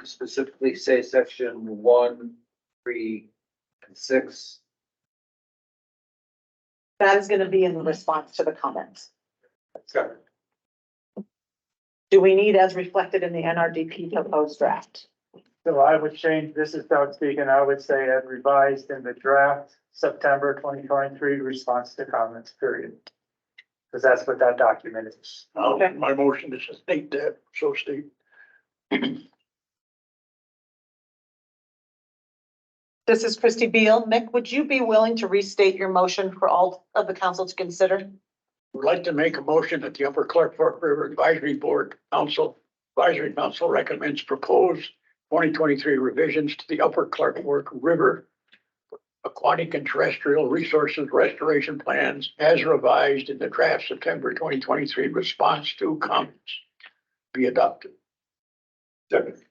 specifically say section 1, 3, and 6. That is gonna be in response to the comments. Okay. Do we need as reflected in the NRDP proposed draft? So I would change, this is Doug speaking, I would say as revised in the draft September 2023 response to comments, period. Because that's what that document is. Okay. My motion is to state that, so state. This is Christy Beal. Mick, would you be willing to restate your motion for all of the council to consider? Would like to make a motion that the Upper Clark Fork River Advisory Council recommends proposed 2023 revisions to the Upper Clark Fork River Aquatic and Terrestrial Resources Restoration Plans as revised in the draft September 2023 response to comments be adopted. Second.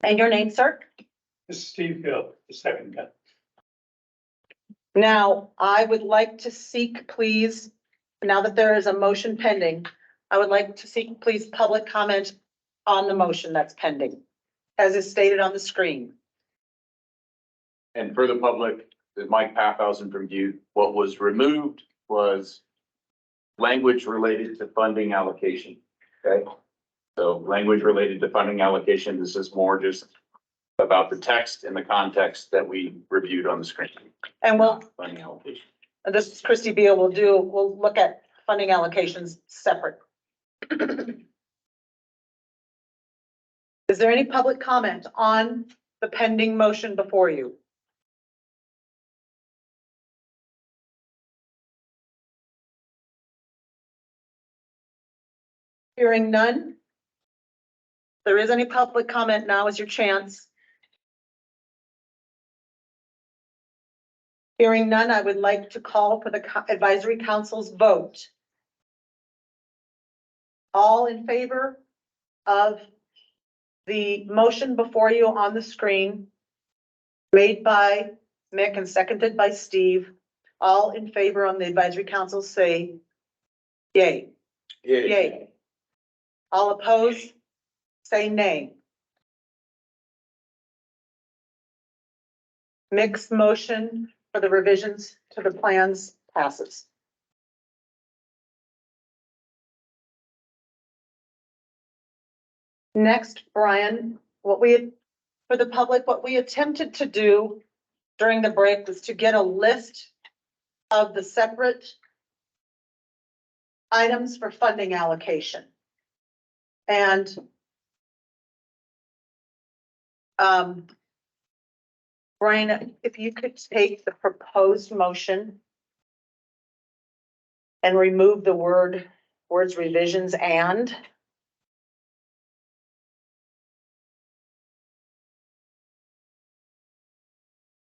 And your name, sir? This is Steve Hill, the second guy. Now, I would like to seek, please, now that there is a motion pending, I would like to seek, please, public comment on the motion that's pending, as is stated on the screen. And for the public, Mike Paffhausen from Butte, what was removed was language related to funding allocation. Okay. So language related to funding allocation, this is more just about the text and the context that we reviewed on the screen. And we'll, Funding allocation. this is Christy Beal, we'll look at funding allocations separate. Is there any public comment on the pending motion before you? Hearing none. If there is any public comment, now is your chance. Hearing none, I would like to call for the advisory council's vote. All in favor of the motion before you on the screen, made by Mick and seconded by Steve. All in favor on the advisory council say yay. Yay. All opposed, say nay. Mick's motion for the revisions to the plans passes. Next, Brian, what we attempted to do during the break was to get a list of the separate items for funding allocation. And Brian, if you could take the proposed motion and remove the words revisions and.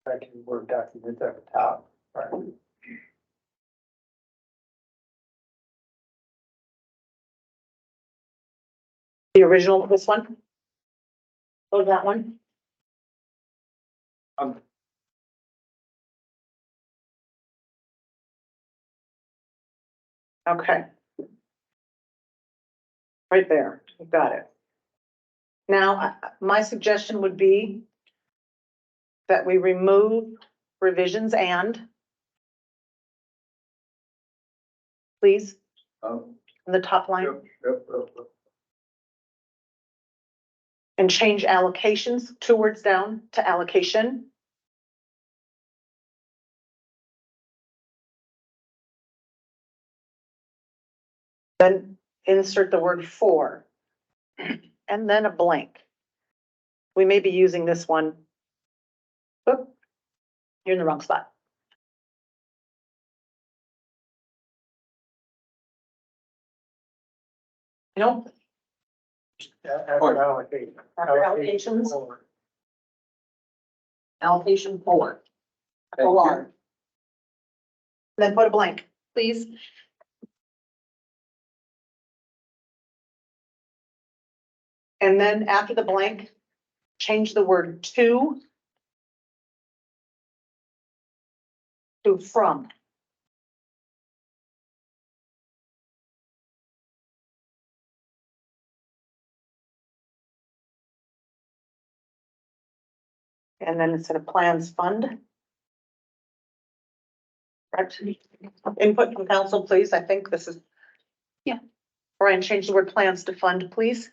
Second Word document at the top. Right. The original, this one? Or that one? Okay. Right there, you got it. Now, my suggestion would be that we remove revisions and. Please, in the top line. Yep. And change allocations 2 words down to allocation. Then insert the word for and then a blank. We may be using this one. Oop, you're in the wrong spot. Nope. After allocation. After allocations. Forward. Allocation 4. Thank you. OR. Then put a blank, please. And then after the blank, change the word to from. And then instead of plans, fund. Correct. Input from council, please. I think this is. Yeah. Brian, change the word plans to fund, please.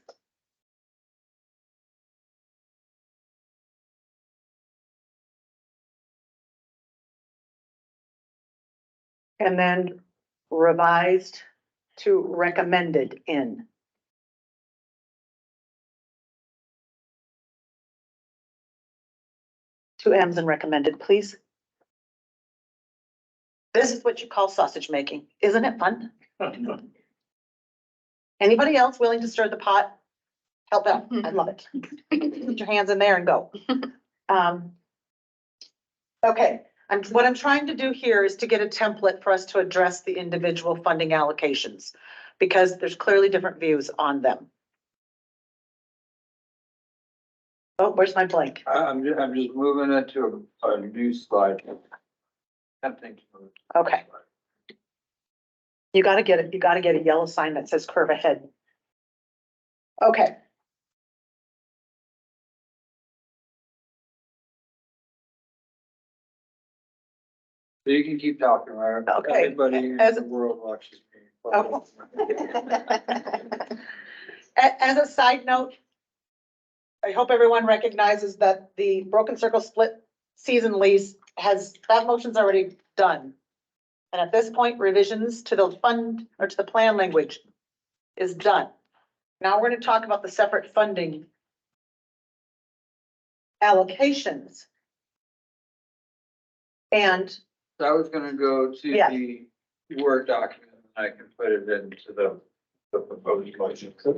And then revised to recommended in. Two M's and recommended, please. This is what you call sausage making. Isn't it fun? Anybody else willing to stir the pot? Help out. I love it. Put your hands in there and go. Okay, what I'm trying to do here is to get a template for us to address the individual funding allocations, because there's clearly different views on them. Oh, where's my blank? I'm just moving it to a new slide. Tempting to move. Okay. You gotta get it. You gotta get a yellow sign that says curve ahead. Okay. So you can keep talking, right? Okay. Everybody in As- the world watches me. Oh. As a side note, I hope everyone recognizes that the Broken Circle split season lease that motion's already done. And at this point, revisions to the fund or to the plan language is done. Now we're going to talk about the separate funding allocations. And So I was gonna go to Yeah. the Word document, I can put it into the proposed motion. So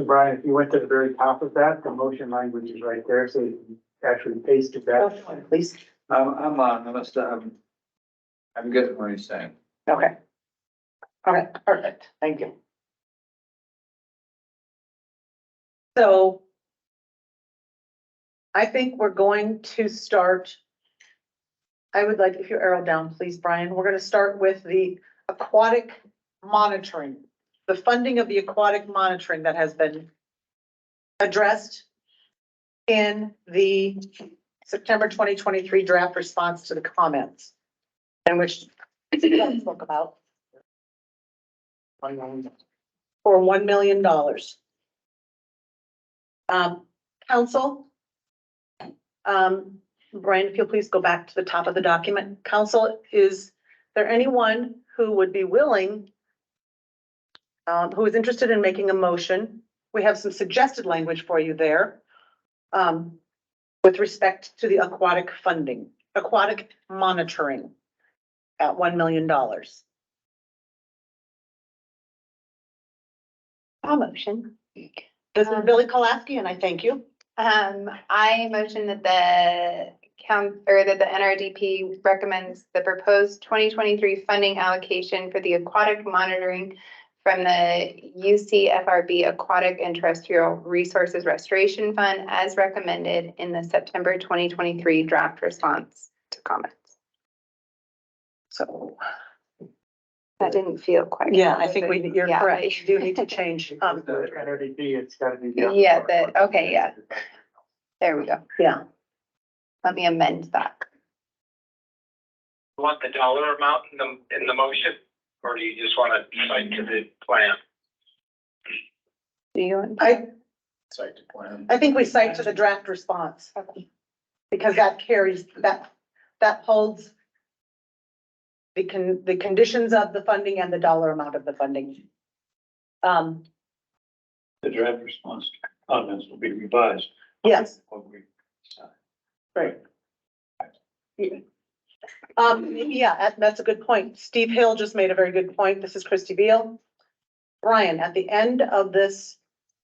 Brian, if you went to the very top of that, the motion language is right there, so you can actually paste it back. please. I'm on, I'm getting what he's saying. Okay. All right, perfect. Thank you. So I think we're going to start. I would like, if you arrow down, please, Brian, we're going to start with the aquatic monitoring, the funding of the aquatic monitoring that has been addressed in the September 2023 draft response to the comments, and which we spoke about for $1 million. Council, Brian, if you'll please go back to the top of the document. Council, is there anyone who would be willing, who is interested in making a motion? We have some suggested language for you there with respect to the aquatic funding, aquatic monitoring at $1 million. I'll motion. This is Billy Kolaski, and I thank you. I motion that the NRDP recommends the proposed 2023 funding allocation for the aquatic monitoring from the UCFRB Aquatic and Terrestrial Resources Restoration Fund as recommended in the September 2023 draft response to comments. So, That didn't feel quite. yeah, I think you're Yeah. correct. You do need to change. The NRDP, it's gotta be. Yeah, okay, yeah. There we go. Yeah. Let me amend that. Want the dollar amount in the motion, or do you just want to cite to the plan? Do you want? Site to plan. I think we cite to the draft response. Because that carries, that holds the conditions of the funding and the dollar amount of the funding. The draft response comments will be revised. Yes, What we decide. right. Yeah, that's a good point. Steve Hill just made a very good point. This is Christy Beal. Brian, at the end of this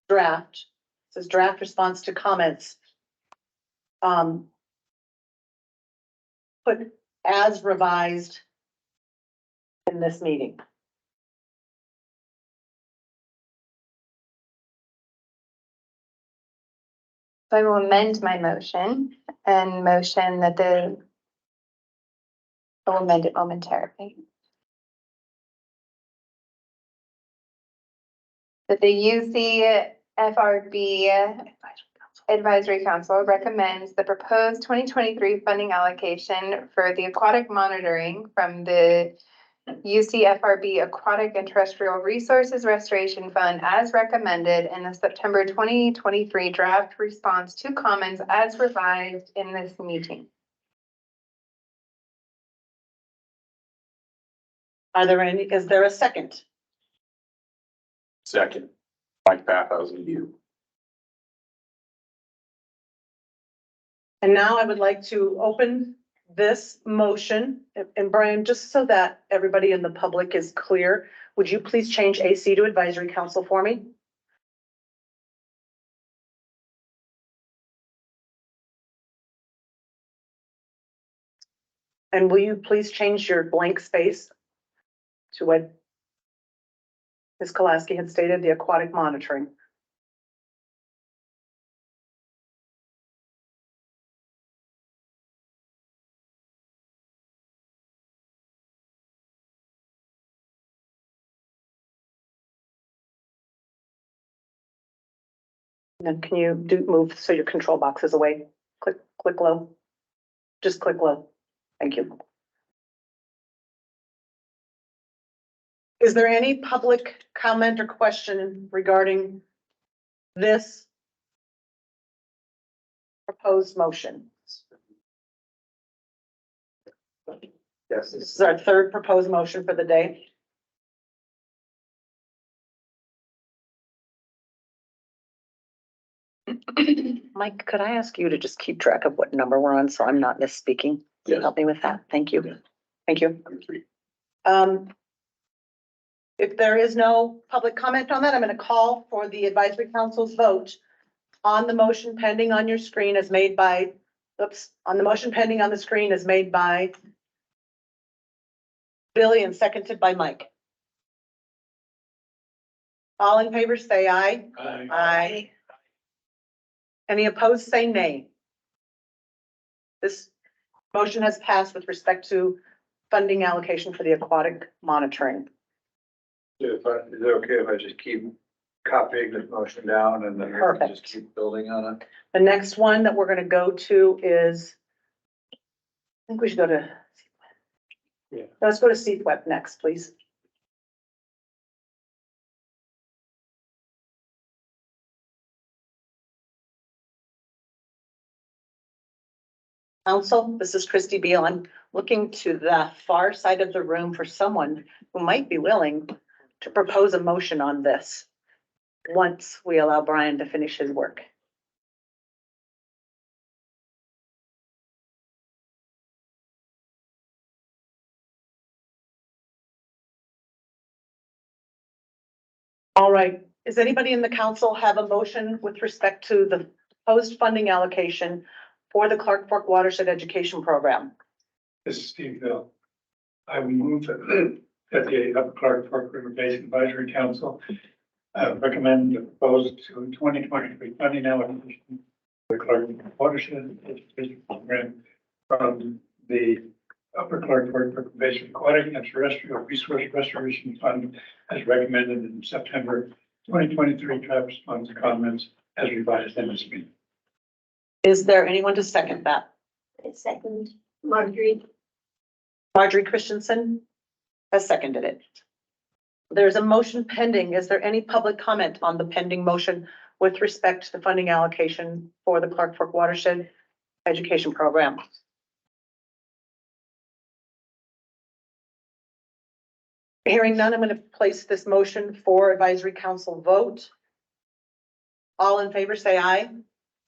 draft, it says draft response to comments. Put as revised in this meeting. So I will amend my motion and motion that I'll amend it momentarily. That the UCFRB Advisory Council recommends the proposed 2023 funding allocation for the aquatic monitoring from the UCFRB Aquatic and Terrestrial Resources Restoration Fund as recommended in the September 2023 draft response to comments as revised in this meeting. Is there a second? Second, Mike Paphausen, you. And now I would like to open this motion. And Brian, just so that everybody in the public is clear, would you please change AC to Advisory Council for me? And will you please change your blank space to what Ms. Kolaski had stated, the aquatic monitoring? And then can you move so your control box is away? Click low. Just click low. Thank you. Is there any public comment or question regarding this proposed motion? Yes, This is our third proposed motion for the day. Mike, could I ask you to just keep track of what number we're on so I'm not misspeaking? Yes. Help me with that. Thank you. Yeah. Thank you. Number 3. If there is no public comment on that, I'm going to call for the advisory council's vote on the motion pending on your screen as made by, on the motion pending on the screen as made by Billy and seconded by Mike. All in favor, say aye. Aye. Aye. Any opposed, say nay. This motion has passed with respect to funding allocation for the aquatic monitoring. Is it okay if I just keep copying this motion down and then we can Perfect. just keep building on it? The next one that we're going to go to is, I think we should go to. Yeah. Let's go to CFWEP next, please. Council, this is Christy Beal. I'm looking to the far side of the room for someone who might be willing to propose a motion on this once we allow Brian to finish his work. All right, does anybody in the council have a motion with respect to the proposed funding allocation for the Clark Fork Watershed Education Program? This is Steve Bill. I will move that the Clark Fork River Basin Advisory Council recommend the proposed 2023 funding allocation for the Clark Watershed Education Program from the Upper Clark Fork River Basin Aquatic and Terrestrial Resource Restoration Fund as recommended in September 2023 draft response comments as revised in this meeting. Is there anyone to second that? Second, Marjorie. Marjorie Christensen has seconded it. There's a motion pending. Is there any public comment on the pending motion with respect to the funding allocation for the Clark Fork Watershed Education Program? Hearing none, I'm going to place this motion for advisory council vote. All in favor, say aye.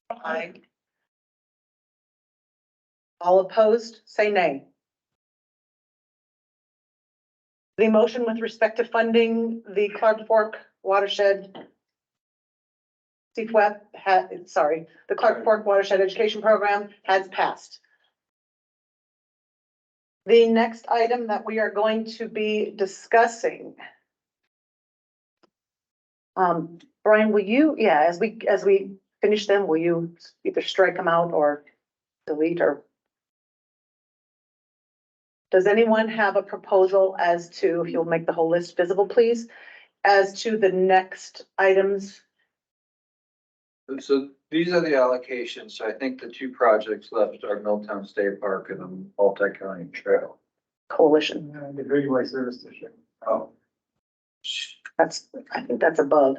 Aye. All opposed, say nay. The motion with respect to funding the Clark Fork Watershed CFWEP the Clark Fork Watershed Education Program has passed. The next item that we are going to be discussing. Brian, will you, as we finish them, will you either strike them out or delete or? Does anyone have a proposal as to, if you'll make the whole list visible, please, as to the next items? So These are the allocations, so I think the two projects left are Milltown State Park and the multi-county trail. Coalition. The Greenway Service District. Oh. I think that's above.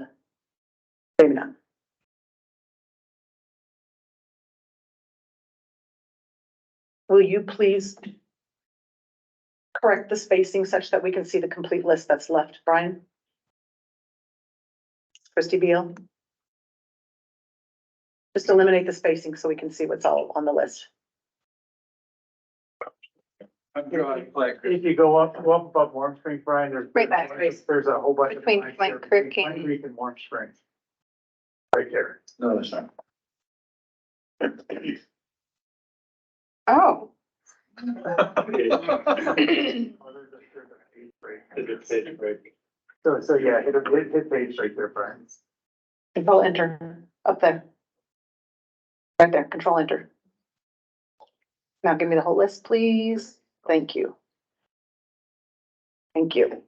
Maybe not. Will you please correct the spacing such that we can see the complete list that's left, Brian? Christy Beal? Just eliminate the spacing so we can see what's all on the list. I'm drawing blank. If you go up above Warm Springs, Brian, Right back. there's a whole bunch of. Between lines Flint there Creek between and- Flint Creek and Warm Springs. Right there. No, it's not. Oh. So yeah, hit page right there, Brian. Control enter, up there. Right there, control enter. Now give me the whole list, please. Thank you. Thank you.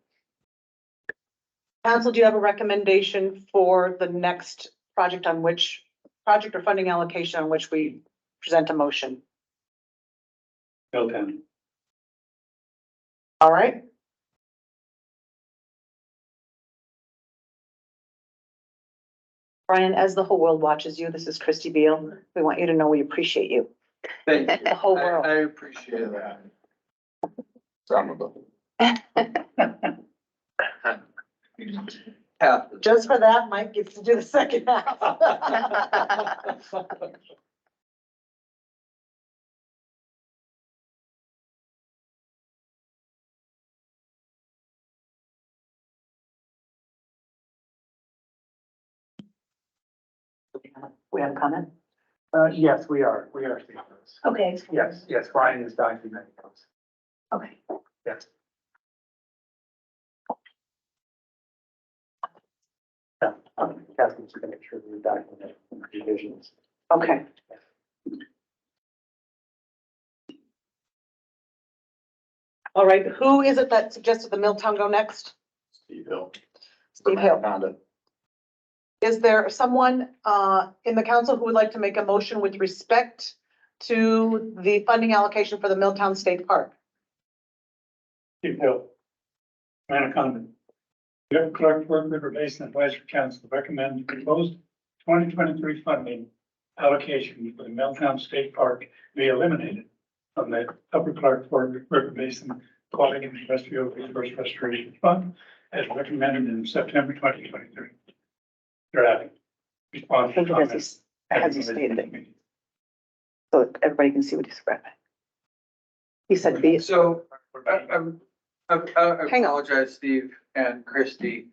Council, do you have a recommendation for the next project or funding allocation on which we present a motion? Milltown. All right. Brian, as the whole world watches you, this is Christy Beal. We want you to know we appreciate you. Thank you. The whole world. I appreciate that. Some of them. Half. Just for that, Mike gets to do the second half. We have a comment? Yes, we are seeing those. Okay. Yes, Brian is documenting those. Okay. Yes. Yeah, Catherine's gonna make sure we document the revisions. Okay. All right, who is it that suggested the Milltown go next? Steve Hill. Steve Hill. Anaconda. Is there someone in the council who would like to make a motion with respect to the funding allocation for the Milltown State Park? Steve Hill. Anaconda. The Clark Fork River Basin Advisory Council recommend proposed 2023 funding allocation for the Milltown State Park be eliminated from the Upper Clark Fork River Basin Aquatic and Terrestrial Resource Restoration Fund as recommended in September 2023. Draft. Response. I think has he stated it, so everybody can see what he's read. He said be. So I Hang on. apologize, Steve and Christy.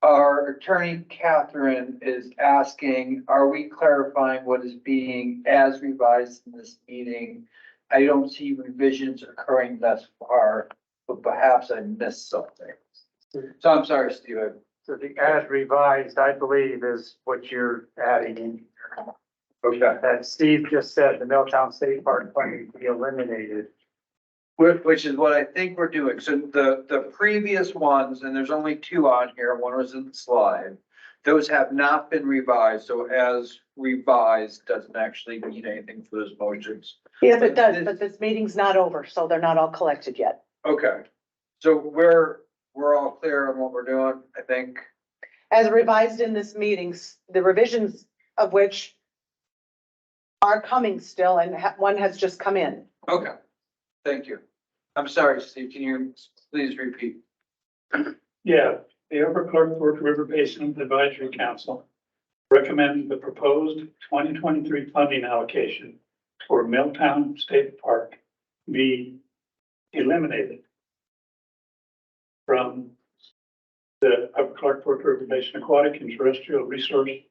Our attorney Catherine is asking, are we clarifying what is being as revised in this meeting? I don't see revisions occurring thus far, but perhaps I missed something. So I'm sorry, Steve. So the as revised, I believe, is what you're adding in. Okay. That Steve just said the Milltown State Park funding be eliminated. Which is what I think we're doing. So the previous ones, and there's only two on here, one was in the slide. Those have not been revised, so as revised doesn't actually mean anything for those motions. Yes, it does, but this meeting's not over, so they're not all collected yet. Okay, so we're all clear on what we're doing, I think. As revised in this meeting, the revisions of which are coming still, and one has just come in. Okay, thank you. I'm sorry, Steve, can you please repeat? Yeah, the Upper Clark Fork River Basin Advisory Council recommends the proposed 2023 funding allocation for Milltown State Park be eliminated from the Upper Clark Fork River Basin Aquatic and Terrestrial Resources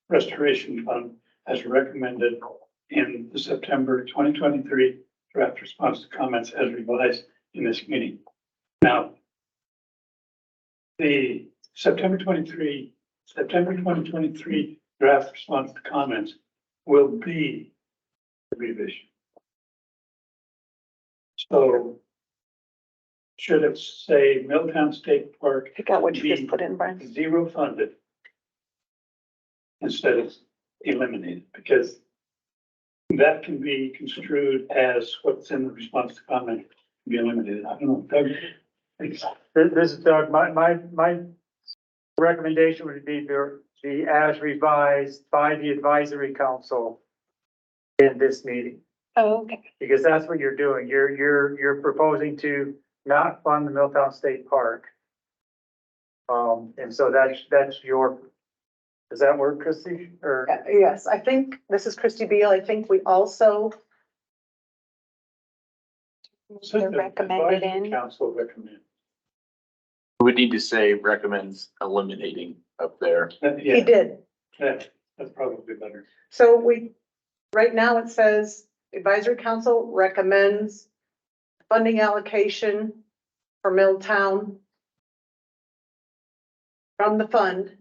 Restoration Fund as recommended in the September 2023 draft response to comments as revised in this meeting. Now, the September 2023 draft response to comments will be the revision. So should it say Milltown State Park Pick out what you just put in, Brian. zero funded instead of eliminated, because that can be construed as what's in the response to comment, can be eliminated. I don't know. Doug, This is Doug. My recommendation would be as revised by the advisory council in this meeting, Oh, okay. because that's what you're doing. You're proposing to not fund the Milltown State Park. And so that's your, does that work, Christie? Or, Yes, I think, this is Christy Beal. I think we also, They're recommended advisory in. Council recommend. We would need to say recommends eliminating up there. he Yeah, did. that's probably better. So right now it says advisory council recommends funding allocation for Milltown from the fund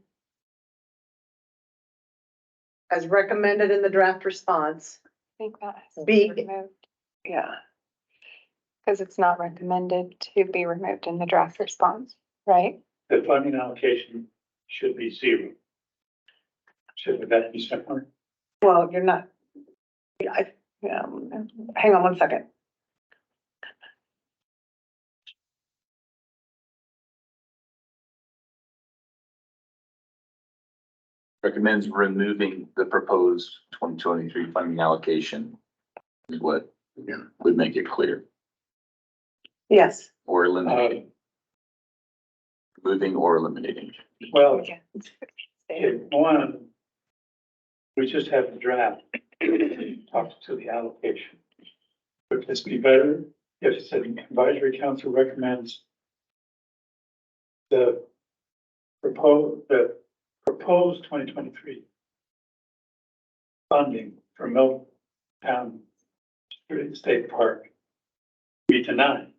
as recommended in the draft response. I think that has to B. be removed, Yeah. because it's not recommended to be removed in the draft response, right? The funding allocation should be zero. Should that be similar? Well, you're not. Hang on one second. Recommends removing the proposed 2023 funding allocation is what would make it clear, Yes. or eliminating, moving or eliminating. Well, Yeah. if one, we just have the draft, talk to the allocation. Would this be better if it said advisory council recommends the proposed 2023 funding for Milltown State Park be denied?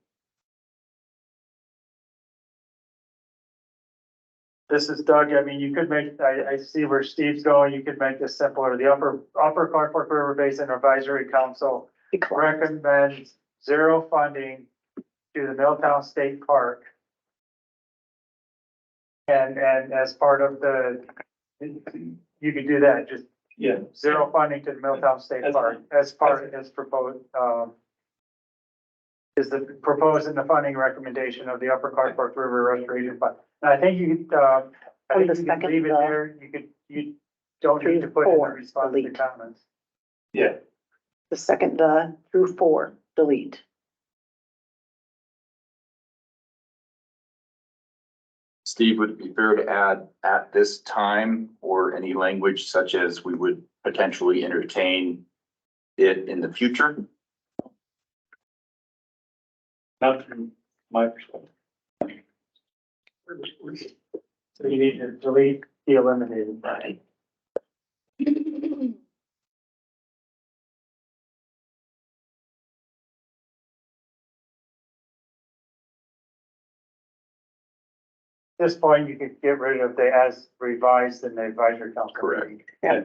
this is Doug. I mean, you could make, I see where Steve's going. You could make this simpler. The upper Clark Fork River Basin Advisory Council recommends zero funding to the Milltown State Park. And as part of you could do that, just Yeah, zero funding to the Milltown State That's Park as proposed, is the proposed in the funding recommendation of the Upper Clark Fork River Restoration Fund. And I think you could leave it there. You don't need to put in the response to comments. yeah. The second, through 4, delete. Steve, would it be fair to add at this time or any language such as we would potentially entertain it in the future? Not from my perspective. So you need to delete the eliminated. Right. At this point, you could get rid of the as revised in the advisory council. Correct. Yeah.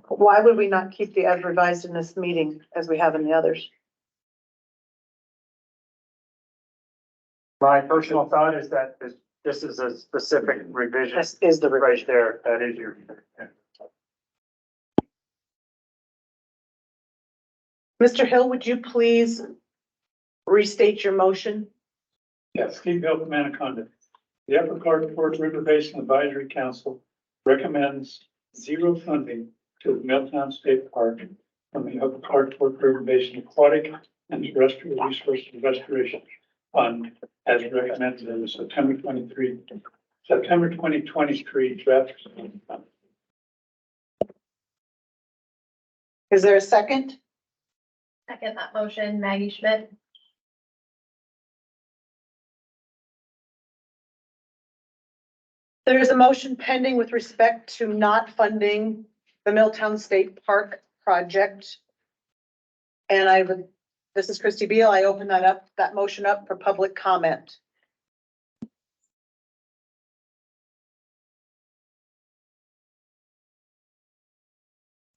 Why would we not keep the as revised in this meeting as we have in the others? My personal thought is that this is a specific revision. This is the Right there, that is your. Mr. Hill, would you please restate your motion? Yeah, Steve Hill from Anaconda. The Upper Clark Fork River Basin Advisory Council recommends zero funding to the Milltown State Park from the Upper Clark Fork River Basin Aquatic and Terrestrial Resources Restoration Fund as recommended in the September 2023 draft. Is there a second? Second that motion, Maggie Schmidt. There is a motion pending with respect to not funding the Milltown State Park project. And this is Christy Beal. I open that motion up for public comment.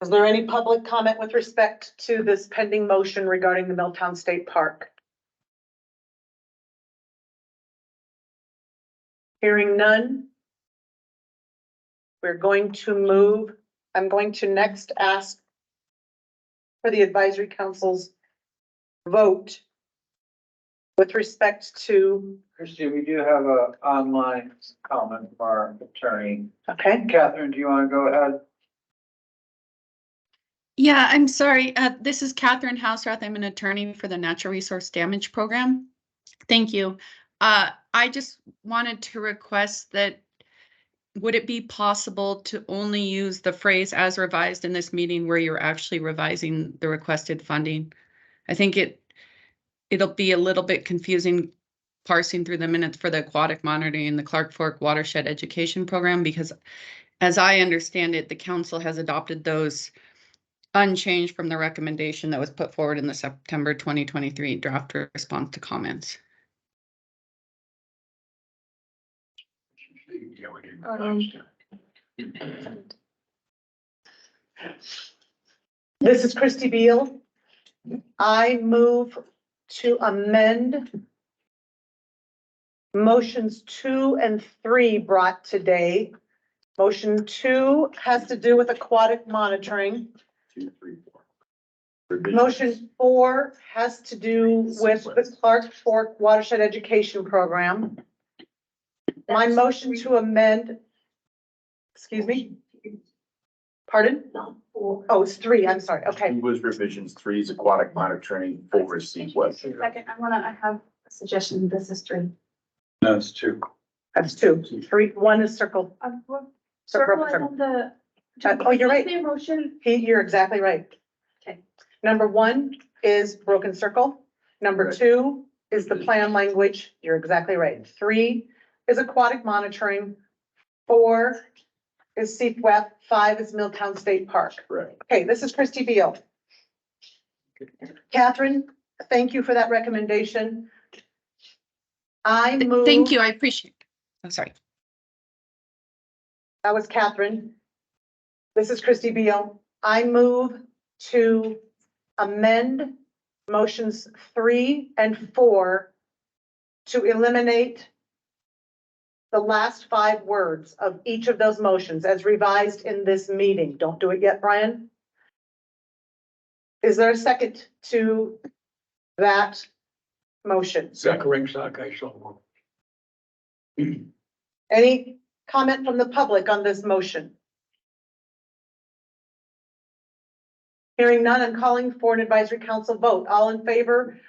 Is there any public comment with respect to this pending motion regarding the Milltown State Park? Hearing none. We're going to move, I'm going to next ask for the advisory council's vote with respect to, Christie, we do have a online comment from our attorney. okay, Catherine, do you want to go ahead? Yeah, I'm sorry. This is Catherine Houserath. I'm an attorney for the Natural Resource Damage Program. Thank you. I just wanted to request that, would it be possible to only use the phrase as revised in this meeting where you're actually revising the requested funding? I think it'll be a little bit confusing parsing through the minutes for the aquatic monitoring and the Clark Fork Watershed Education Program, because as I understand it, the council has adopted those unchanged from the recommendation that was put forward in the September 2023 draft response to comments. this is Christy Beal. I move to amend motions 2 and 3 brought today. Motion 2 has to do with aquatic monitoring. 2, 3, 4. Motion 4 has to do with the Clark Fork Watershed Education Program. My motion to amend, excuse me? Pardon? Oh, it's 3, I'm sorry, okay. Two was revisions, 3 is aquatic monitoring, 4 is sequence. Second, I have a suggestion. This is 3. No, it's 2. That's 2. 3, 1 is circled. Circle and then the. Oh, you're right. Same motion. You're exactly right. Okay. Number 1 is broken circle. Number Right. 2 is the plan language. You're exactly right. 3 is aquatic monitoring. 4 is CFWEP. 5 is Milltown State Park. Right. Okay, this is Christy Beal. Catherine, thank you for that recommendation. I move. Thank you. I appreciate it. I'm sorry. That was Catherine. This is Christy Beal. I move to amend motions 3 and 4 to eliminate the last 5 words of each of those motions as revised in this meeting. Don't do it yet, Brian. Is there a second to that motion? Zachary Sock, so moved. Any comment from the public on this motion? Hearing none, I'm calling for an advisory council vote. All in favor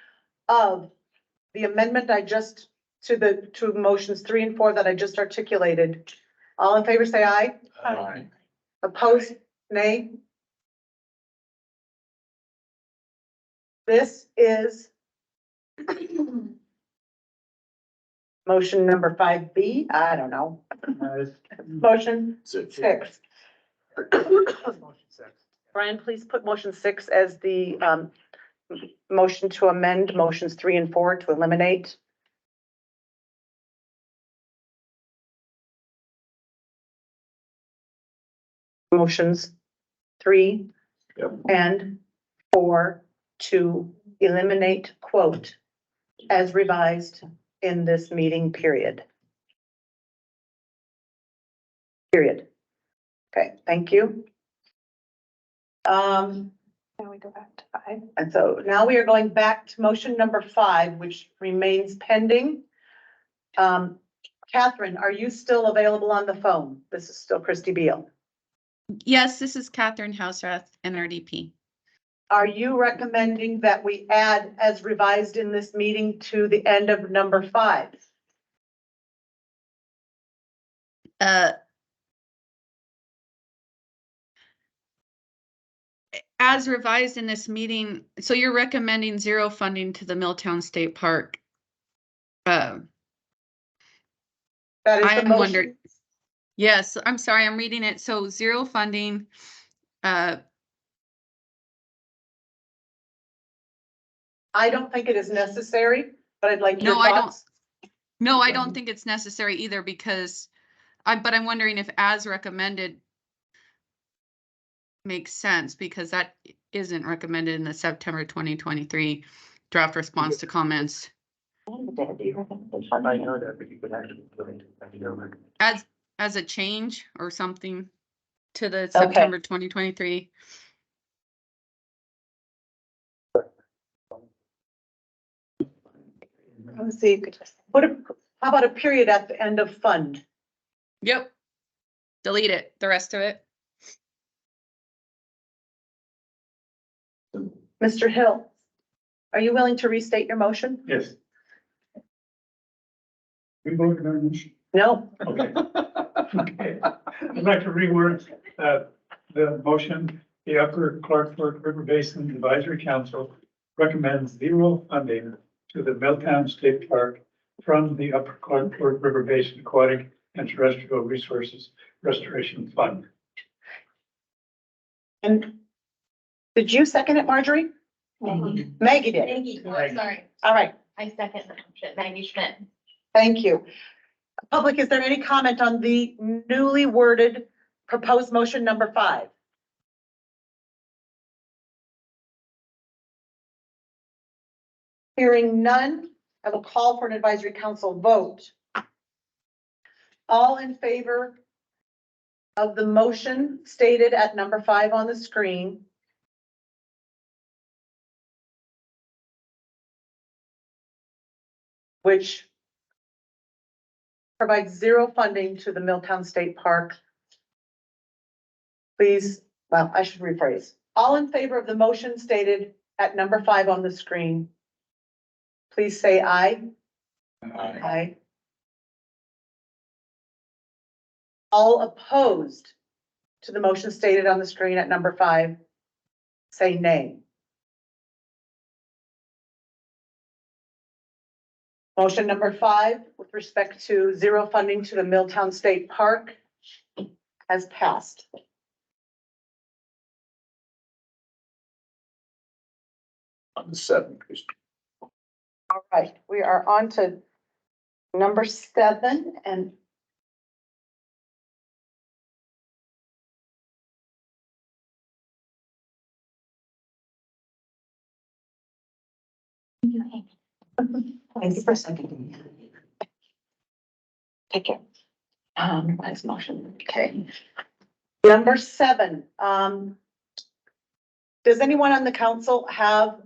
of the amendment to motions 3 and 4 that I just articulated? All in favor, say aye. Aye. Opposed, nay. This is motion number 5B. I don't know. Motion So 6. Brian, please put motion 6 as the motion to amend motions 3 and 4 to eliminate. Motions 3 Yep. and 4 to eliminate quote as revised in this meeting period. Period. Okay, thank you. Now we go back to 5. And so now we are going back to motion number 5, which remains pending. Catherine, are you still available on the phone? This is still Christy Beal. Yes, this is Catherine Houserath, NRDP. Are you recommending that we add as revised in this meeting to the end of number 5? As revised in this meeting, so you're recommending 0 funding to the Milltown State Park. That is I the am motion. wondering. Yes, I'm sorry, I'm reading it. So 0 funding. I don't think it is necessary, but I'd like your No, I don't. thoughts. No, I don't think it's necessary either because but I'm wondering if as recommended, makes sense because that isn't recommended in the September 2023 draft response to comments. I know that, but you could actually put it. As a change or something to the September 2023. Let's see, how about a period at the end of fund? Yep. Delete it, the rest of it. Mr. Hill, are you willing to restate your motion? Yes. We voted on this? No. Okay. Okay. I'd like to reword, the motion. The Upper Clark Fork River Basin Advisory Council recommends zero funding to the Milltown State Park from the Upper Clark Fork River Basin Aquatic and Terrestrial Resources Restoration Fund. And did you second it, Marjorie? Maggie. Maggie did. Maggie, Sorry. All right, I second the motion. Maggie Schmidt. thank you. Public, is there any comment on the newly worded proposed motion number 5? Hearing none, I will call for an advisory council vote. All in favor of the motion stated at number 5 on the screen? Which provides zero funding to the Milltown State Park. Please, well, I should rephrase. All in favor of the motion stated at number 5 on the screen, please say aye. Aye. All opposed to the motion stated on the screen at number 5, say nay. Motion number 5, with respect to zero funding to the Milltown State Park, has passed. On the 7th, Christie. All right, we are on to number 7 and thank you for seconding. Take care. Revised motion, okay. Number 7, does anyone on the council have,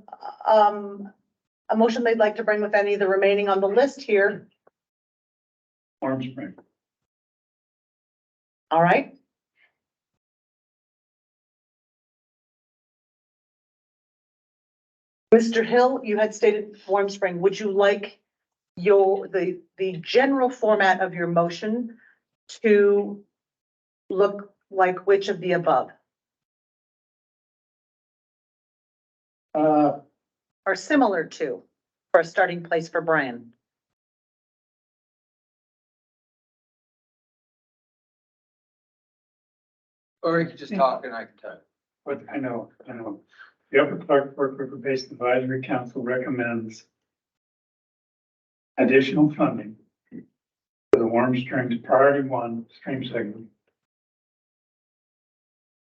a motion they'd like to bring with any of the remaining on the list here? Warm Spring. All right. Mr. Hill, you had stated Warm Spring. Would you like the general format of your motion to look like which of the above? Or similar to, for a starting place for Brian? Or you can just talk and I can type. But I know. The Upper Clark Fork River Basin Advisory Council recommends additional funding for the Warm Springs Priority 1 stream segment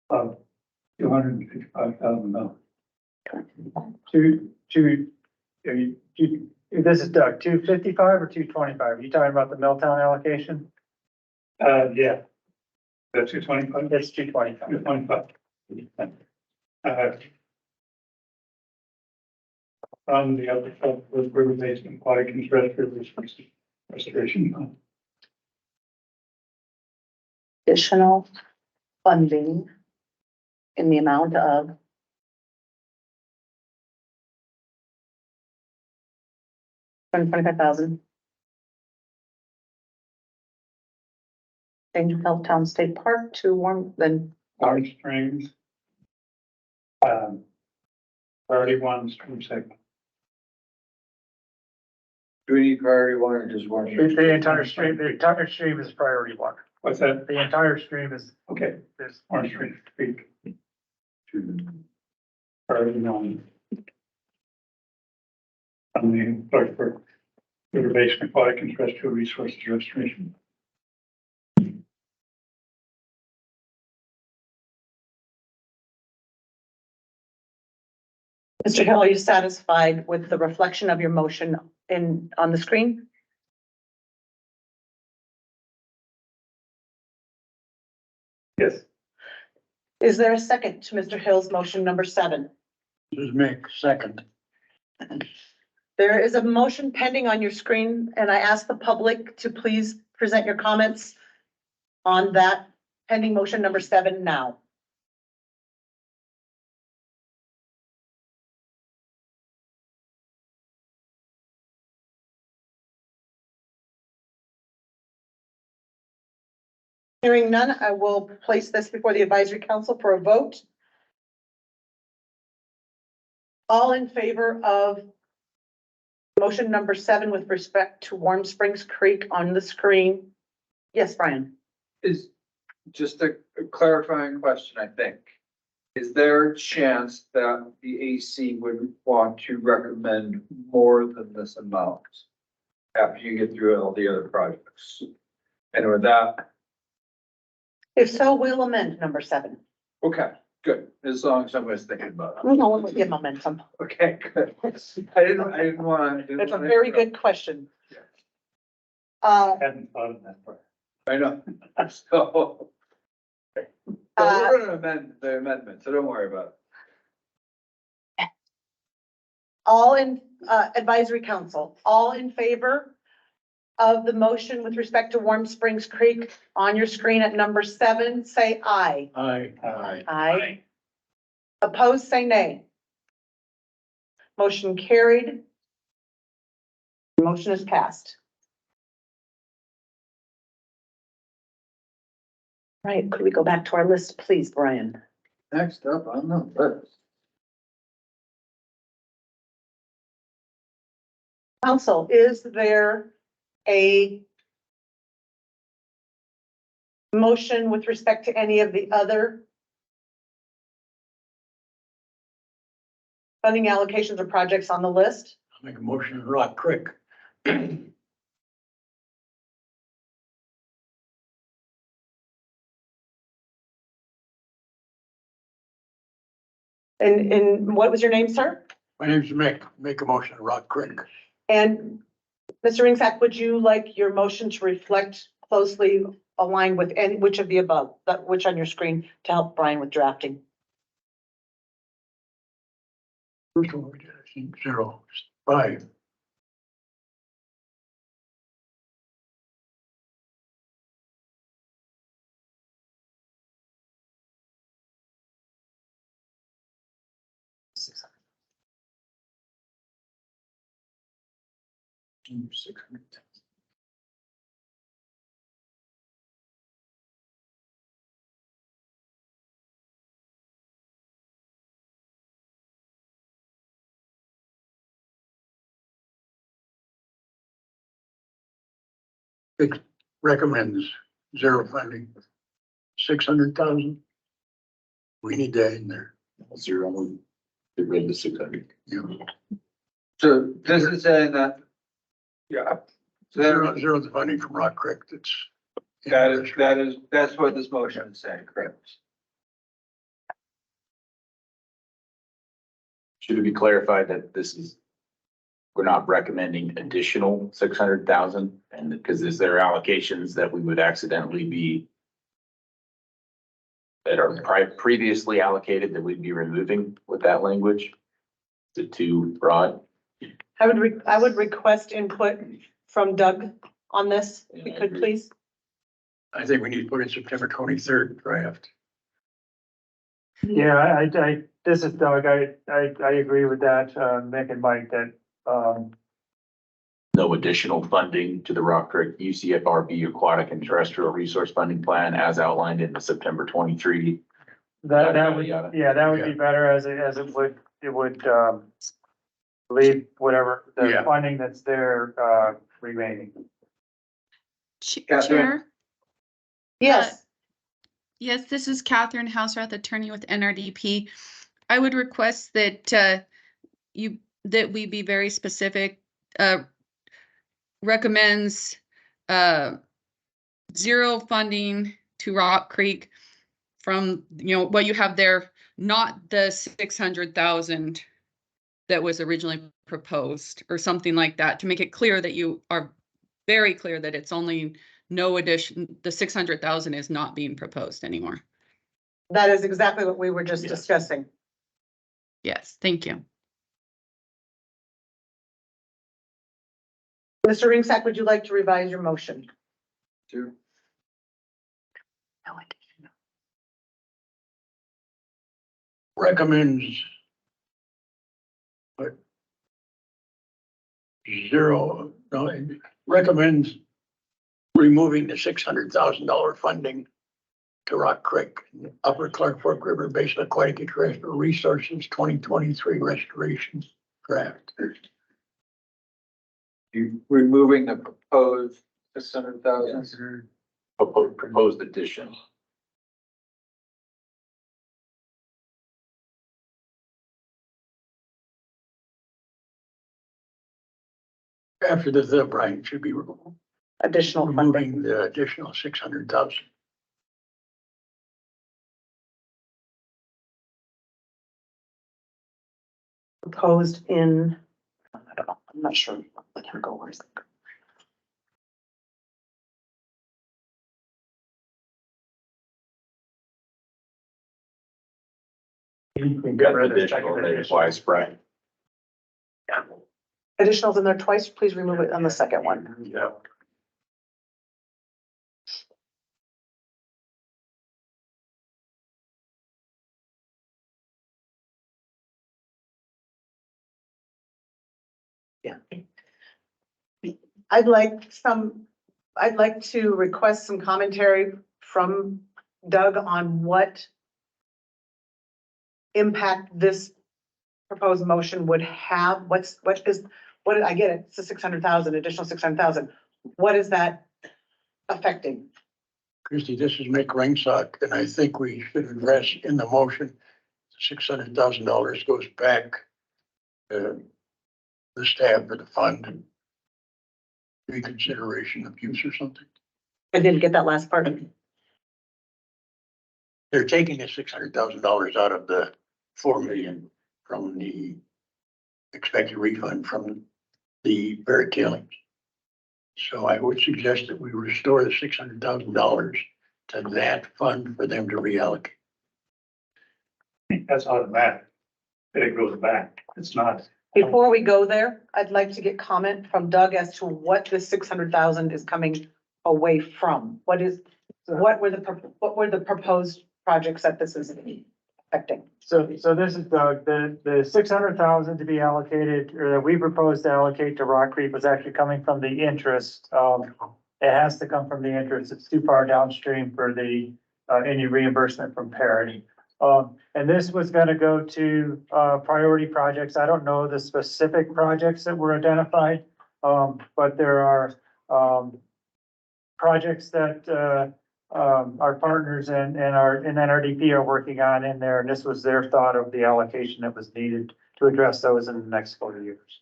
of $255,000. This is Doug, 255 or 225? Are you talking about the Milltown allocation? Yeah. That's 225? It's 225. 225. From the Upper Clark Fork River Basin Aquatic and Terrestrial Resources Restoration Fund. Additional funding in the amount of $25,000. Change Milltown State Park to Warm, then Warm Springs. Priority 1 stream segment. Do we need priority 1 or just one? The entire stream is priority 1. What's that? The entire stream is, Okay, is Warm Springs Creek. Priority 1. On the Clark Fork River Basin Aquatic and Terrestrial Resources Restoration. Mr. Hill, are you satisfied with the reflection of your motion on the screen? Yes. Is there a second to Mr. Hill's motion number 7? This is Mick, second. There is a motion pending on your screen, and I ask the public to please present your comments on that pending motion number 7 now. Hearing none, I will place this before the advisory council for a vote. All in favor of motion number 7 with respect to Warm Springs Creek on the screen? Yes, Brian. Is just a clarifying question, I think. Is there a chance that the AC would want to recommend more than this amount after you get through all the other projects? And with that, If so, we'll amend number 7. okay, good, as long as somebody's thinking about it. We know we'll give momentum. Okay, good. I didn't want to. It's a very good question. Yeah. Hadn't thought of that part. I know, so. But we're gonna amend the amendment, so don't worry about it. All in, advisory council, all in favor of the motion with respect to Warm Springs Creek on your screen at number 7, say aye. Aye. Aye. Opposed, say nay. Motion carried. Motion is passed. Right, could we go back to our list, please, Brian? Next up on the list. Council, is there a motion with respect to any of the other funding allocations or projects on the list? I'll make a motion to Rock Creek. And what was your name, sir? My name's Mick, make a motion to Rock Creek. And Mr. Ringsack, would you like your motion to reflect closely aligned with any, which of the above, that which on your screen to help Brian with drafting? First one we did, I think 0.5. It recommends zero funding, 600,000. We need that in there. Zero, get rid of the 600. Yeah. So this is saying that. Yeah. So Zero the funding from Rock Creek. that's what this motion is saying, correct? Should it be clarified that this is, we're not recommending additional 600,000? And because is there allocations that we would accidentally be that are previously allocated that we'd be removing with that language? Is it too broad? I would request input from Doug on this, if we could, please. I think we need to put in September 23rd draft. Yeah, this is Doug. I agree with that, Mick and Mike, that, No additional funding to the Rock Creek UCFRB Aquatic and Terrestrial Resource Funding Plan as outlined in the September 23. that would, Yada, yada. yeah, that would be better as it would, leave whatever the Yeah. funding that's there, remaining. Catherine? Chair? Yes, Yes, this is Catherine Houserath, attorney with NRDP. I would request that that we be very specific. Recommends zero funding to Rock Creek from what you have there, not the 600,000 that was originally proposed or something like that, to make it clear that you are very clear that it's only no addition, the 600,000 is not being proposed anymore. That is exactly what we were just Yes. discussing. Yes, thank you. Mr. Ringsack, would you like to revise your motion? Two. Recommends. What? Zero, no, it recommends removing the $600,000 funding to Rock Creek, Upper Clark Fork River Basin Aquatic and Terrestrial Resources 2023 restoration draft. You removing the proposed 600,000? Proposed addition. After the Brian should be Additional funding. removing the additional 600,000. Proposed in, I don't know, I'm not sure. Let him go. Where's it? You can Got get rid of the additional second there additional. twice, Brian. Additionals in there twice, please remove it on the second one. Yeah. Yeah. I'd like to request some commentary from Doug on what impact this proposed motion would have. What did I get it? It's the 600,000, additional 600,000. What is that affecting? Christie, this is Mick Ringsock, and I think we should address in the motion, $600,000 goes back the staff of the fund. Reconsideration of use or something. I didn't get that last part. They're taking the $600,000 out of the 4 million from the expected refund from the Barrett tailings. So I would suggest that we restore the $600,000 to that fund for them to reallocate. That's automatic. It goes back. It's not. Before we go there, I'd like to get comment from Doug as to what this 600,000 is coming away from. What were the proposed projects that this is affecting? So this is Doug, the 600,000 to be allocated, or that we proposed to allocate to Rock Creek was actually coming from the interest. It has to come from the interest. It's too far downstream for the, any reimbursement from parity. And this was gonna go to, priority projects. I don't know the specific projects that were identified. But there are, projects that, our partners and our NRDP are working on in there, and this was their thought of the allocation that was needed to address those in the next 4 years.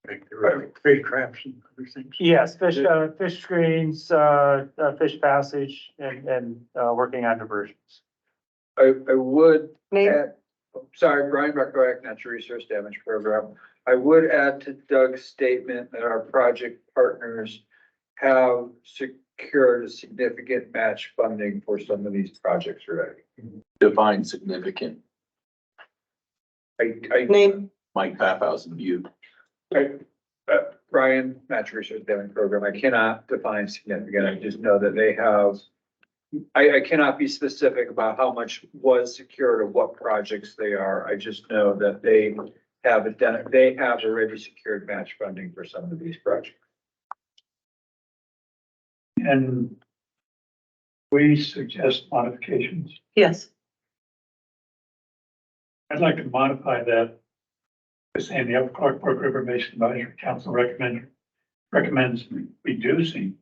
Like the fish traps and other things. Yes, fish screens, fish passage, and working on diversions. I would Name? add, sorry, Brian Buckrock, Natural Resource Damage Program. I would add to Doug's statement that our project partners have secured a significant match funding for some of these projects already. Define significant. Name? Mike Paphausen, you. Brian, Natural Resource Damage Program. I cannot define significant. I just know that they have. I cannot be specific about how much was secured or what projects they are. I just know that they have already secured match funding for some of these projects. And we suggest modifications. Yes. I'd like to modify that by saying the Upper Clark Fork River Basin Advisory Council recommends reducing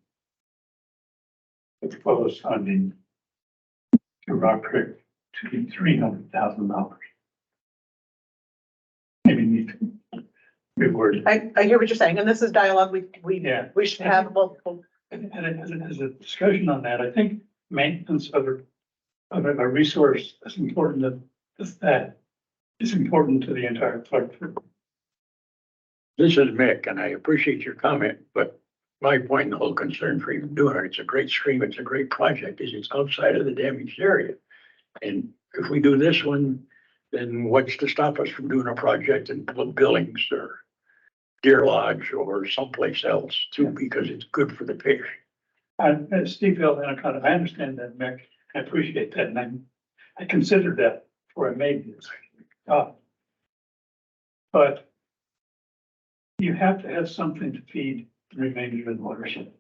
the proposed funding to Rock Creek to be $300,000. Maybe need to reword it. I hear what you're saying, and this is dialogue Yeah. we should have, well, And as a discussion on that, I think maintenance of a resource as important as that is important to the entire clerk. This is Mick, and I appreciate your comment, but my point and the whole concern for even doing it, it's a great stream, it's a great project, is it's outside of the damaged area. And if we do this one, then what's to stop us from doing a project in Billings or Deer Lodge or someplace else too, because it's good for the fish. And Steve Hill, and I understand that, Mick, I appreciate that, and I considered that before I made this. But you have to have something to feed the remainder of the watershed.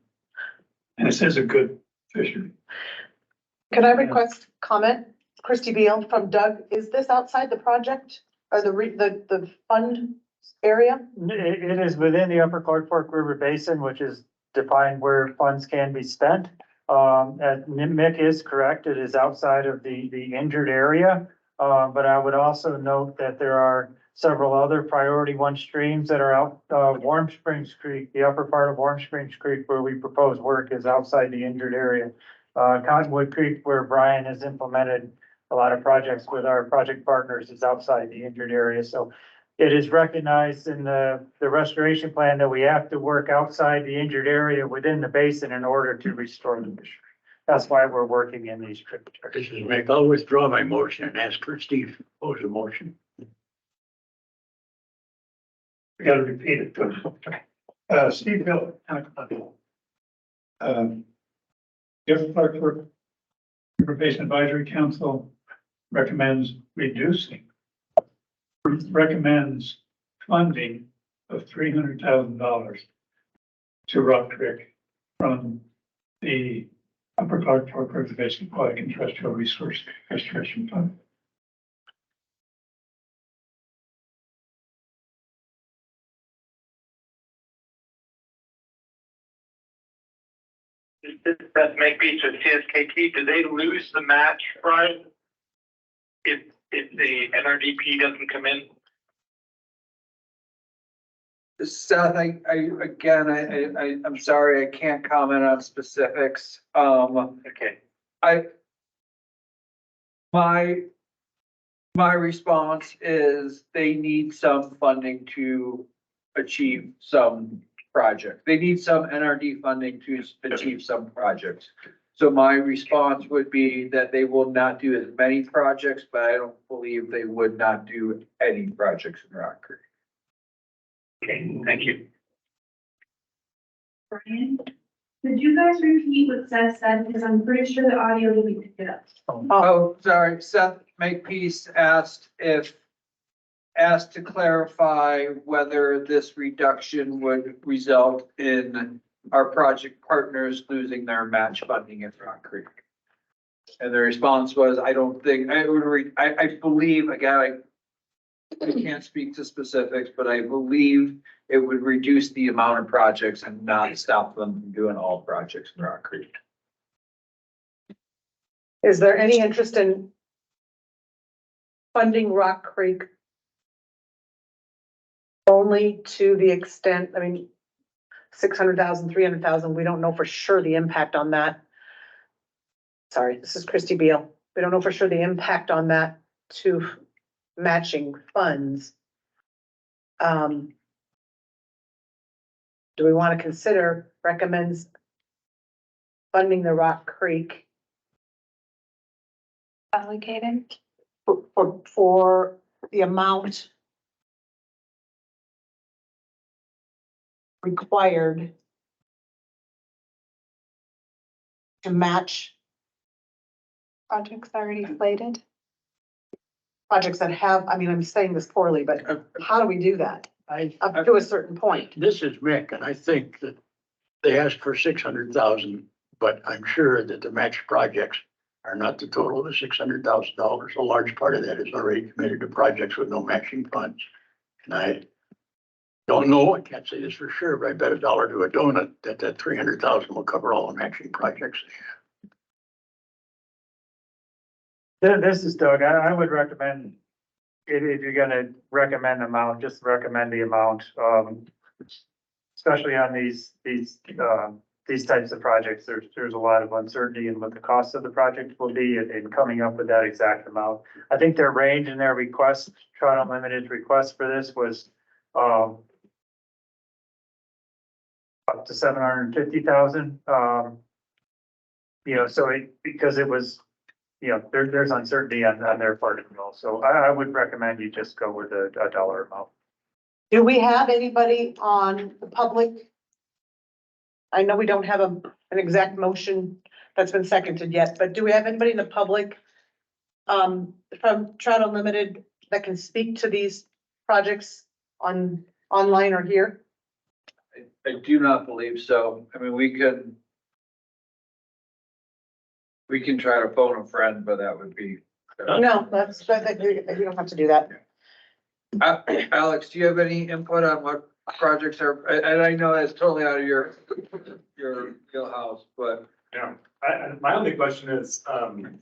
And it says a good fishery. Can I request comment? Christy Beal from Doug, is this outside the project or the fund area? It is within the Upper Clark Fork River Basin, which is defined where funds can be spent. As Mick is correct, it is outside of the injured area. But I would also note that there are several other priority one streams that are out, Warm Springs Creek, the upper part of Warm Springs Creek where we propose work is outside the injured area. Cottonwood Creek, where Brian has implemented a lot of projects with our project partners, is outside the injured area. So it is recognized in the restoration plan that we have to work outside the injured area within the basin in order to restore the fishery. That's why we're working in these tributaries. This is Mick. I'll withdraw my motion and ask for Steve to oppose the motion. We gotta repeat it. Steve Hill, Jeff Clark for River Basin Advisory Council recommends funding of $300,000 to Rock Creek from the Upper Clark Fork River Basin Aquatic and Terrestrial Resource Restoration Fund. That make piece of CSKT, do they lose the match, Brian? If the NRDP doesn't come in? Seth, I'm sorry, I can't comment on specifics. Okay. My response is they need some funding to achieve some project. They need some NRD funding to achieve some projects. So my response would be that they will not do as many projects, but I don't believe they would not do any projects in Rock Creek. Okay, thank you. Brian, could you guys repeat what Seth said, because I'm pretty sure the audio didn't pick it up. Oh, sorry, Seth Makepeace asked to clarify whether this reduction would result in our project partners losing their match funding at Rock Creek. And the response was, I don't think, I believe, again, I can't speak to specifics, but I believe it would reduce the amount of projects and not stop them from doing all projects in Rock Creek. Is there any interest in funding Rock Creek only to the extent, I mean, 600,000, 300,000, we don't know for sure the impact on that. Sorry, this is Christy Beal. We don't know for sure the impact on that to matching funds. Do we want to consider recommends funding the Rock Creek Allocated. for the amount required to match Projects already slated. projects that have, I mean, I'm saying this poorly, but how do we do that? Up to a certain point. This is Mick, and I think that they asked for 600,000, but I'm sure that the match projects are not the total of the $600,000. A large part of that is already committed to projects with no matching funds. And I don't know, I can't say this for sure, but I bet $1 to a donut that 300,000 will cover all the matching projects. This is Doug. I would recommend, if you're gonna recommend amount, just recommend the amount, especially on these these types of projects, there's a lot of uncertainty in what the cost of the project will be and coming up with that exact amount. I think their range in their request, Trout Unlimited's request for this was, up to 750,000. You know, so because it was, you know, there's uncertainty on their part as well. So I would recommend you just go with a dollar amount. Do we have anybody on the public? I know we don't have an exact motion that's been seconded yet, but do we have anybody in the public from Trout Unlimited that can speak to these projects online or here? I do not believe so. I mean, we can try to phone a friend, but that would be. No, you don't have to do that. Alex, do you have any input on what projects are, and I know that's totally out of your wheelhouse, but. Yeah, my only question is,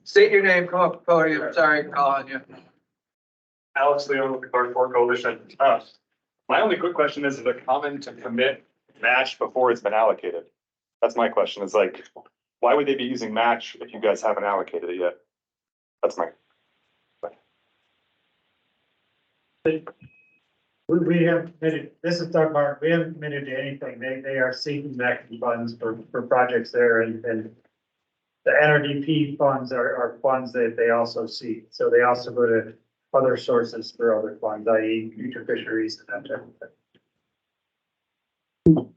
State your name, come up to the podium, sorry, calling you. Alex Leon with the Clark Fork Coalition. My only quick question is the common to commit match before it's been allocated? That's my question, is like, why would they be using match if you guys haven't allocated it yet? That's my. We haven't committed, this is Doug Martin, we haven't committed to anything. They are seeking matching funds for projects there and the NRDP funds are funds that they also seek. So they also go to other sources for other funds, i.e. future fisheries and that type of thing.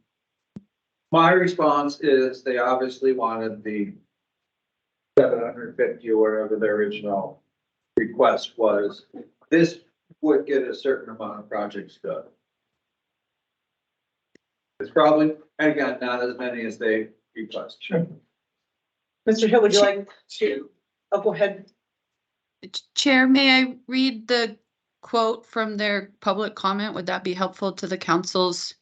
My response is they obviously wanted the 750 or whatever their original request was. This would get a certain amount of projects done. It's probably, again, not as many as they request. Sure. Mr. Hill, would you like to, go ahead. Chair, may I read the quote from their public comment? Would that be helpful to the council's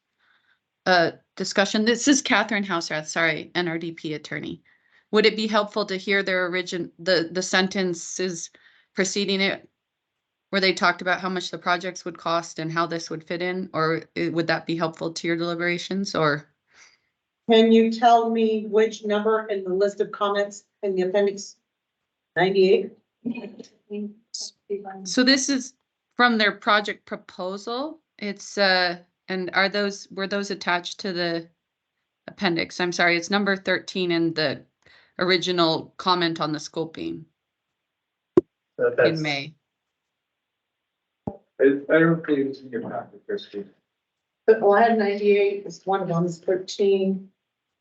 discussion? This is Catherine Houserath, sorry, NRDP attorney. Would it be helpful to hear their the sentences preceding it, where they talked about how much the projects would cost and how this would fit in, or would that be helpful to your deliberations, or? Can you tell me which number in the list of comments in the appendix? 98? So this is from their project proposal. It's, and were those attached to the appendix? I'm sorry, it's number 13 in the original comment on the scoping in May. I don't believe it's in your packet, Christie. Well, I had 98, it's one of them, is 13.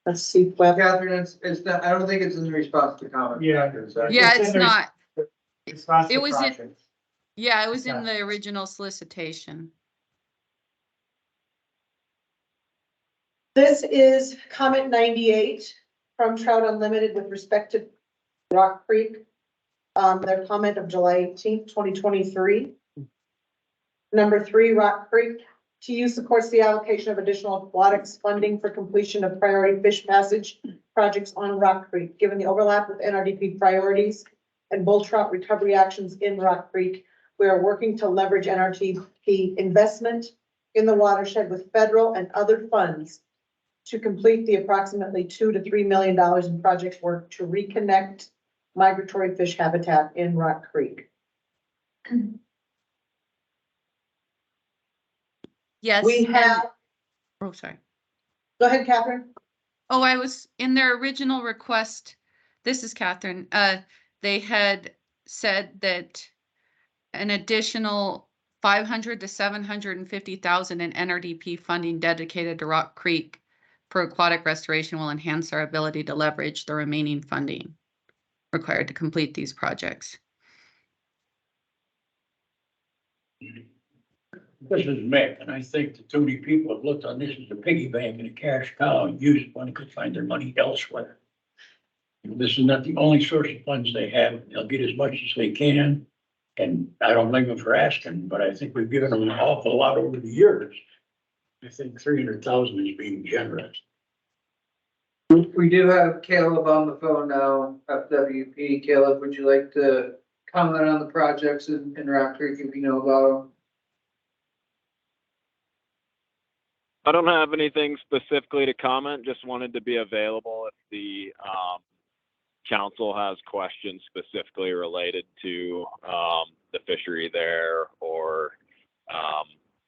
Let's see. Catherine, it's not, I don't think it's in the response to comment. Yeah. Yeah, it's not. Response It to was projects. Yeah, it was in the original solicitation. This is comment 98 from Trout Unlimited with respect to Rock Creek. Their comment of July 18th, 2023. Number 3, Rock Creek. TU supports the allocation of additional aquatics funding for completion of priority fish passage projects on Rock Creek. Given the overlap with NRDP priorities and bull trout recovery actions in Rock Creek, we are working to leverage NRDP investment in the watershed with federal and other funds to complete the approximately $2 to $3 million in project work to reconnect migratory fish habitat in Rock Creek. Yes. We have, Oh, sorry. go ahead, Catherine. Oh, I was in their original request. This is Catherine. They had said that an additional 500 to 750,000 in NRDP funding dedicated to Rock Creek for aquatic restoration will enhance our ability to leverage the remaining funding required to complete these projects. This is Mick, and I think the too many people have looked on this as a piggy bank and a cash cow and used when they could find their money elsewhere. This is not the only source of funds they have. They'll get as much as they can. And I don't blame them for asking, but I think we've given them an awful lot over the years. I think 300,000 is being generous. We do have Caleb on the phone now, FWP. Caleb, would you like to comment on the projects in Rock Creek if you know about I don't have anything specifically to comment, just wanted to be available if the council has questions specifically related to the fishery there or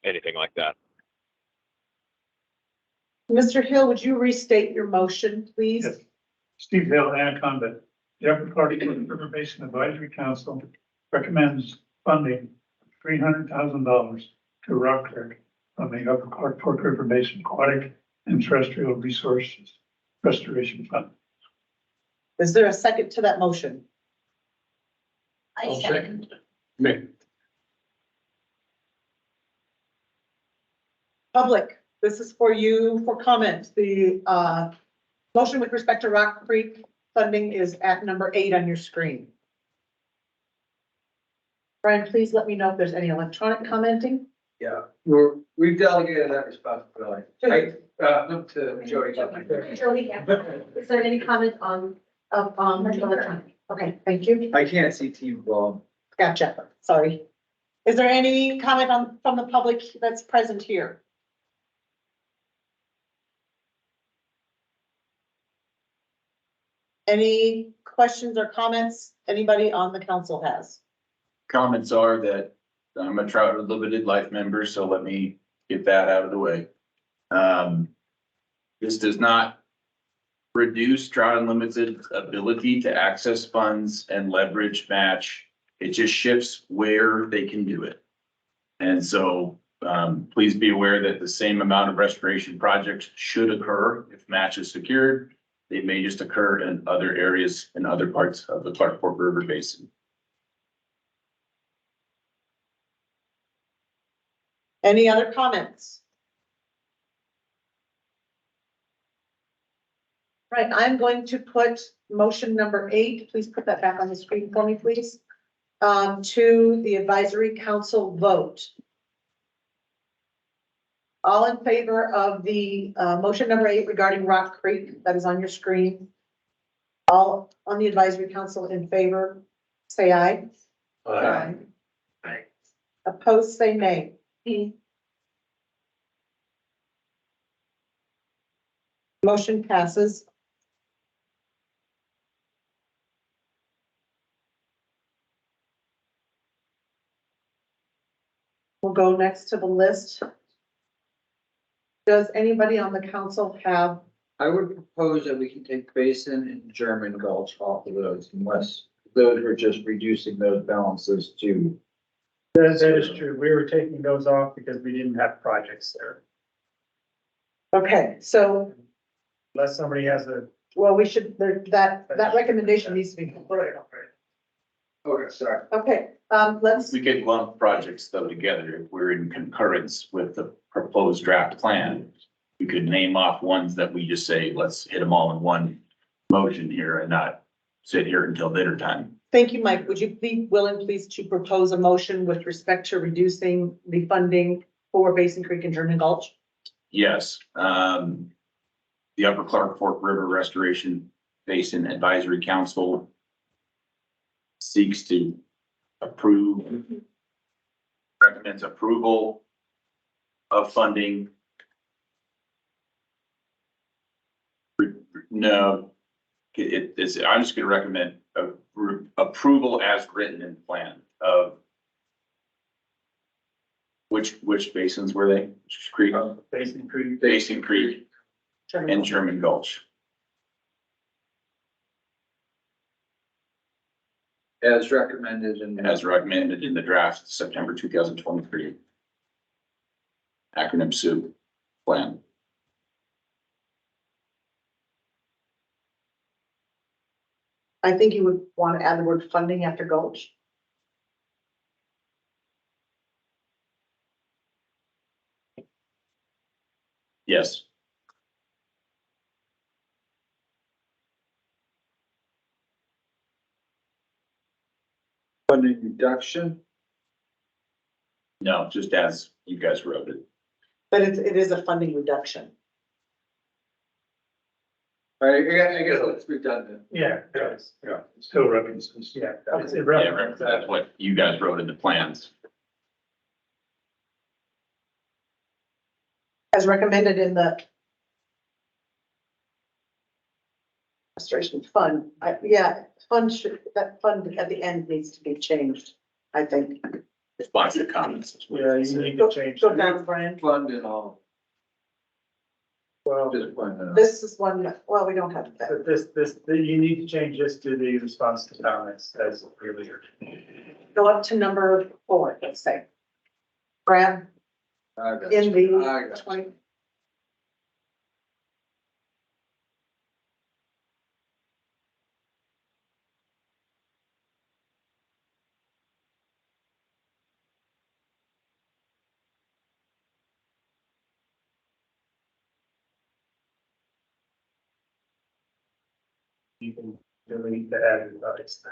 anything like that. Mr. Hill, would you restate your motion, please? Yes. Steve Hill, Anaconda, the Upper Clark River Basin Advisory Council recommends funding $300,000 to Rock Creek from the Upper Clark Fork River Basin Aquatic and Terrestrial Resources Restoration Fund. Is there a second to that motion? I'll second. Me. Public, this is for you for comment. The motion with respect to Rock Creek funding is at number 8 on your screen. Brian, please let me know if there's any electronic commenting. Yeah, we've delegated that responsibility. Look to Jody. Jody, yeah. Is there any comment on electronic? Okay, thank you. I can't see Team Blum. Gotcha. Sorry. Is there any comment from the public that's present here? Any questions or comments anybody on the council has? Comments are that I'm a trout limited life member, so let me get that out of the way. This does not reduce Trout Unlimited's ability to access funds and leverage match. It just shifts where they can do it. And so please be aware that the same amount of restoration projects should occur if match is secured. They may just occur in other areas in other parts of the Clark Fork River Basin. Any other comments? Right, I'm going to put motion number 8, please put that back on the screen for me, please, to the advisory council vote. All in favor of the motion number 8 regarding Rock Creek that is on your screen. All on the advisory council in favor, say aye. Aye. Aye. Opposed, say nay. Motion passes. We'll go next to the list. Does anybody on the council have? I would propose that we can take Basin and German Gulch off of those unless those were just reducing those balances to. That is true. We were taking those off because we didn't have projects there. Okay, so, Unless somebody has a, well, we should, that recommendation needs to be considered. Okay, sorry. Okay, let's, We could lump projects though together if we're in concurrence with the proposed draft plan. We could name off ones that we just say, let's hit them all in one motion here and not sit here until dinner time. thank you, Mike. Would you be willing, please, to propose a motion with respect to reducing the funding for Basin Creek and German Gulch? Yes, the Upper Clark Fork River Restoration Basin Advisory Council seeks to recommends approval of funding. No, I'm just gonna recommend approval as written in plan of which basins were they? Which creek? Basin Creek. Basin Creek and German Gulch. As recommended in. As recommended in the draft September 2023. Acronym SOUP plan. I think you would want to add the word funding after Gulch. Yes. Funding reduction. No, just as you guys wrote it. But it is a funding reduction. I guess it's redundant. Yeah, it does. Yeah, still references. Yeah. It's Yeah, irrelevant. that's what you guys wrote in the plans. as recommended in the restoration fund. That fund at the end needs to be changed, I think. Response to comments. Yeah, you need to change. Go down, Brian. Fund and all, Well, just point that out. This is one, well, we don't have that. but you need to change this to the response to comments as earlier. Go up to number 4, let's say. Brad, I got in you. I the got you. 20. You can delete the advertised.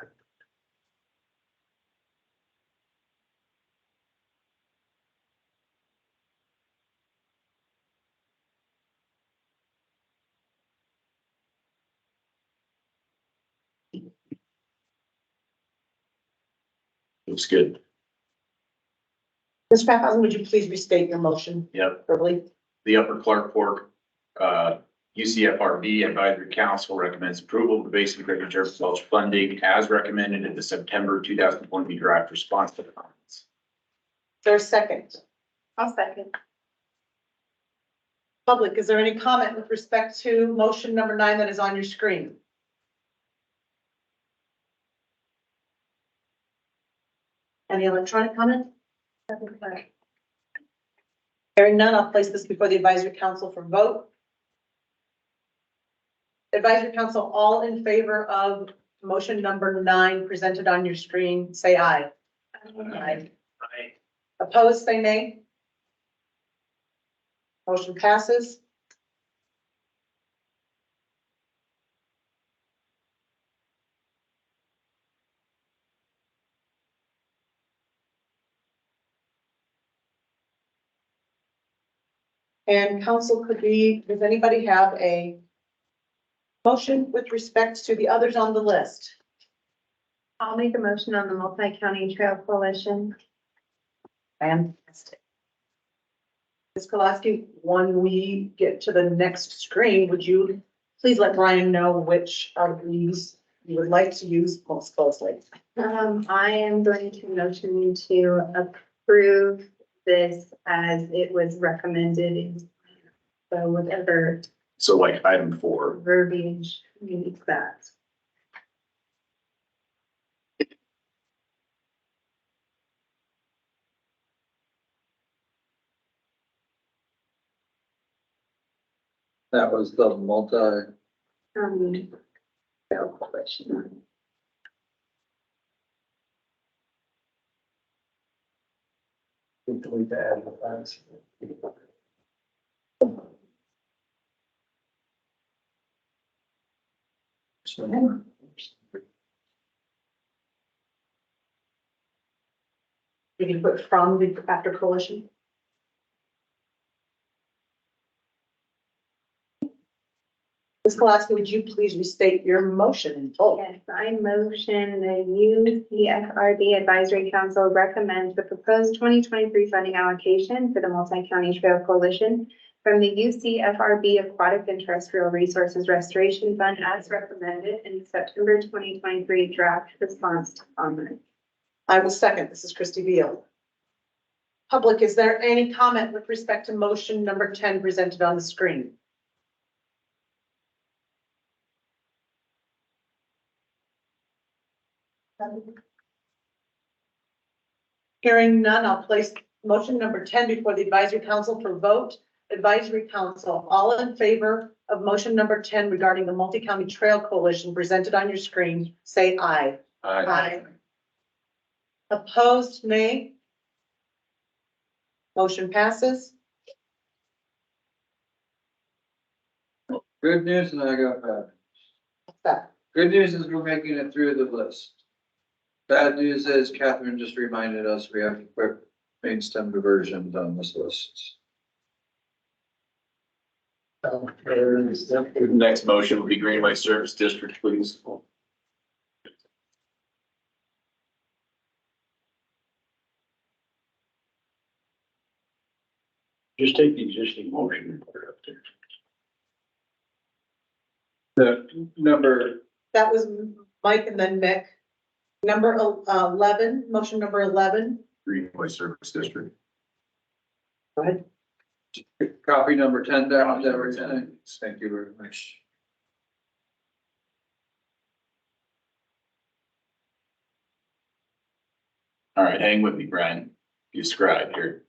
Looks good. Mr. Paphausen, would you please restate your motion Yep. verbally? The Upper Clark Fork, UCFRB Advisory Council recommends approval of the basic reserve mulch funding as recommended in the September 2020 draft response to the comments. Is there a second? I'll second. Public, is there any comment with respect to motion number 9 that is on your screen? Any electronic comment? Hearing none, I'll place this before the advisory council for vote. Advisory council, all in favor of motion number 9 presented on your screen, say aye. Aye. Opposed, say nay. Motion passes. And council does anybody have a motion with respect to the others on the list? I'll make a motion on the Multi-County Trail Coalition. Fantastic. Ms. Kolaski, when we get to the next screen, would you please let Brian know which of these you would like to use most closely? I am going to motion to approve this as it was recommended in, so whatever So like item 4. verbiage needs that. That was the multi, Trail Coalition. Delete the advertised. You can put from the after coalition. Ms. Kolaski, would you please restate your motion in full? Yes, I motion the UCFRB Advisory Council recommends the proposed 2023 funding allocation for the Multi-County Trail Coalition from the UCFRB Aquatic and Terrestrial Resources Restoration Fund as recommended in the September 2023 draft response to comment. I will second. This is Christy Beal. Public, is there any comment with respect to motion number 10 presented on the screen? Hearing none, I'll place motion number 10 before the advisory council for vote. Advisory council, all in favor of motion number 10 regarding the Multi-County Trail Coalition presented on your screen, say aye. Aye. Opposed, nay. Motion passes. good news and I got bad. What's that? Good news is we're making it through the list. Bad news is Catherine just reminded us we have to put main stem diversions on this list. The next motion will be Greenway Service District, please. Just take the existing motion and put it up there. The number, That was Mike and then Mick. Number 11, motion number 11. Greenway Service District. Go ahead. copy number 10 down, there, Thank you very much. All right, hang with me, Brian. You scribe here.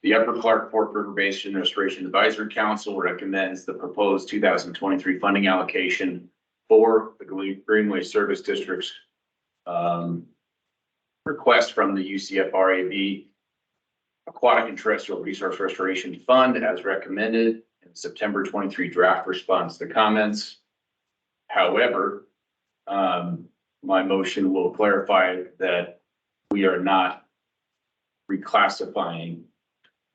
The Upper Clark Fork River Basin Restoration Advisory Council recommends the proposed 2023 funding allocation for the Greenway Service District's request from the UCFRB Aquatic and Terrestrial Resource Restoration Fund as recommended in September 23 draft response to comments. However, my motion will clarify that we are not reclassifying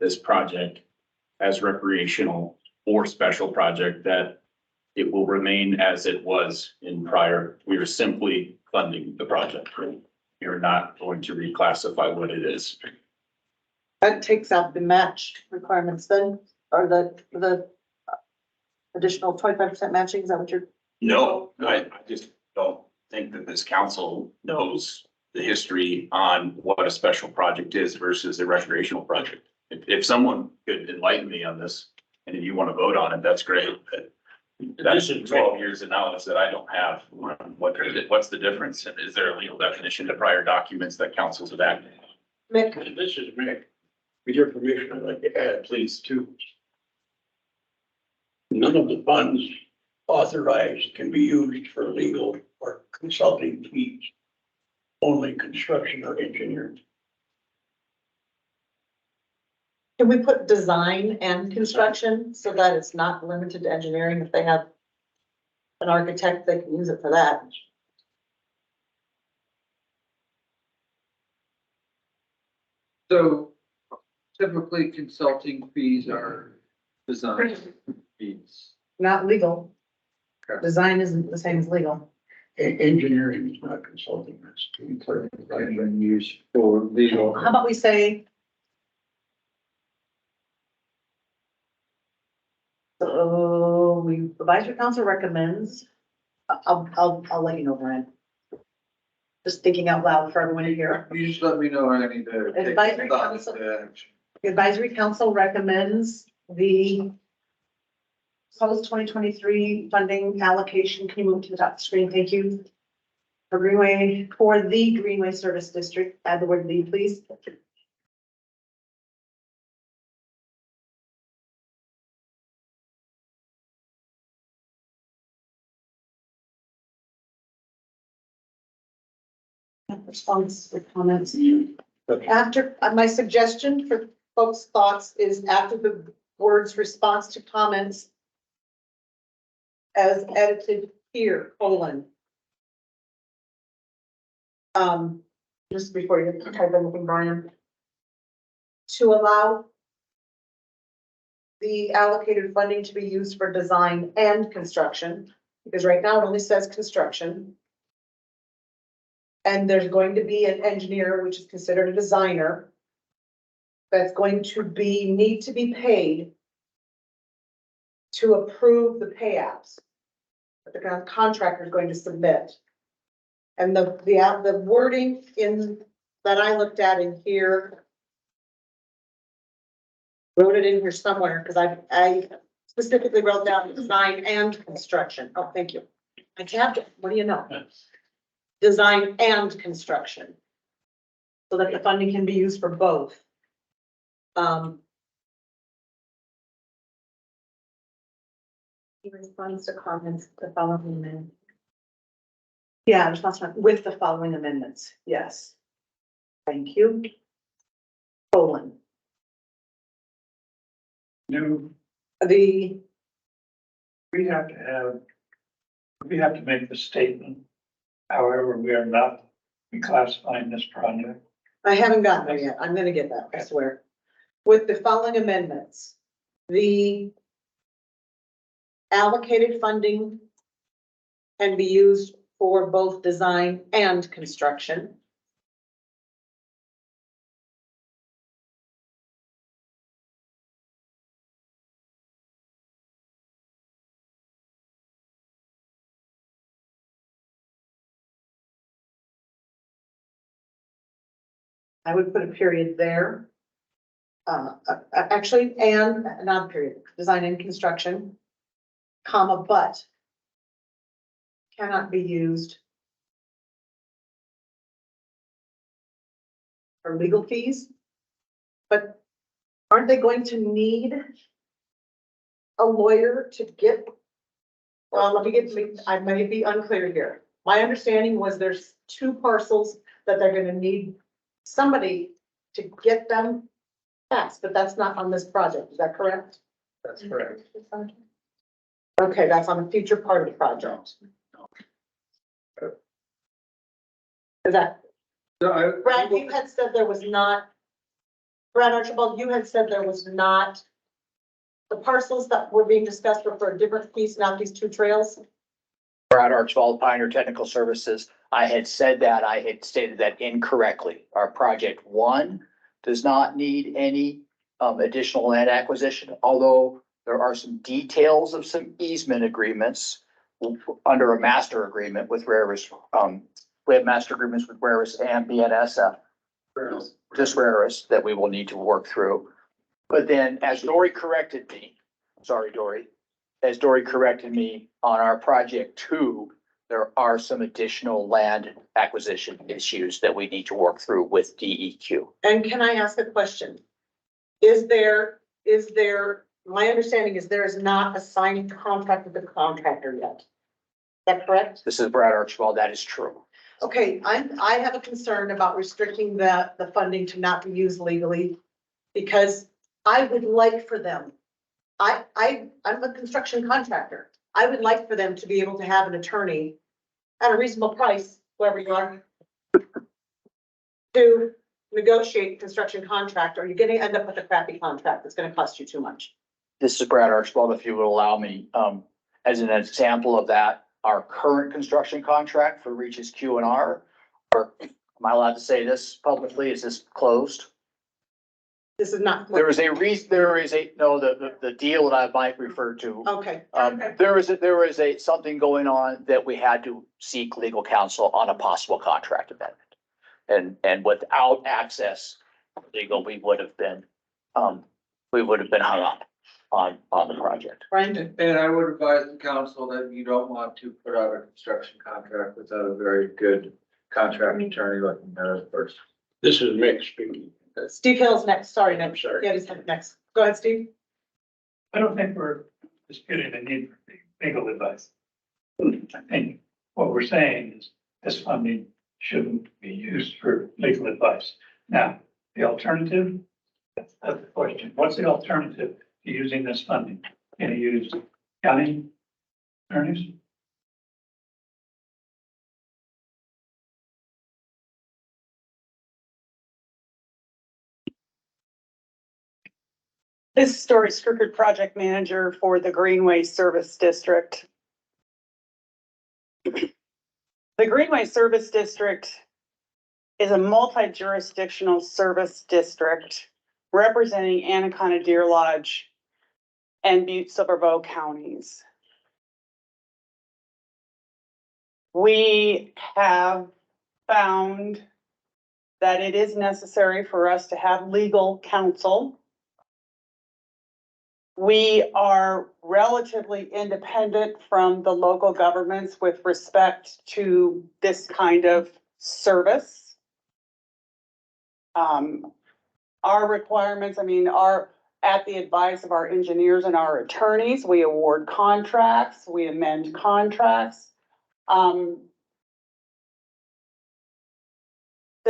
this project as recreational or special project, that it will remain as it was in prior. We are simply funding the project. We are not going to reclassify what it is. That takes out the match requirements then, or the additional 25% matching, is that what you're? No, I just don't think that this council knows the history on what a special project is versus a recreational project. If someone could enlighten me on this and if you want to vote on it, that's great. But that's 12 years of knowledge that I don't have. What's the difference? And is there a legal definition to prior documents that councils have acted? Mick, And this is Mick. With your permission, I'd like to add, please, too. None of the funds authorized can be used for legal or consulting fees. Only construction or engineering. can we put design and construction so that it's not limited to engineering? If they have an architect, they can use it for that. So typically consulting fees are design fees. Not legal. Okay. Design isn't the same as legal. Engineering is not consulting, that's to be clear. Been used for legal. How about we say? So we, advisory council recommends, I'll let you know, Brian. Just thinking out loud for everyone to hear. You just let me know when I need to take Advisory thought council. into action. The advisory council recommends the post 2023 funding allocation. Can you move to the top of the screen? Thank you. For Greenway, for the Greenway Service District, add the word "the," please. Response or comments. After, my suggestion for folks' thoughts is after the words response to comments as edited here, colon. Just before you type anything, Brian. To allow the allocated funding to be used for design and construction, because right now it only says construction. And there's going to be an engineer, which is considered a designer, that's going to need to be paid to approve the pay apps that the contractor is going to submit. And the wording in that I looked at in here, wrote it in here somewhere because I specifically wrote down design and construction. Oh, thank you. I tabbed it. What do you know? Design and construction. So that the funding can be used for both. He responds to comments the following amendment. Yeah, response with the following amendments. Yes. Thank you. Colon. No, The, we have to make the statement. However, we are not reclassifying this project. I haven't gotten there yet. I'm gonna get that, I swear. With the following amendments, the allocated funding can be used for both design and construction. I would put a period there. Actually, and not a period, design and construction, comma, but cannot be used for legal fees. But aren't they going to need a lawyer to get? Let me get, I may be unclear here. My understanding was there's 2 parcels that they're gonna need somebody to get them passed, but that's not on this project. Is that correct? That's correct. Okay, that's on a future part of the project. Is that, Brad, you had said there was not, Brad Archibald, you had said there was not, the parcels that were being discussed were for a different piece, not these 2 trails? Brad Archibald, Pioneer Technical Services. I had said that, I had stated that incorrectly. Our project 1 does not need any additional land acquisition, although there are some details of some easement agreements under a master agreement with Raris. We have master agreements with Raris and BNSF, just Raris, that we will need to work through. But then as Dory corrected me, sorry, Dory, as Dory corrected me on our project 2, there are some additional land acquisition issues that we need to work through with DEQ. And can I ask a question? Is there, my understanding is there is not a signed contract with the contractor yet. Is that correct? This is Brad Archibald. That is true. Okay, I have a concern about restricting the funding to not be used legally, because I would like for them, I'm a construction contractor. I would like for them to be able to have an attorney at a reasonable price, whoever you are, to negotiate construction contract, or you're gonna end up with a crappy contract that's gonna cost you too much. This is Brad Archibald. If you would allow me, as an example of that, our current construction contract for Reaches Q&R, or am I allowed to say this publicly? Is this closed? This is not. The deal that I might refer to. Okay. There is something going on that we had to seek legal counsel on a possible contract amendment. And without access legal, we would have been hung up on the project. Brian? And I would advise the council that you don't want to put out a construction contract without a very good contract attorney looking at it first. This is Mick speaking. Steve Hill's next. Sorry, I'm next. sorry. Yeah, he's next. Go ahead, Steve. I don't think we're disputing the need for legal advice. I think what we're saying is this funding shouldn't be used for legal advice. Now, the alternative, that's the question. What's the alternative to using this funding? Can you use county attorneys? This is Dory Strickard, project manager for the Greenway Service District. The Greenway Service District is a multi-jurisdictional service district representing Anaconda, Deer Lodge, and Butte Silver Bow counties. We have found that it is necessary for us to have legal counsel. We are relatively independent from the local governments with respect to this kind of service. Our requirements, are at the advice of our engineers and our attorneys. We award contracts, we amend contracts. The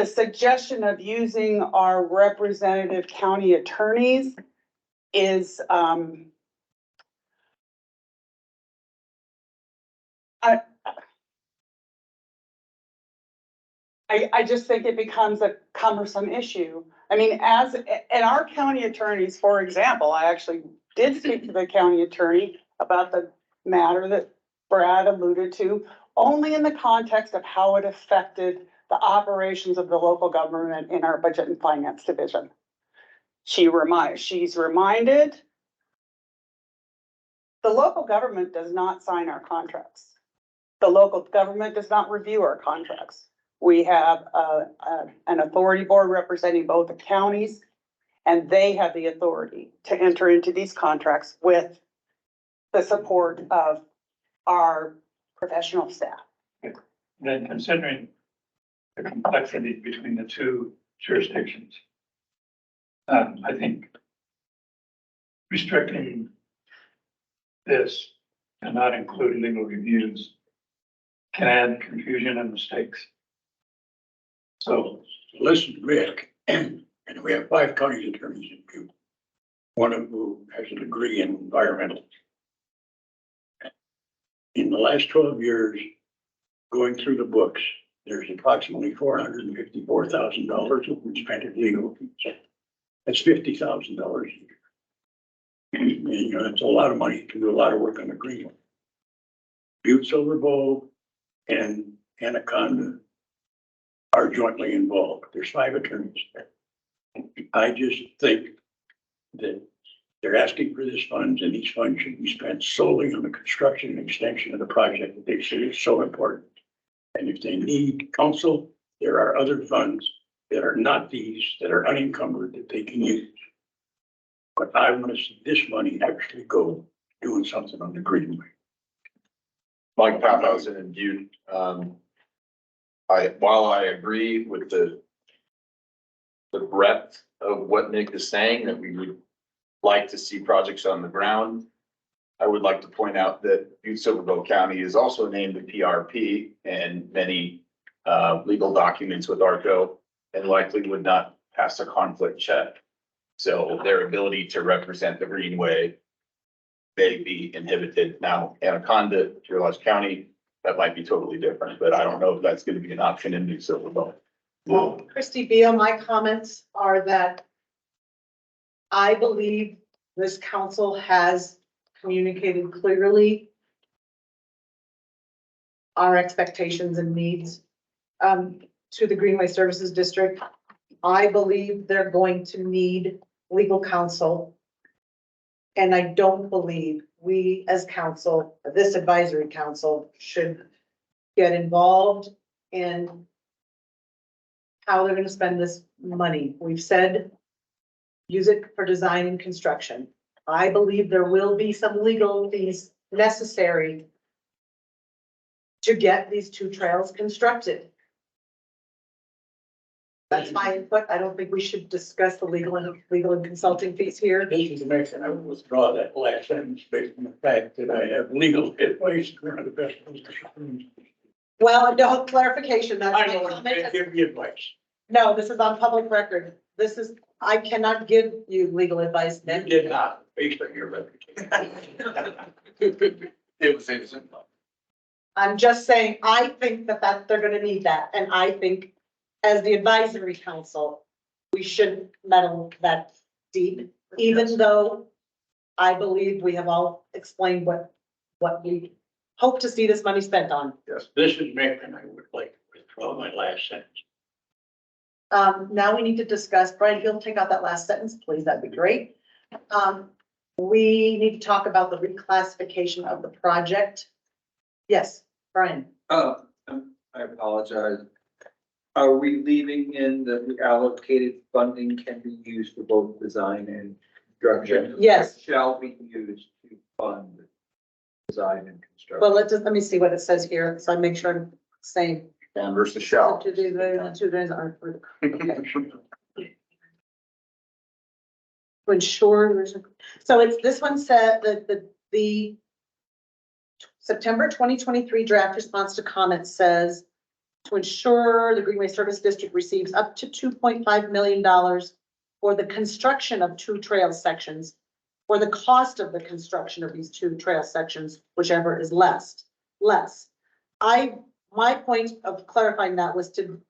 suggestion of using our representative county attorneys is, I just think it becomes a cumbersome issue. And our county attorneys, for example, I actually did speak to the county attorney about the matter that Brad alluded to, only in the context of how it affected the operations of the local government in our budget and finance division. She's reminded the local government does not sign our contracts. The local government does not review our contracts. We have, an authority board representing both the counties, and they have the authority to enter into these contracts with the support of our professional staff. Then considering the complexity between the two jurisdictions, I think restricting this and not include legal reviews can add confusion and mistakes. So Listen, Rick, and we have 5 county attorneys in Butte. One of whom has a degree in environmental. In the last 12 years, going through the books, there's approximately $454,000 that we spent in legal fees. That's $50,000 a year. And, you know, that's a lot of money to do a lot of work on the greenway. Butte, Silver Bowl, and Anaconda are jointly involved. There's 5 attorneys there. I just think that they're asking for this funds, and these funds should be spent solely on the construction and extension of the project that they say is so important. And if they need counsel, there are other funds that are not these, that are unencumbered, that they can use. But I want to see this money actually go doing something on the greenway. Mike Paphausen and Butte, while I agree with the breadth of what Nick is saying, that we would like to see projects on the ground, I would like to point out that Butte Silver Bow County is also named the PRP and many legal documents with ARCO, and likely would not pass a conflict check. So their ability to represent the Greenway may be inhibited. Now, Anaconda, Deerlodge County, that might be totally different, but I don't know if that's going to be an option in Butte Silver Bow. Well, Christy Beal, my comments are that I believe this council has communicated clearly our expectations and needs to the Greenway Services District. I believe they're going to need legal counsel. And I don't believe we as council, this advisory council, should get involved in how they're gonna spend this money. We've said, use it for design and construction. I believe there will be some legal fees necessary to get these 2 trails constructed. That's my input. I don't think we should discuss the legal and consulting fees here. This is the next, and I will withdraw that last sentence based on the fact that I have legal advice, one of the best. Well, no clarification, that's I my know, comment. give me advice. No, this is on public record. This is, I cannot give you legal advice, You Nick. did not, based on your reputation. It was innocent. I'm just saying, I think that they're gonna need that, and I think as the advisory council, we shouldn't meddle that deep, even though I believe we have all explained what we hope to see this money spent on. Yes, this is Mick, and I would like to withdraw my last sentence. Now we need to discuss, Brian, if you'll take out that last sentence, please, that'd be great. We need to talk about the reclassification of the project. Yes, Brian. I apologize. Are we leaving in that the allocated funding can be used for both design and construction? Yes. Shall be used to fund design and construction. Well, let me see what it says here, so I make sure I'm saying. And versus shall. To do the 2 days aren't for the. Okay. To ensure there's a, so it's, this one said that the September 2023 draft response to comments says to ensure the Greenway Service District receives up to $2.5 million for the construction of 2 trail sections, or the cost of the construction of these 2 trail sections, whichever is less. My point of clarifying that was to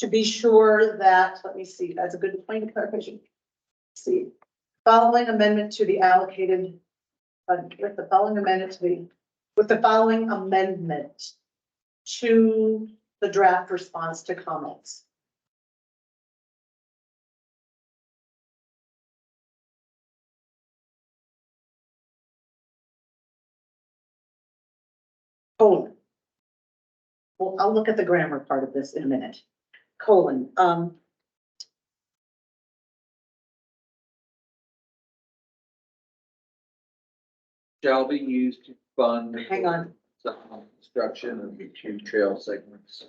be sure that, let me see, that's a good point of clarification. Let's see, following amendment to the allocated, with the following amendment to the draft response to comments. Oh, well, I'll look at the grammar part of this in a minute. Colon, Shall be used to fund. hang on, Construction of the 2 trail segments.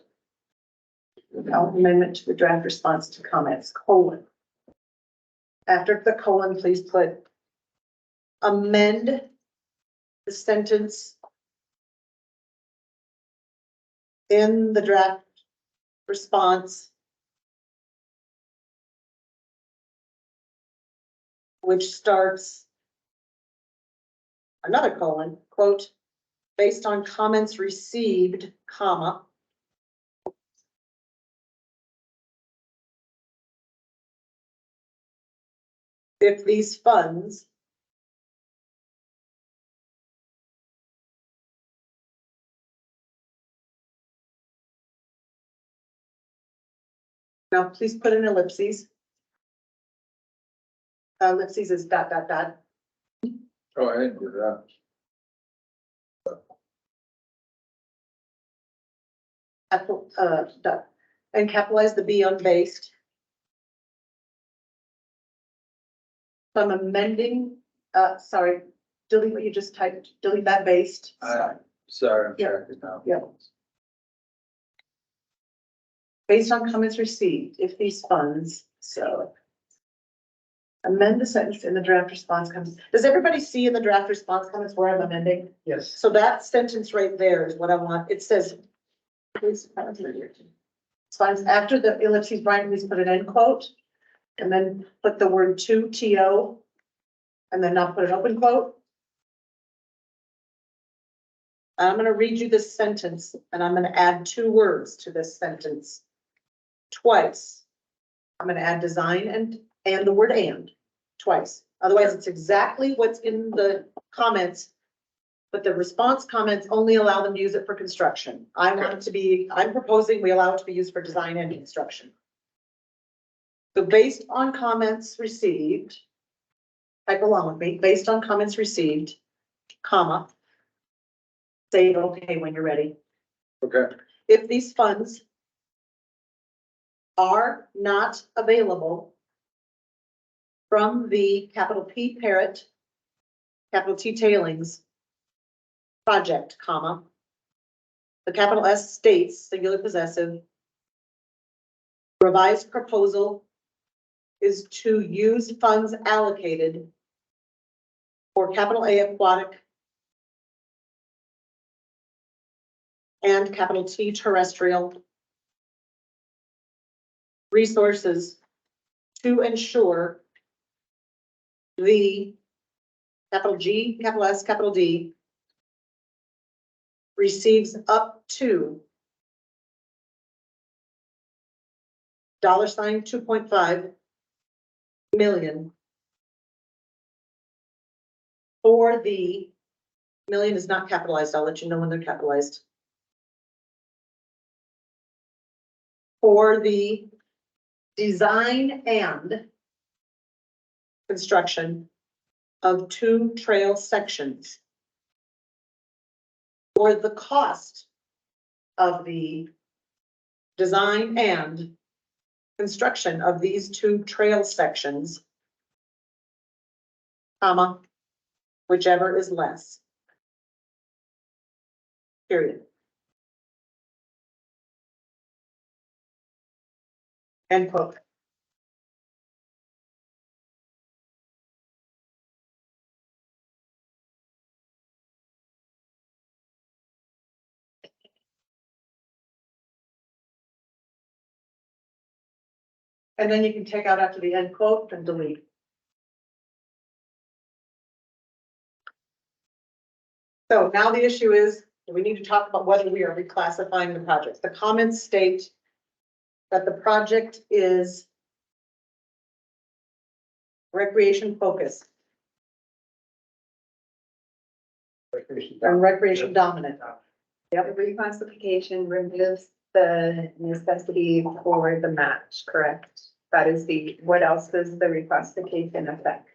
amendment to the draft response to comments, colon. After the colon, please put amend the sentence in the draft response, which starts another colon, quote, based on comments received, comma, if these funds now please put in ellipses. Ellipses is dot, dot, dot. Oh, I didn't do that. Dot, and capitalize the B on based. So I'm amending, sorry, delete what you just typed, delete that based. Sorry, I'm Yeah. tracking now. Yeah. Based on comments received, if these funds, so. Amend the sentence in the draft response comments. Does everybody see in the draft response comments where I'm amending? Yes. So that sentence right there is what I want. It says. It's fine. After the ellipses, Brian, please put an end quote. And then put the word to, TO. And then not put an open quote. I'm gonna read you this sentence and I'm gonna add 2 words to this sentence. Twice. I'm gonna add design and the word and twice. Otherwise, it's exactly what's in the comments. But the response comments only allow them to use it for construction. I want it to be, I'm proposing we allow it to be used for design and construction. So based on comments received, type along with me, based on comments received, comma, say okay when you're ready. Okay. If these funds are not available from the capital P Parrot, capital T Tailings project, comma, the capital S states, singular possessive, revised proposal is to use funds allocated for capital A Aquatic and capital T Terrestrial resources to ensure the capital G, capital S, capital D receives up to $2.5 million for the million is not capitalized. I'll let you know when they're capitalized. For the design and construction of 2 trail sections. For the cost of the design and construction of these 2 trail sections, comma, whichever is less. Period. End quote. And then you can take out after the end quote and delete. So now the issue is, we need to talk about whether we are reclassifying the project. The comments state that the project is recreation focused and recreation dominant. The reclassification removes the necessity for the match, correct? That is what else does the reclassification affect?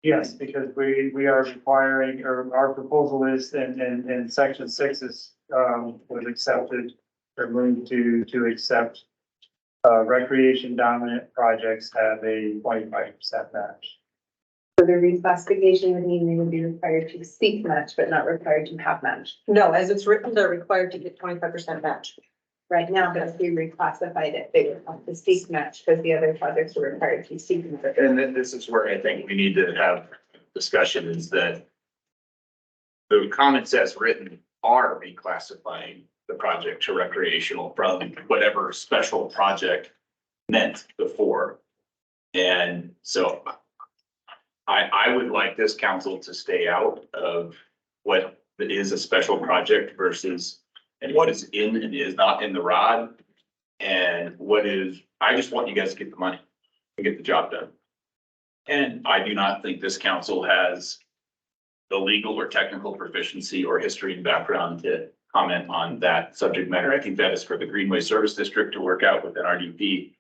Yes, because we are requiring, or our proposal is, and section 6 is, was accepted, or moved to accept. Recreation dominant projects have a 25% match. So the reclassification would mean they would be required to seek match, but not required to have match. No, as it's written, they're required to get 25% match. Right now, but if we reclassified it, they would have to seek match because the other projects were required to seek match. And then this is where I think we need to have discussion is that the comments as written are reclassifying the project to recreational from whatever special project meant before. And so I would like this council to stay out of what is a special project versus and what is in and is not in the ROD. And what is, I just want you guys to get the money and get the job done. And I do not think this council has the legal or technical proficiency or history and background to comment on that subject matter. I think that is for the Greenway Service District to work out with NRDP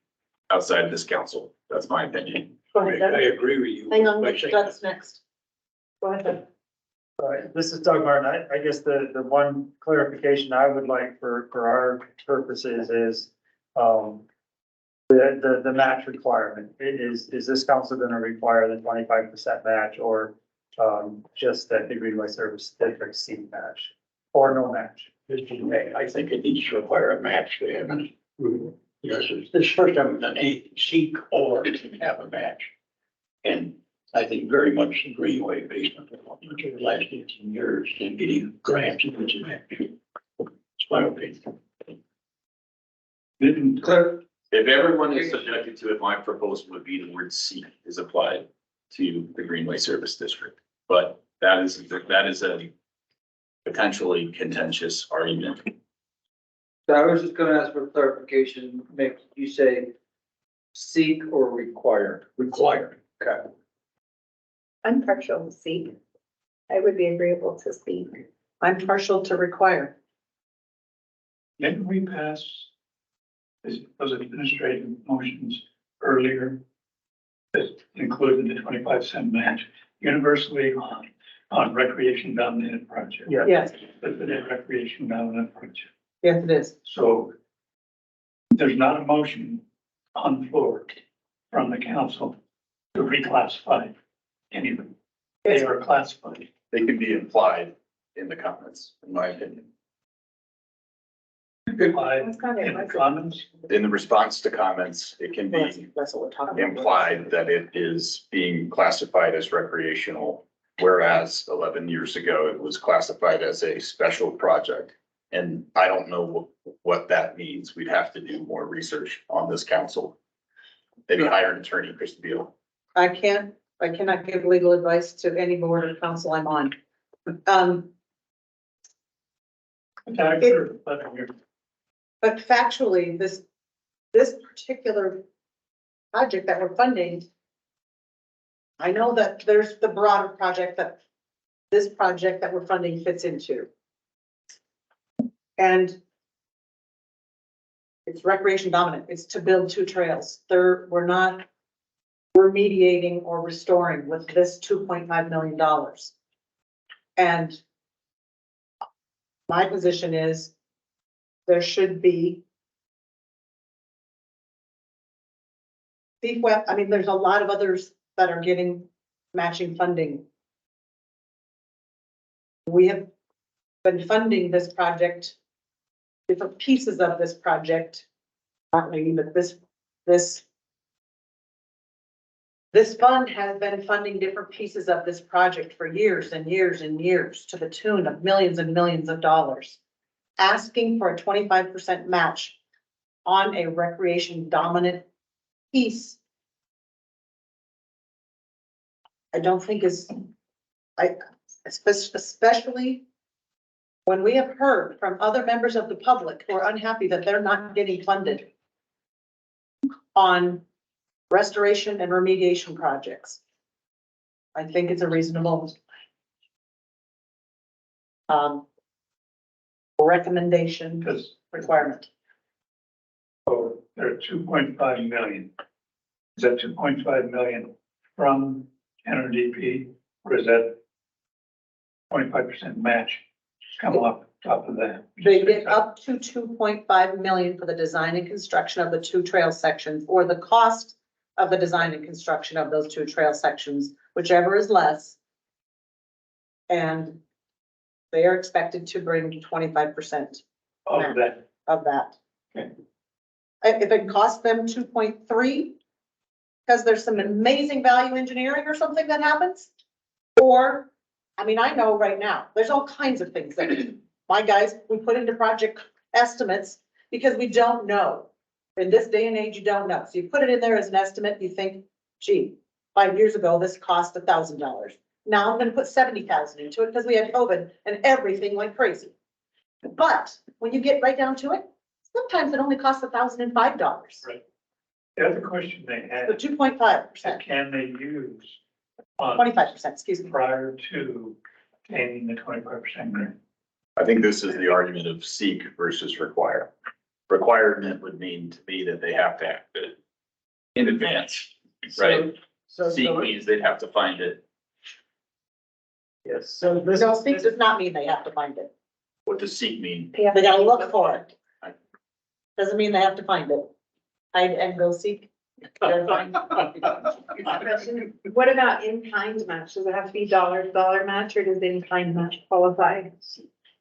outside of this council. That's my opinion. Go ahead, I Doug. agree with you. Hang on, by saying Doug's next. Go ahead, Doug. All right, this is Doug Martin. I guess the one clarification I would like for our purposes is, the match requirement. Is this council gonna require the 25% match or, just that the Greenway Service District seek match or no match? I think it needs to require a match to have it. Yes, it's the first time we've done anything, seek or have a match. And I think very much the Greenway based on the last 15 years and getting grants and it's a match. It's my opinion. Didn't clear, If everyone is subjected to it, my proposal would be the word seek is applied to the Greenway Service District. But that is a potentially contentious argument. So I was just gonna ask for clarification, Mick, you say seek or require? Required. Okay. I'm partial to seek. I would be agreeable to seek. I'm partial to require. didn't we pass those administrative motions earlier that included the 25% match universally on recreation dominated project? Yeah. Yes, But the recreation dominant project. yes, it is. So there's not a motion on the floor from the council to reclassify any of them. They are classified. They can be implied in the comments, in my opinion. Implied in the comments. In the response to comments, it can be That's what we're talking about. implied that it is being classified as recreational, whereas 11 years ago, it was classified as a special project. And I don't know what that means. We'd have to do more research on this council. Maybe hire an attorney, Chris Beal. I cannot give legal advice to any board or council I'm on. But factually, this particular project that we're funding, I know that there's the broader project that this project that we're funding fits into. And it's recreation dominant. It's to build 2 trails. We're not remediating or restoring with this $2.5 million. And my position is there should be there's a lot of others that are getting matching funding. We have been funding this project, different pieces of this project, not really, but this fund has been funding different pieces of this project for years and years and years to the tune of millions and millions of dollars. Asking for a 25% match on a recreation dominant piece, I don't think especially when we have heard from other members of the public who are unhappy that they're not getting funded on restoration and remediation projects. I think it's a reasonable recommendation requirement. So there are 2.5 million. Is that 2.5 million from NRDP, or is that 25% match come off top of that? They get up to 2.5 million for the design and construction of the two trail sections, or the cost of the design and construction of those two trail sections, whichever is less. And they are expected to bring 25% Of that, of that. Okay. If it costs them 2.3, because there's some amazing value engineering or something that happens, or, I mean, I know right now, there's all kinds of things that my guys, we put into project estimates because we don't know. In this day and age, you don't know. So you put it in there as an estimate, you think, gee, 5 years ago, this cost $1,000. Now I'm gonna put 70,000 into it because we had COVID and everything went crazy. But when you get right down to it, sometimes it only costs $1,005. Right. the other question they The had, 2.5%, can they use funds 25%, excuse me. prior to obtaining the 25% grant? I think this is the argument of seek versus require. Requirement would mean to me that they have to act it in advance, right? Seek means they'd have to find it. Yes, so this. No, seek does not mean they have to find it. What does seek mean? They gotta look for it. Doesn't mean they have to find it. Hide and go seek. What about in-kind match? Does it have to be dollar match, or does in-kind match qualify?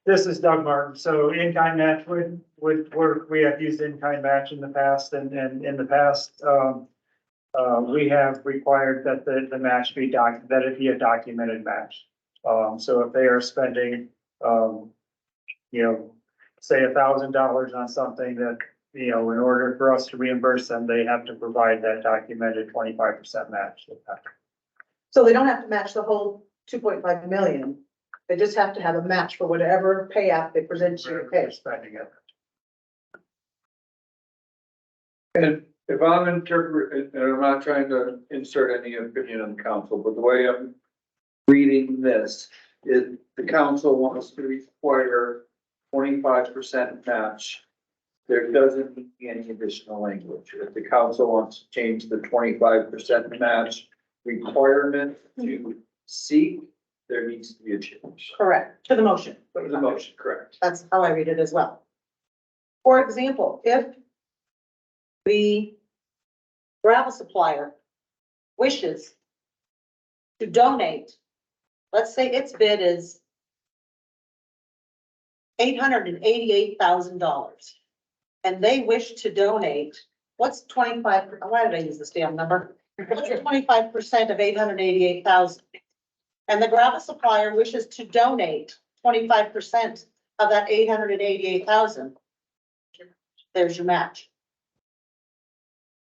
This is Doug Martin. So in-kind match would work. We have used in-kind match in the past, and in the past, we have required that the match be that it be a documented match. So if they are spending, say $1,000 on something that, in order for us to reimburse them, they have to provide that documented 25% match. So they don't have to match the whole 2.5 million. They just have to have a match for whatever pay app they present to you to pay. They're spending it. And if I'm interpreting, and I'm not trying to insert any opinion on the council, but the way I'm reading this is the council wants to require 25% match. There doesn't need to be any additional language. If the council wants to change the 25% match requirement to seek, there needs to be a change. Correct, to the motion. That was a motion, correct. That's how I read it as well. For example, if the gravel supplier wishes to donate, let's say its bid is $888,000. And they wish to donate, what's 25, why did I use this damn number? What's 25% of 888,000? And the gravel supplier wishes to donate 25% of that 888,000. There's your match.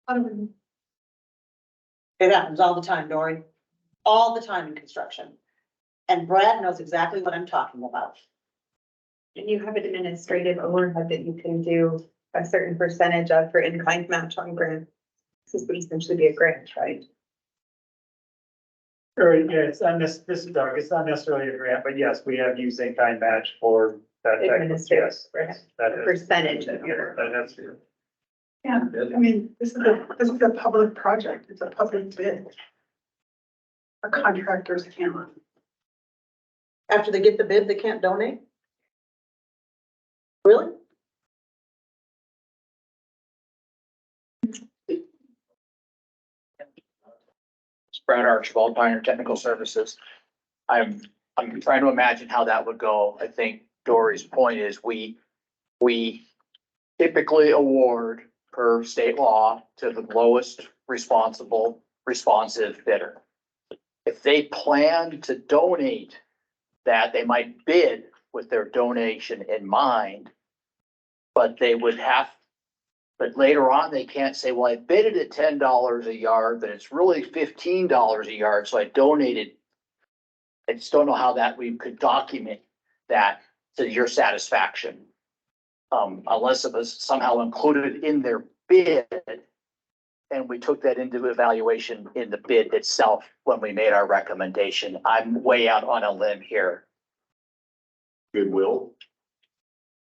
It happens all the time, Dory. All the time in construction. And Brad knows exactly what I'm talking about. And you have an administrative overhead that you can do a certain percentage of for in-kind match on grant. This would essentially be a grant, right? Or, yeah, it's on this is Doug. It's not necessarily a grant, but yes, we have used in-kind match for that. type of- Administrative yes, overhead, that a is- percentage of your. That's Yeah, I mean, this is a public project. It's a public bid. Our contractors can't. After they get the bid, they can't donate? Really? Brad Archibald, Pioneer Technical Services. I'm trying to imagine how that would go. I think Dory's point is we typically award per state law to the lowest responsive bidder. If they plan to donate that, they might bid with their donation in mind, but but later on, they can't say, well, I bid it at $10 a yard, but it's really $15 a yard, so I donated. I just don't know how that we could document that to your satisfaction. Unless it was somehow included in their bid. And we took that into evaluation in the bid itself when we made our recommendation. I'm way out on a limb here. Goodwill.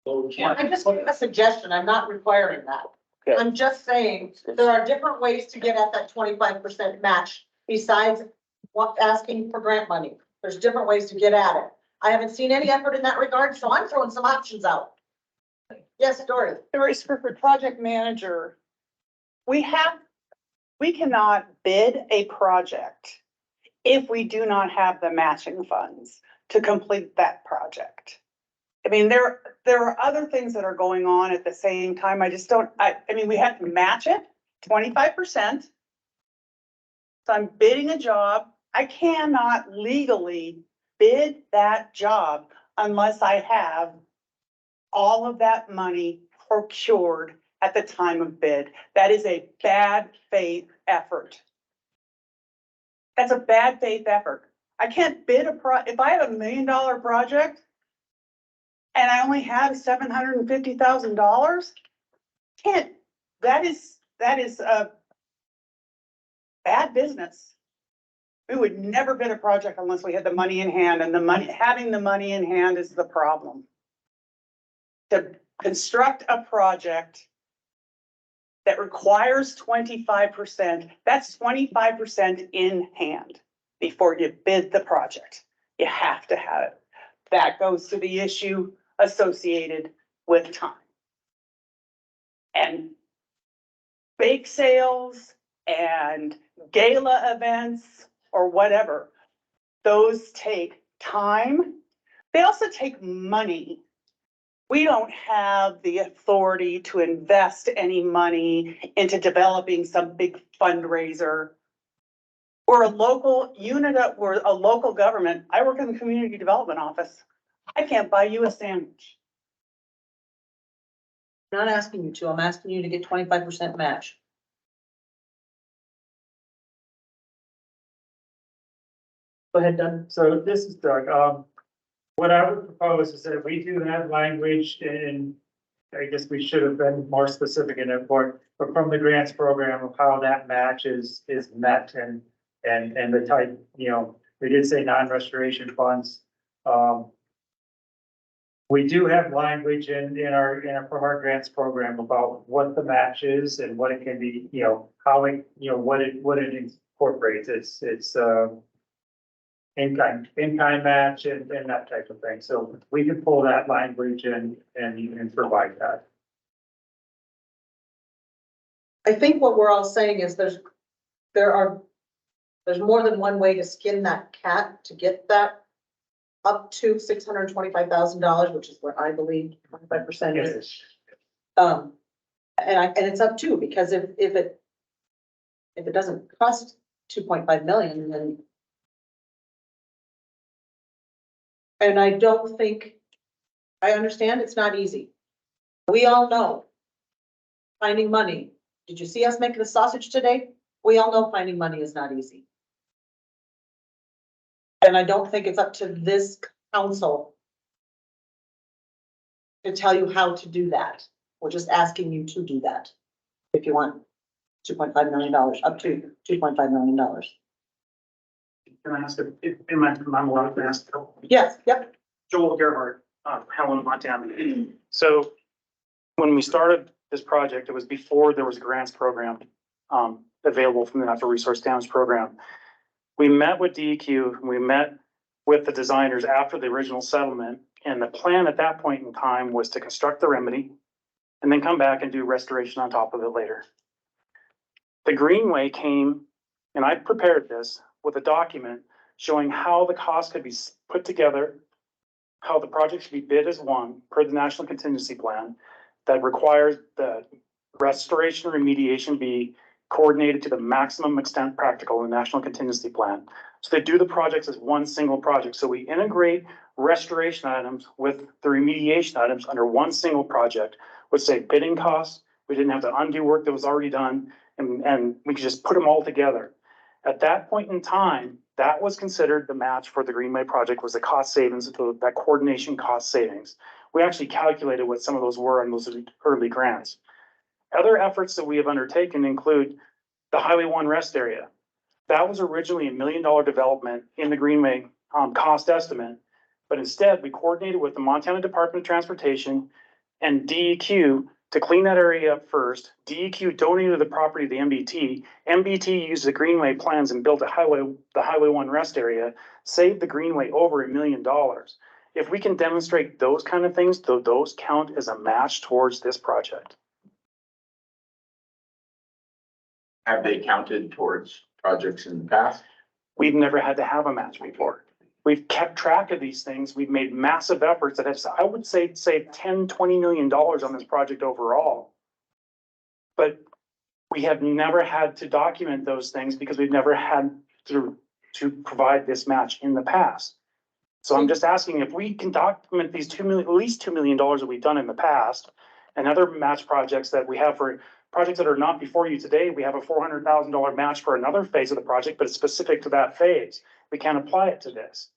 I just gave a suggestion. I'm not requiring that. Okay. I'm just saying there are different ways to get at that 25% match besides asking for grant money. There's different ways to get at it. I haven't seen any effort in that regard, so I'm throwing some options out. Yes, Dory. Doris, for project manager, we cannot bid a project if we do not have the matching funds to complete that project. I mean, there are other things that are going on at the same time. I mean, we have to match it 25%. So I'm bidding a job. I cannot legally bid that job unless I have all of that money procured at the time of bid. That is a bad faith effort. That's a bad faith effort. I can't bid if I have $1 million project and I only have $750,000, that is a bad business. We would never bid a project unless we had the money in hand, and having the money in hand is the problem. To construct a project that requires 25%, that's 25% in hand before you bid the project. You have to have it. That goes to the issue associated with time. And bake sales and gala events or whatever, those take time. They also take money. We don't have the authority to invest any money into developing some big fundraiser. We're a local unit, we're a local government. I work in the community development office. I can't buy you a sandwich. I'm not asking you to, I'm asking you to get 25% match. Go ahead, Doug. So this is Doug. What I would propose is that we do have language, and I guess we should have been more specific in that part, but from the grants program of how that match is met and the type, we did say non-restoration funds. We do have language from our grants program about what the match is and what it can be, how it, what it incorporates. It's in-kind match and that type of thing. So we can pull that language and provide that. I think what we're all saying is there's more than one way to skin that cat to get that up to $625,000, which is where I believe 25% is. And it's up to, because if it doesn't cost 2.5 million, then. And I don't think, I understand it's not easy. We all know finding money. Did you see us making a sausage today? We all know finding money is not easy. And I don't think it's up to this council to tell you how to do that. We're just asking you to do that. If you want $2.5 million, up to $2.5 million. Can I ask am I allowed to ask? Yes, yep. Joel Gerhardt, Helen, Montana. So when we started this project, it was before there was a grants program available from the Natural Resource Damage Program. We met with DEQ, we met with the designers after the original settlement, and the plan at that point in time was to construct the remedy and then come back and do restoration on top of it later. The Greenway came, and I prepared this with a document showing how the cost could be put together, how the project should be bid as one per the National Contingency Plan that requires the restoration remediation be coordinated to the maximum extent practical in the National Contingency Plan. So they do the projects as one single project. So we integrate restoration items with the remediation items under one single project, which save bidding costs. We didn't have to undo work that was already done, and we could just put them all together. At that point in time, that was considered the match for the Greenway project, was the cost savings, that coordination cost savings. We actually calculated what some of those were in those early grants. Other efforts that we have undertaken include the Highway 1 rest area. That was originally a $1 million development in the Greenway cost estimate, but instead we coordinated with the Montana Department of Transportation and DEQ To clean that area up first, DEQ donated the property to the MBT. MBT used the Greenway plans and built the Highway 1 rest area, saved the Greenway over $1 million. If we can demonstrate those kind of things, those count as a match towards this project. Have they counted towards projects in the past? We've never had to have a match before. We've kept track of these things. We've made massive efforts that have, I would say, saved $10–20 million on this project overall. But we have never had to document those things because we've never had to provide this match in the past. So I'm just asking if we can document these at least $2 million that we've done in the past, and other match projects that we have for projects that are not before you today. We have a $400,000 match for another phase of the project, but it's specific to that phase. We can't apply it to this.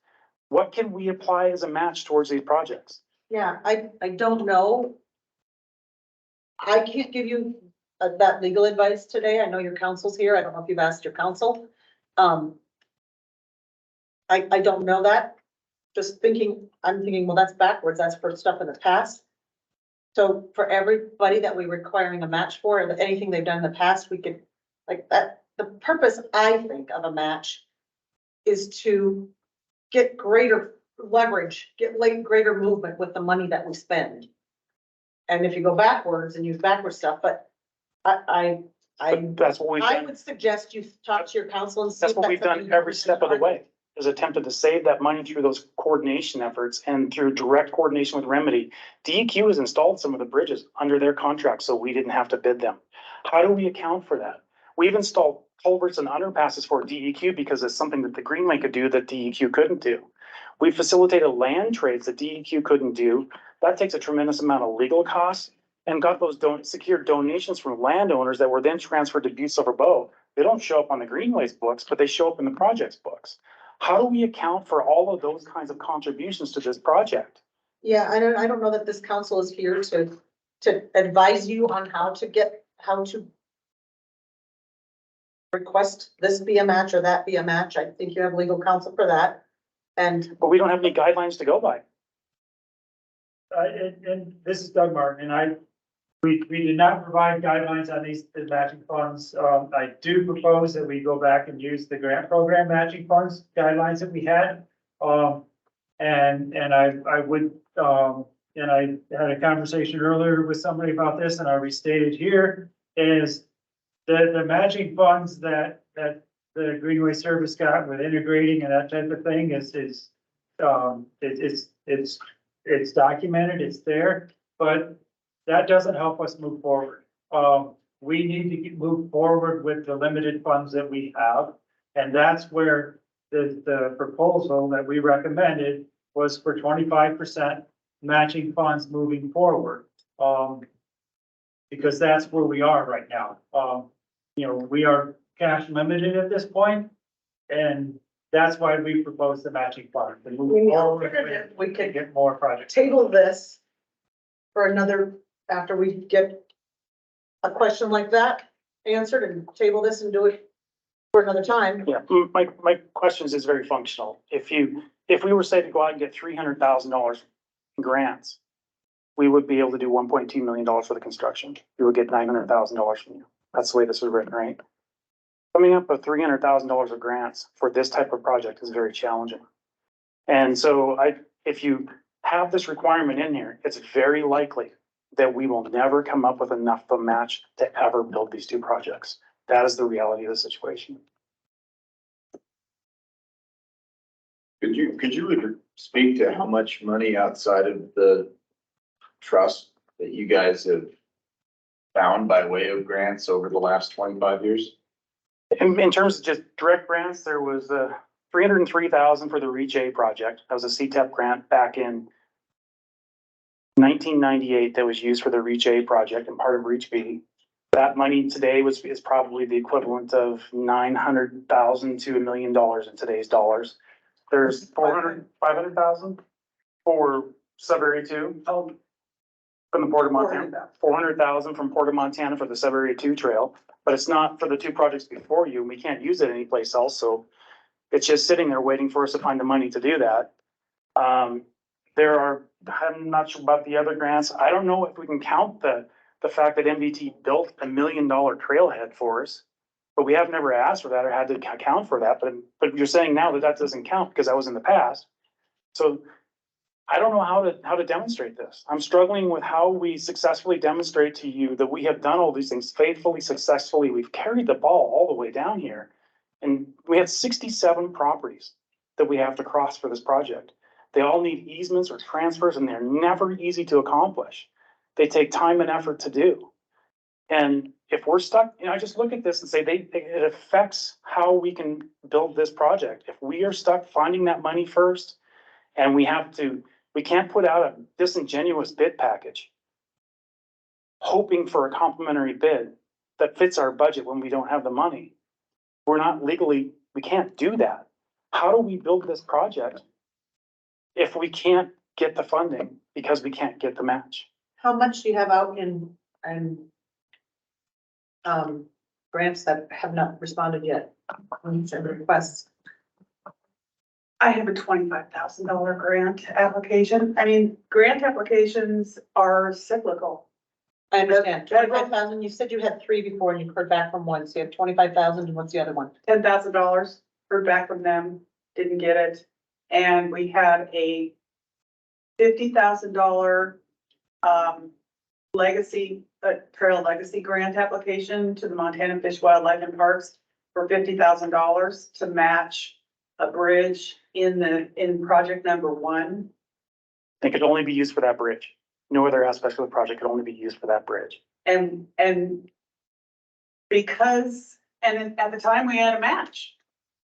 What can we apply as a match towards these projects? Yeah, I don't know. I can't give you that legal advice today. I know your counsel's here. I don't know if you've asked your counsel. I don't know that. Just thinking, I'm thinking, well, that's backwards. That's for stuff in the past. So for everybody that we're requiring a match for, or anything they've done in the past, we could, like that, the purpose, I think, of a match is to get greater leverage, get greater movement with the money that we spend. And if you go backwards and use backward stuff, but That's what we've I done. would suggest you talk to your counsel and see. That's if what we've something done you every can step of the target. way, is attempted to save that money through those coordination efforts and through direct coordination with Remedy. DEQ has installed some of the bridges under their contract, so we didn't have to bid them. How do we account for that? We've installed culverts and underpasses for DEQ because it's something that the Greenway could do that DEQ couldn't do. We facilitated land trades that DEQ couldn't do. That takes a tremendous amount of legal costs, and got those secured donations from landowners that were then transferred to Butte Silver Bow. They don't show up on the Greenway's books, but they show up in the project's books. How do we account for all of those kinds of contributions to this project? Yeah, I don't know that this council is here to advise you on how to request this be a match or that be a match. I think you have legal counsel for that. But we don't have any guidelines to go by. And this is Doug Martin, and we did not provide guidelines on these matching funds. I do propose that we go back and use the grant program matching funds guidelines that we had. And I would, and I had a conversation earlier with somebody about this, and I restate it here, is the matching funds that the Greenway Service got with integrating and that type of thing it's documented, it's there, but that doesn't help us move forward. We need to move forward with the limited funds that we have. And that's where the proposal that we recommended was for 25% matching funds moving forward. Because that's where we are right now. We are cash limited at this point, and that's why we proposed the matching fund. To move forward, we could get more projects. table this for another, after we get a question like that answered, and table this and do it for another time. Yeah, my questions is very functional. If we were say to go out and get $300,000 in grants, we would be able to do $1.2 million for the construction. We would get $900,000 from you. That's the way this was written, right? Coming up with $300,000 of grants for this type of project is very challenging. And so if you have this requirement in here, it's very likely that we will never come up with enough of a match to ever build these two projects. That is the reality of the situation. Could you speak to how much money outside of the trust that you guys have found by way of grants over the last 25 years? In terms of just direct grants, there was $303,000 for the Reach A project. That was a CTEP grant back in 1998 that was used for the Reach A project and part of Reach B. That money today is probably the equivalent of $900,000 to $1 million in today's dollars. There's $500,000 for sub-area 2 from the Port of Montana. $400,000 from Port of Montana for the sub-area 2 trail, but it's not for the two projects before you, and we can't use it anyplace else. So it's just sitting there waiting for us to find the money to do that. I'm not sure about the other grants. I don't know if we can count the the fact that MBT built $1 million trailhead for us, but we have never asked for that or had to account for that, but you're saying now that that doesn't count because that was in the past. So I don't know how to demonstrate this. I'm struggling with how we successfully demonstrate to you that we have done all these things faithfully, successfully. We've carried the ball all the way down here. And we have 67 properties that we have to cross for this project. They all need easements or transfers, and they're never easy to accomplish. They take time and effort to do. And if we're stuck, I just look at this and say it affects how we can build this project. If we are stuck finding that money first, and we can't put out a disingenuous bid package, hoping for a complimentary bid that fits our budget when we don't have the money. We're not legally, we can't do that. How do we build this project if we can't get the funding because we can't get the match? How much do you have out in grants that have not responded yet? Requests. I have a $25,000 grant application. I mean, grant applications are cyclical. I understand. 25,000, you said you had 3 before and you heard back from one, so you have 25,000, and what's the other one? $10,000, heard back from them, didn't get it. And we had a $50,000 trail legacy grant application to the Montana Fish, Wildlife and Parks for $50,000 to match a bridge in project number 1. They could only be used for that bridge. No other aspect of the project could only be used for that bridge. And because, and at the time we had a match.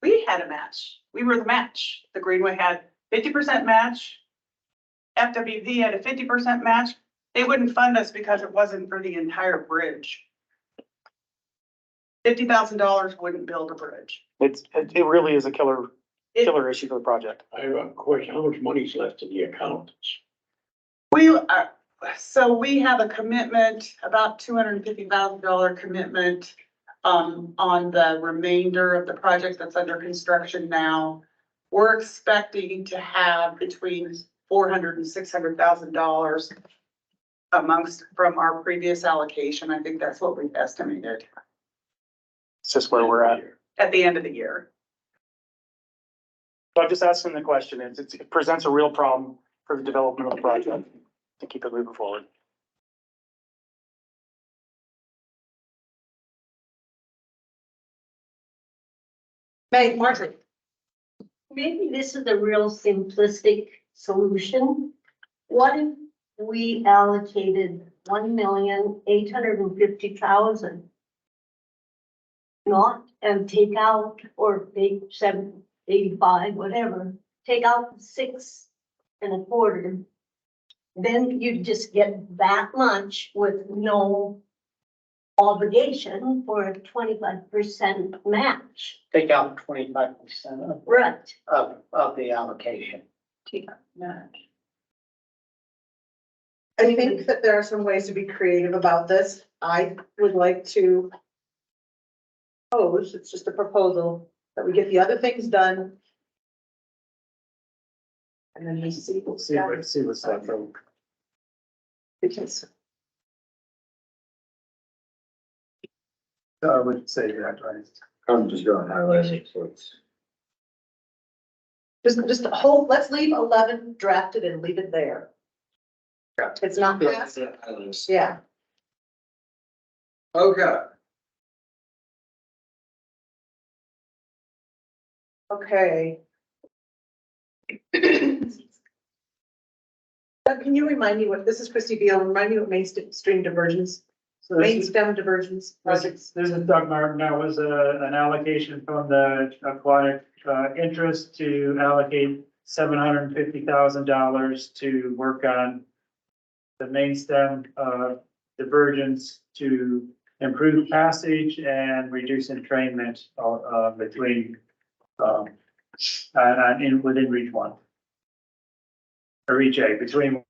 We had a match. We were the match. The Greenway had 50% match. FWP had a 50% match. They wouldn't fund us because it wasn't for the entire bridge. $50,000 wouldn't build a bridge. It really is a killer issue for the project. I have a question. How much money's left in the account? So we have a commitment, about $250,000 commitment on the remainder of the project that's under construction now. We're expecting to have between $400,000 and $600,000 from our previous allocation. I think that's what we've estimated. It's just where we're at the end of the year. So I'm just asking the question. It presents a real problem for the development of the project to keep it moving forward. Marjorie. Maybe this is a real simplistic solution. What if we allocated 1,850,000? Not, and take out, or take 785, whatever, take out 6 1/4. Then you just get that much with no obligation for a 25% match. Take out 25% Right. of the allocation. I think that there are some ways to be creative about this. I would like to propose, it's just a proposal, that we get the other things done. And then we see. what's left from. Because I would say that, right? I'm just going to highlight it, so it's. just hold, let's leave 11 drafted and leave it there. It's not passed. Yeah. Okay. Okay. Can you remind me what, this is Christy Beal, remind me what mainstream diversions, So main stem diversions projects? This is Doug Martin. That was an allocation from the aquatic interest to allocate $750,000 to work on the main stem divergence to improve passage and reduce entrainment between within Reach 1. Or Reach A, between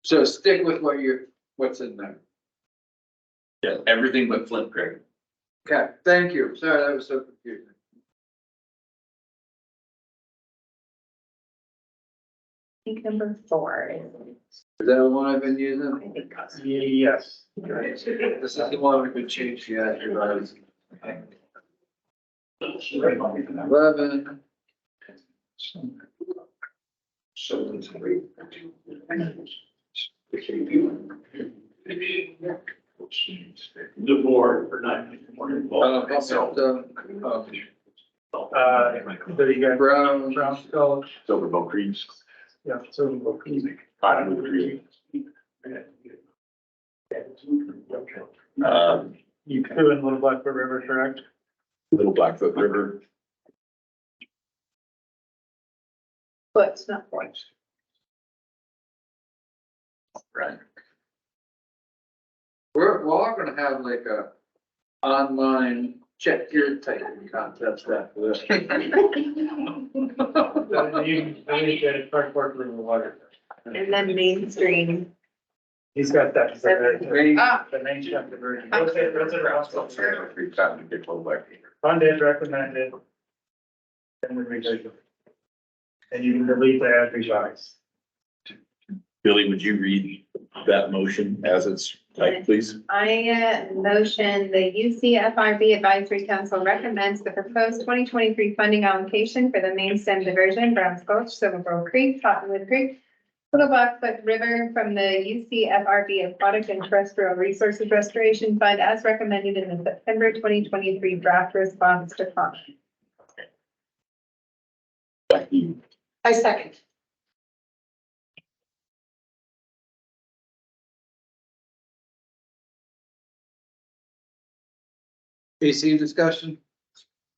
So stick with what's in there. Yeah, everything but Flint Creek. Okay, thank you. Sorry, that was so confusing. I think number 4 Is that the one I've been using? I think that's. Yes. This is the one we could change the address. 11. The board for not. There you go. Brown. Brown skull. Silverbow Creek. Yeah, Silverbow Creek. Cottonwood Creek. You threw in Little Blackfoot River, correct? Little Blackfoot River. But not points. Right. We're all gonna have like a online check your typing contest after this. Park River Water. And then mainstream. He's got that. He's got Ah. the main chapter version. What's it around? Funded Funded, recommended. And the revision. And you can delete the ad revise. Billy, would you read that motion as it's typed, please? I motion the UCFRB Advisory Council recommends the proposed 2023 funding allocation for the main stem diversion, Browns Gulch, Silverbow Creek, Cottonwood Creek, Little Blackfoot River from the UCFRB Aquatic and Terrestrial Resources Restoration Fund as recommended in the September 2023 draft response to comment. Thank you. I second. AC discussion?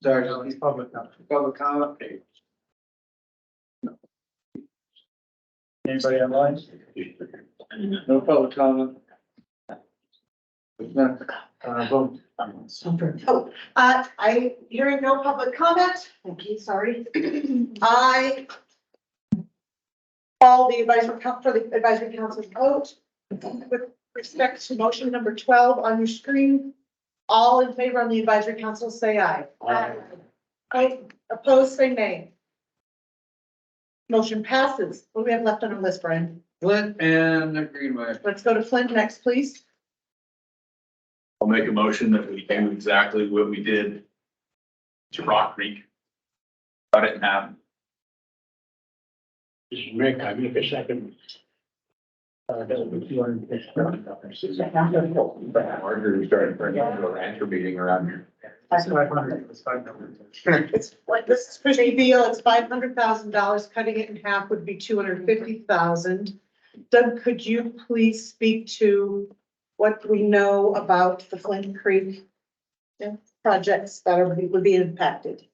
Sorry, no, He's public now. public comment. Anybody online? No public comment. Vote. Oh, I, hearing no public comment, thank you, sorry. I call the advisory for the advisory council's vote with respect to motion number 12 on your screen. All in favor on the advisory council, say aye. Aye. Opposed, say nay. Motion passes. What do we have left on our list, Brian? Flint and Greenway. Let's go to Flint next, please. I'll make a motion that we do exactly what we did to Rock Creek. Cut it in half. This is Rick, I make a second. Marjorie started bringing a rancher meeting around here. It's 500. It's 500. It's like, this is pretty deal. It's $500,000. Cutting it in half would be $250,000. Doug, could you please speak to what we know about the Flint Creek projects that would be impacted?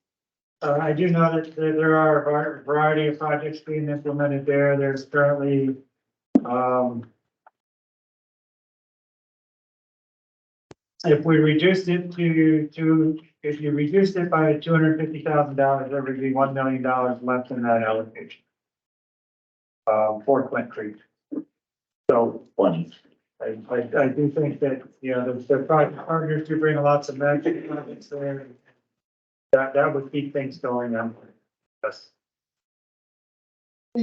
I do know that there are a variety of projects being implemented there. There's currently, if we reduced it if you reduced it by $250,000, there would be $1 million left in that allocation. For Flint Creek. So I do think that, you know, the project partners do bring lots of magic projects there. That would keep things going on. Yes. We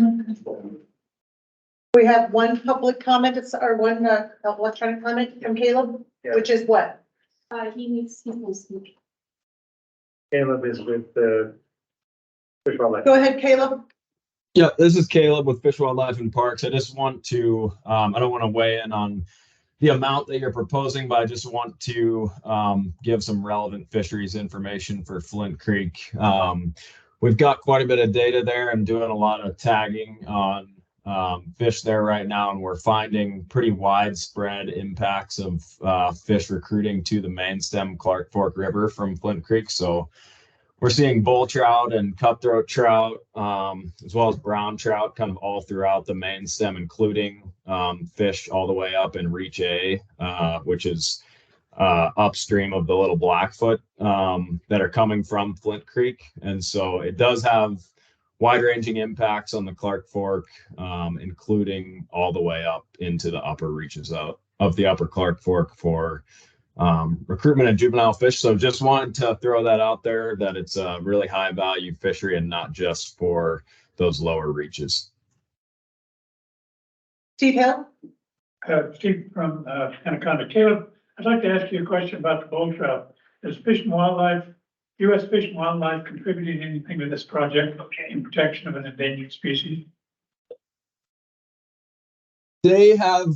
have one public comment, or one electronic comment from Caleb, Yeah. which is what? He needs to speak. Caleb is with the. Go ahead, Caleb. Yeah, this is Caleb with Fish, Wildlife and Parks. I just want to, I don't want to weigh in on the amount that you're proposing, but I just want to give some relevant fisheries information for Flint Creek. We've got quite a bit of data there. I'm doing a lot of tagging on fish there right now, and we're finding pretty widespread impacts of fish recruiting to the main stem Clark Fork River from Flint Creek. So we're seeing bull trout and cutthroat trout, as well as brown trout, kind of all throughout the main stem, including fish all the way up in Reach A, which is upstream of the Little Blackfoot, that are coming from Flint Creek. And so it does have wide-ranging impacts on the Clark Fork, including all the way up into the upper reaches of the upper Clark Fork for recruitment of juvenile fish. So just wanted to throw that out there, that it's a really high value fishery and not just for those lower reaches. Steve Hill? Steve from Anaconda. Caleb, I'd like to ask you a question about the bull trout. Is Fish and Wildlife, U.S. Fish and Wildlife contributing anything to this project in protection of an endangered species? They have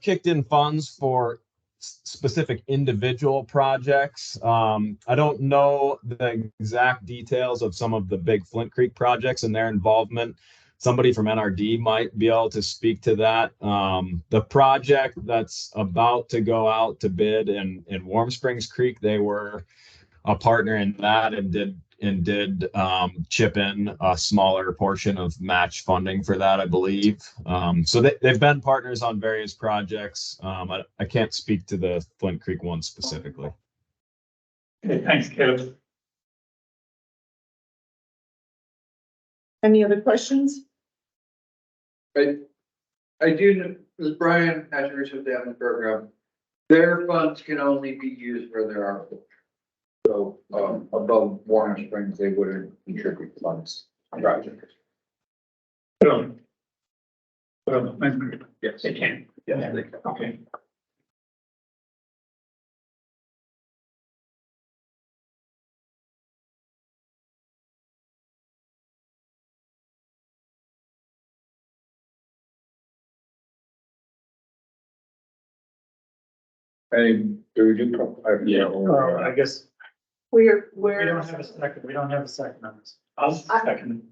kicked in funds for specific individual projects. I don't know the exact details of some of the big Flint Creek projects and their involvement. Somebody from NRD might be able to speak to that. The project that's about to go out to bid in Warm Springs Creek, they were a partner in that and did chip in a smaller portion of match funding for that, I believe. So they've been partners on various projects. I can't speak to the Flint Creek one specifically. Okay, thanks, Caleb. Any other questions? I do know, this is Brian, National Research Damage Program. Their funds can only be used where there are. So, above Warm Springs, they wouldn't contribute funds on projects. Yes, they can. Yeah, they can. Okay. And do we do? Yeah. I guess we don't have a second on this. I'll second.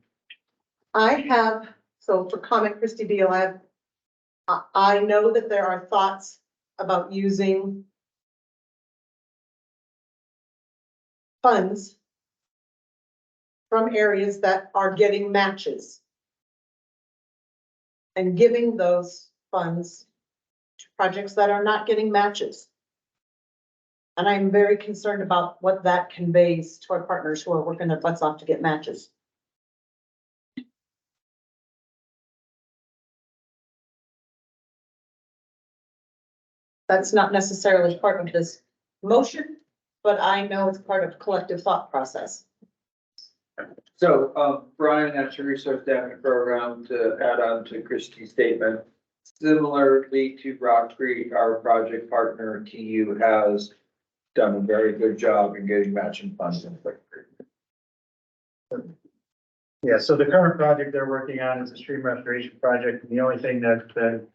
I have, so for comment, Christy Beal, I know that there are thoughts about using funds from areas that are getting matches and giving those funds to projects that are not getting matches. And I'm very concerned about what that conveys to our partners who are working their butts off to get matches. That's not necessarily part of this motion, but I know it's part of collective thought process. So, Brian, National Resource Damage Program, to add on to Christie's statement. Similarly to Rock Creek, our project partner TU has done a very good job in getting matching funds in Rock Creek. Yeah, so the current project they're working on is a stream restoration project, and the only thing that the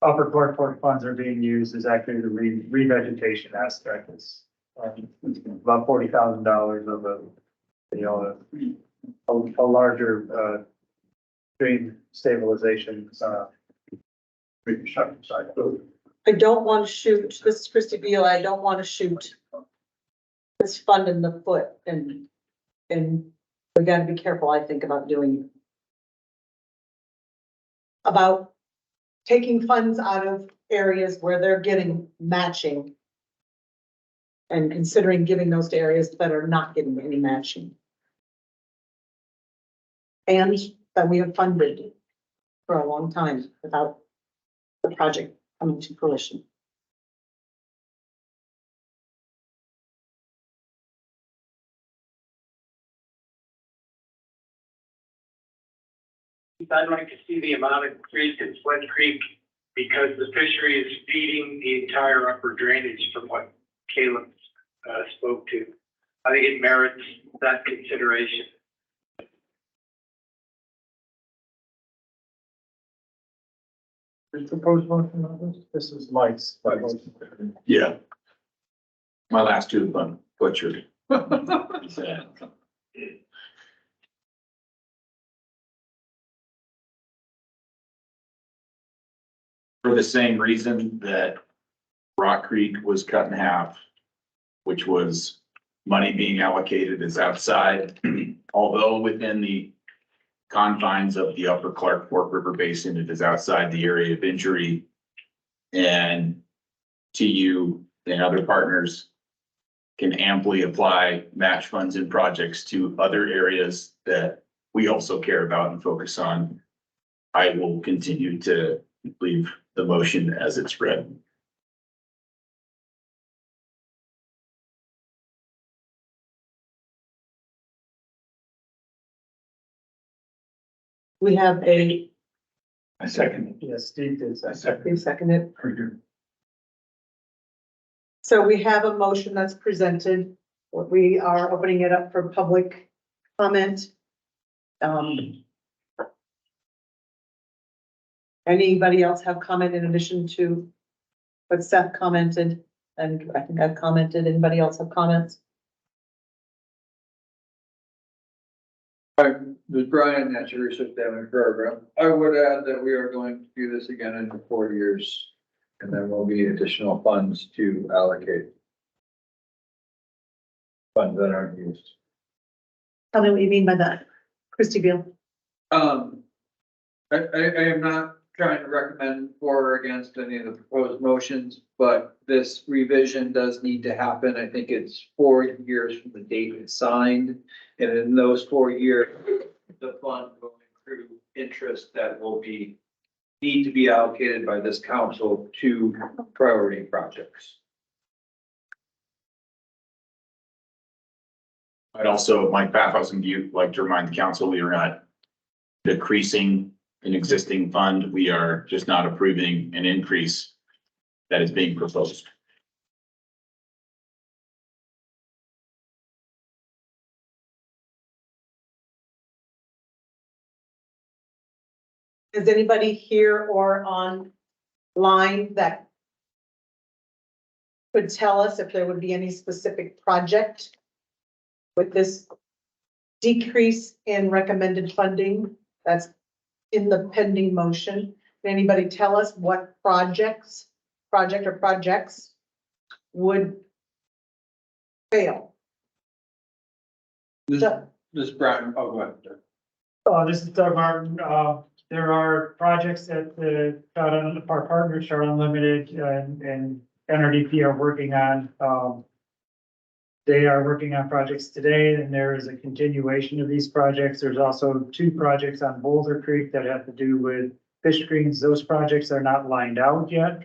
upper Clark Fork funds are being used is actually the revegetation aspect. It's about $40,000 of a larger stream stabilization reconstruction side. I don't want to shoot, this is Christy Beal, I don't want to shoot this fund in the foot, and we gotta be careful, I think, about doing about taking funds out of areas where they're getting matching and considering giving those to areas that are not getting any matching. And that we have funded for a long time without the project coming to fruition. I'd like to see the amount increased in Flint Creek because the fishery is feeding the entire upper drainage from what Caleb spoke to. I think it merits that consideration. Proposed motion on this? This is Mike's. Yeah. My last two have been butchered. For the same reason that Rock Creek was cut in half, which was money being allocated is outside, although within the confines of the upper Clark Fork River Basin, it is outside the area of injury. And TU and other partners can amply apply match funds and projects to other areas that we also care about and focus on, I will continue to leave the motion as it's read. We have a, I second. Yes, Steve did. I second. please second it. Very good. So we have a motion that's presented. We are opening it up for public comment. Anybody else have comment in addition to what Seth commented? And I think I've commented. Anybody else have comments? This Brian, Natural Research Damage Program. I would add that we are going to do this again in 4 years. And there will be additional funds to allocate. Funds that aren't used. Tell me what you mean by that. Christy Beal. I am not trying to recommend for or against any of the proposed motions, but this revision does need to happen. I think it's 4 years from the date it's signed. And in those 4 years, the fund will accrue interest that will need to be allocated by this council to priority projects. I'd also, Mike Paphos and you, like to remind the council, we are not decreasing an existing fund. We are just not approving an increase that is being proposed. Is anybody here or online that could tell us if there would be any specific project with this decrease in recommended funding that's in the pending motion? Can anybody tell us what project or projects would fail? This Brian, oh, go ahead. This is Doug Martin. There are projects that our partners, Chart Unlimited and NRDP are working on. They are working on projects today, and there is a continuation of these projects. There's also 2 projects on Boulder Creek that have to do with fish screens. Those projects are not lined out yet.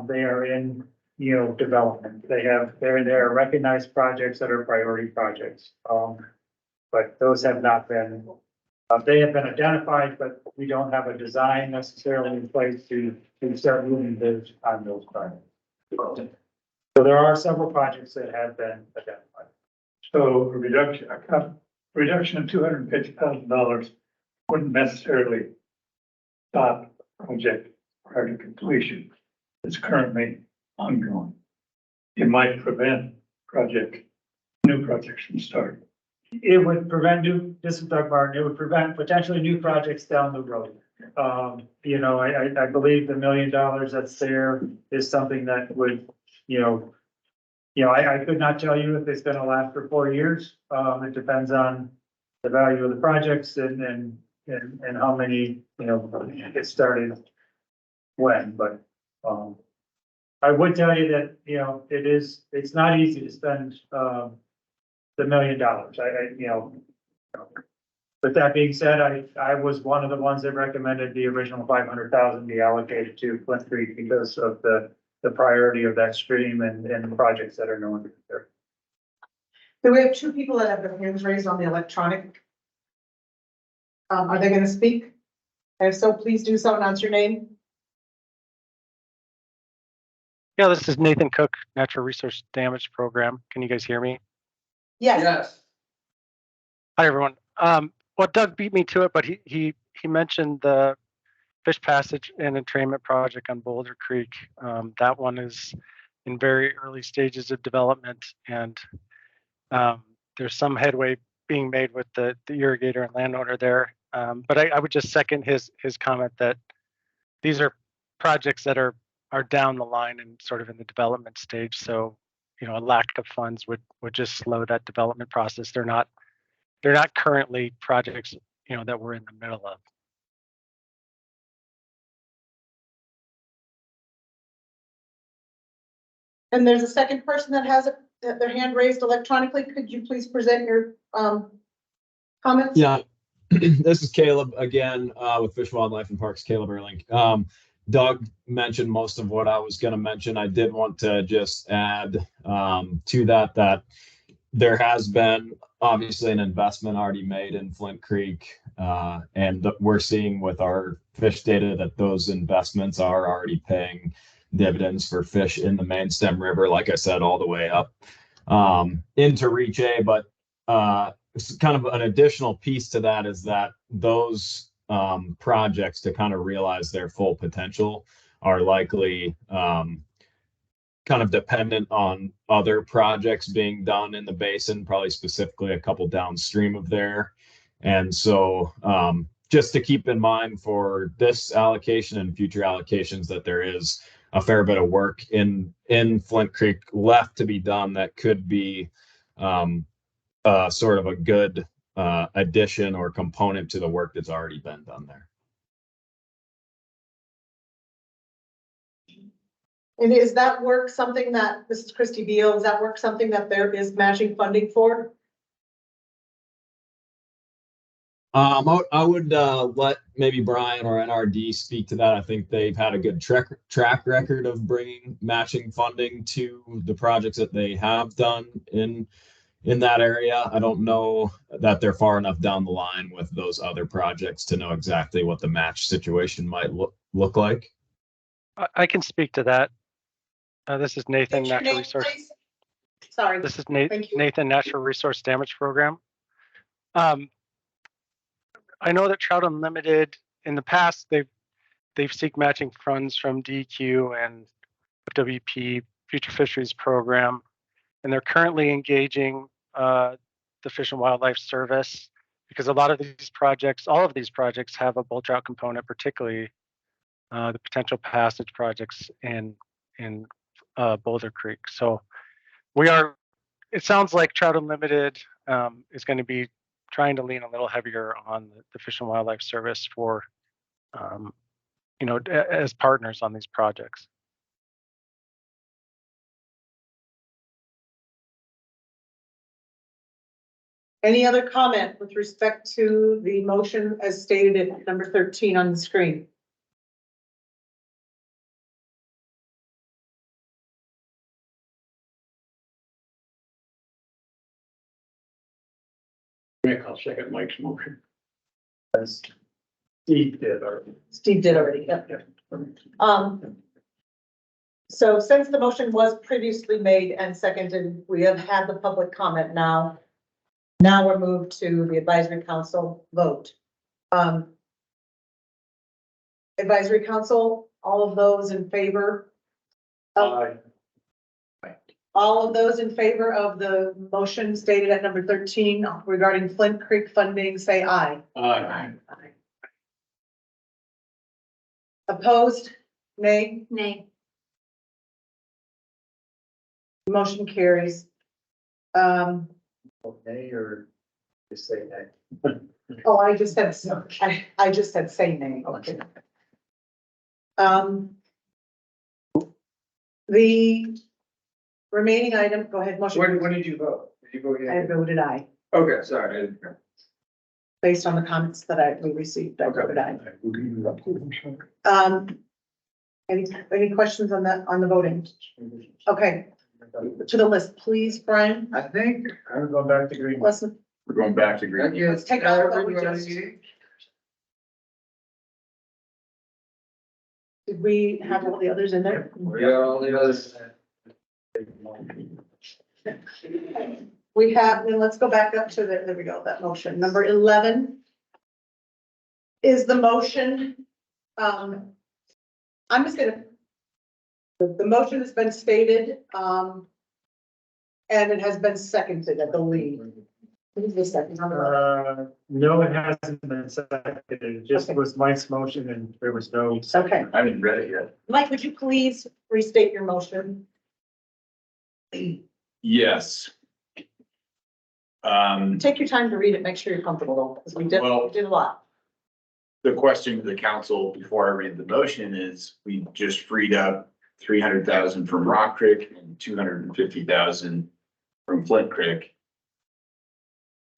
They are in, development. They're recognized projects that are priority projects. But those have not been, they have been identified, but we don't have a design necessarily in place to start moving those on those projects. So there are several projects that have been identified. So a reduction of $250,000 wouldn't necessarily stop a project prior to completion. It's currently ongoing. It might prevent new projects from starting. It would prevent this is Doug Martin, it would prevent potentially new projects down the road. I believe the $1 million that's there is something that would, I could not tell you if it's gonna last for 4 years. It depends on the value of the projects and how many, get started when, but, I would tell you that, it's not easy to spend, the $1 million. But that being said, I was one of the ones that recommended the original 500,000 be allocated to Flint Creek because of the priority of that stream and the projects that are known there. So we have 2 people that have their hands raised on the electronic. Are they going to speak? And if so, please do so and announce your name. Yeah, this is Nathan Cook, Natural Resource Damage Program. Can you guys hear me? Yes. Hi, everyone. Well, Doug beat me to it, but he mentioned the fish passage and entrainment project on Boulder Creek. That one is in very early stages of development, and there's some headway being made with the irrigator and landowner there. But I would just second his comment that these are projects that are down the line and sort of in the development stage. So, a lack of funds would just slow that development process. They're not currently projects, that we're in the middle of. And there's a second person that has their hand raised electronically. Could you please present your comments? Yeah, this is Caleb again, with Fish, Wildlife and Parks, Caleb Erling. Doug mentioned most of what I was going to mention. I did want to just add to that there has been obviously an investment already made in Flint Creek, and we're seeing with our fish data that those investments are already paying dividends for fish in the main stem river, like I said, all the way up into Reach A. But it's kind of an additional piece to that is that those projects, to kind of realize their full potential, are likely kind of dependent on other projects being done in the basin, probably specifically a couple downstream of there. And so just to keep in mind for this allocation and future allocations that there is a fair bit of work in Flint Creek left to be done that could be sort of a good addition or component to the work that's already been done there. And is that work something that, this is Christy Beal, is that work something that there is matching funding for? I would let maybe Brian or NRD speak to that. I think they've had a good track record of bringing matching funding to the projects that they have done in that area. I don't know that they're far enough down the line with those other projects to know exactly what the match situation might look like. I can speak to that. This is Nathan, What's your Natural name, Resource. please? Sorry. This is Thank you. Nathan, Natural Resource Damage Program. I know that Trout Unlimited in the past they've seek matching funds from DEQ and WP Future Fisheries Program, and they're currently engaging the Fish and Wildlife Service because a lot of these projects, all of these projects, have a bull trout component, particularly the potential passage projects in Boulder Creek. So it sounds like Trout Unlimited is going to be trying to lean a little heavier on the Fish and Wildlife Service for, as partners on these projects. Any other comment with respect to the motion as stated at number 13 on the screen? Nick, I'll second Mike's motion. Steve did already. Steve did already, yep. So since the motion was previously made and seconded, we have had the public comment now. Now we're moved to the advisory council vote. Advisory council, all of those in favor? All of those in favor of the motion stated at number 13 regarding Flint Creek funding, say aye. Aye. Opposed? Nay? Nay. Motion carries. Okay, or just say that. Oh, I just said say nay. Okay. The remaining item, go ahead, motion. When did you vote? Did you vote I yes? voted aye. Okay, sorry, I didn't hear. Based on the comments that we received, I voted aye. Any questions on that, on the voting? Okay, to the list, please, Brian. I think. I'm going back to green. Listen, We're going back to green. let's take out what we just. Did we have all the others in there? Yeah, all the others. We have, then let's go back up to there we go, that motion. Number 11 is the motion. I'm just gonna, the motion has been stated, and it has been seconded, I believe. Who's the second? No, it hasn't been seconded. It just was Mike's motion and there was no. Okay. I haven't read it yet. Mike, would you please restate your motion? Yes. Take your time to read it, make sure you're comfortable though, because we did a lot. The question to the council before I read the motion is, we just freed up 300,000 from Rock Creek and 250,000 from Flint Creek,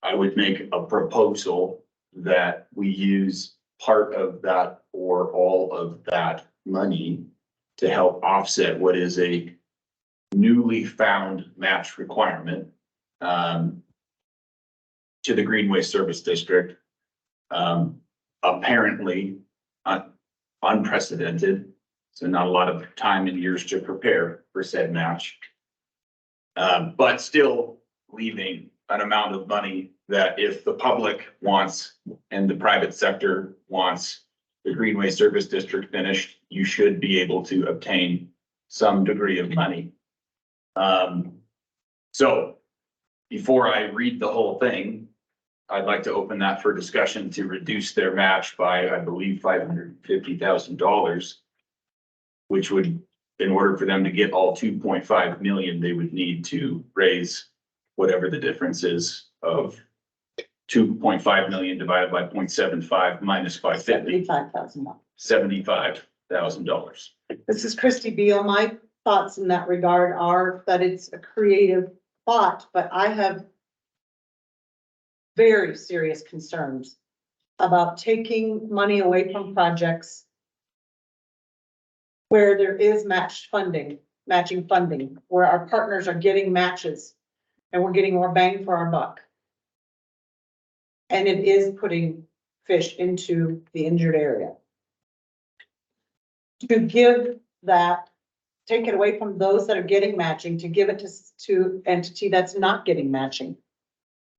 I would make a proposal that we use part of that or all of that money to help offset what is a newly found match requirement to the Greenway Service District. Apparently unprecedented, so not a lot of time and years to prepare for said match. But still leaving an amount of money that if the public wants and the private sector wants the Greenway Service District finished, you should be able to obtain some degree of money. So before I read the whole thing, I'd like to open that for discussion to reduce their match by, I believe, $550,000, which would, in order for them to get all 2.5 million, they would need to raise whatever the difference is of 2.5 million divided by 0.75 minus 550, $75,000. $75,000. This is Christy Beal. My thoughts in that regard are that it's a creative thought, but I have very serious concerns about taking money away from projects where there is matching funding, where our partners are getting matches and we're getting more bang for our buck. And it is putting fish into the injured area. To give that, take it away from those that are getting matching, to give it to entity that's not getting matching,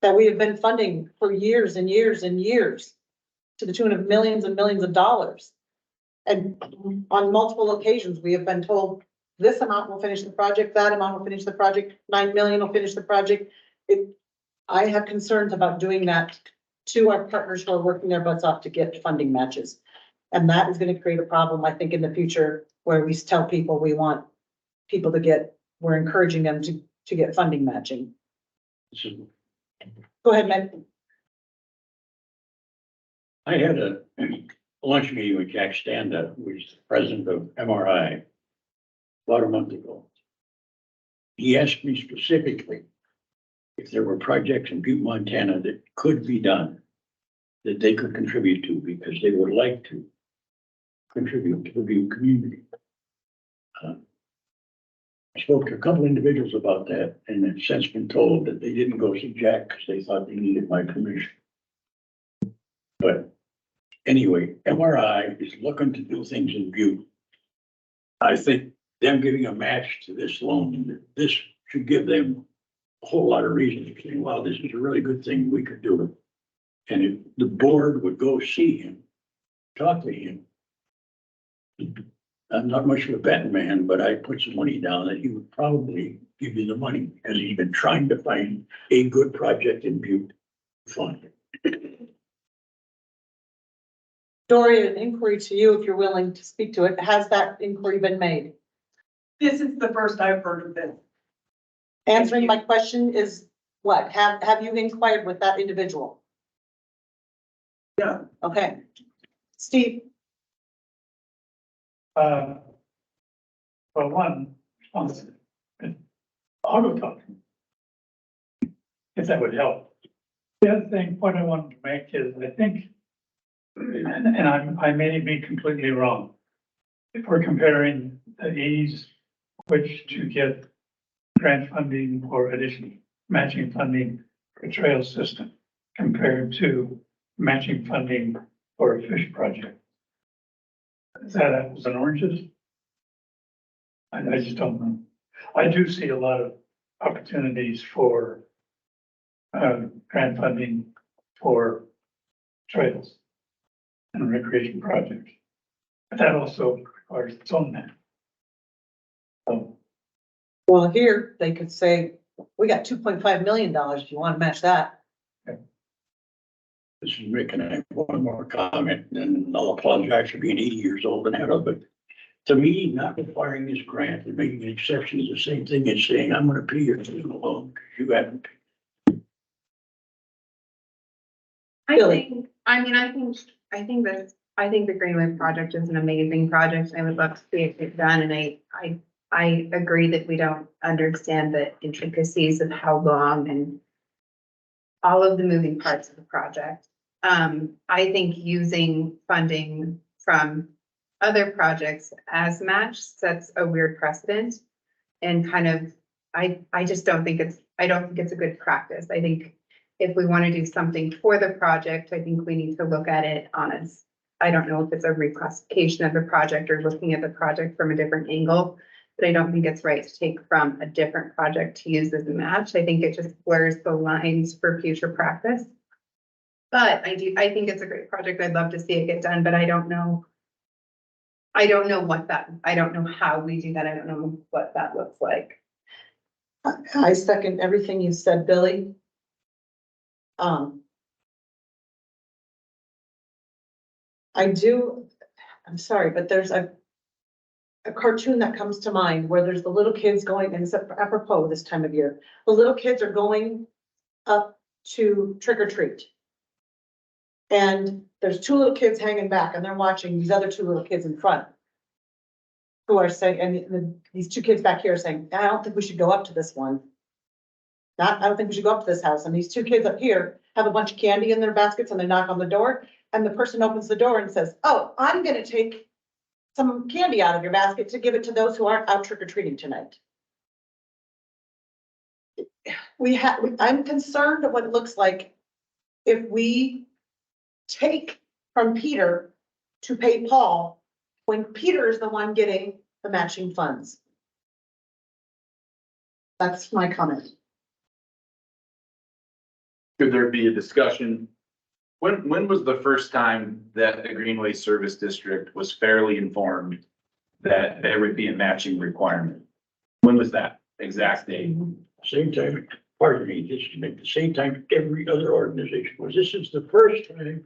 that we have been funding for years and years and years to the tune of millions and millions of dollars. And on multiple occasions, we have been told this amount will finish the project, that amount will finish the project, 9 million will finish the project. I have concerns about doing that to our partners who are working their butts off to get funding matches. And that is going to create a problem, I think, in the future, where we tell people we want people to get, we're encouraging them to get funding matching. Go ahead, Matt. I had a lunch meeting with Jack Standa, who is the president of MRI, about a month ago. He asked me specifically if there were projects in Butte, Montana that could be done, that they could contribute to, because they would like to contribute to the Butte community. I spoke to a couple individuals about that and have since been told that they didn't go see Jack because they thought they needed my permission. But anyway, MRI is looking to do things in Butte. I think them giving a match to this loan, this should give them a whole lot of reasons to say, wow, this is a really good thing, we could do it. And if the board would go see him, talk to him. I'm not much of a betting man, but I put some money down that he would probably give you the money because he's been trying to find a good project in Butte fund. Dory, an inquiry to you, if you're willing to speak to it. Has that inquiry been made? This is the first I've heard of this. Answering my question is what? Have you inquired with that individual? Yeah. Okay. Steve? Well, one, auto talking, if that would help. The other thing, point I wanted to make is, I think, and I may be completely wrong. If we're comparing the ease which to get grant funding or additional matching funding for a trail system compared to matching funding for a fish project. Is that apples and oranges? I just don't know. I do see a lot of opportunities for grant funding for trails and recreation projects. But that also requires its own map. So, Well, here they could say, we got $2.5 million if you want to match that. This is Rick, and I have one more comment, and I'll apologize for being 80 years old and out, but to me, not requiring this grant and making an exception is the same thing as saying, I'm gonna pay your student loan because you haven't. I think that's I think the Greenway project is an amazing project. I would love to see it get done, and I agree that we don't understand the intricacies of how long and all of the moving parts of the project. I think using funding from other projects as match sets a weird precedent and kind of, I just don't think it's a good practice. I think if we want to do something for the project, I think we need to look at it honest. I don't know if it's a reclassification of the project or looking at the project from a different angle, but I don't think it's right to take from a different project to use as a match. I think it just blurs the lines for future practice. But I think it's a great project. I'd love to see it get done, but I don't know I don't know how we do that. I don't know what that looks like. I second everything you said, Billy. I'm sorry, but there's a cartoon that comes to mind where there's the little kids going, and it's apropos this time of year. The little kids are going up to trick or treat. And there's two little kids hanging back and they're watching these other two little kids in front. Who are saying, and these two kids back here are saying, I don't think we should go up to this one. I don't think we should go up to this house. And these two kids up here have a bunch of candy in their baskets and they knock on the door. And the person opens the door and says, oh, I'm gonna take some candy out of your basket to give it to those who aren't out trick-or-treating tonight. I'm concerned of what it looks like if we take from Peter to pay Paul when Peter is the one getting the matching funds. That's my comment. Could there be a discussion? When was the first time that the Greenway Service District was fairly informed that there would be a matching requirement? When was that exact date? Same time, pardon me, this is at the same time every other organization was. This is the first time,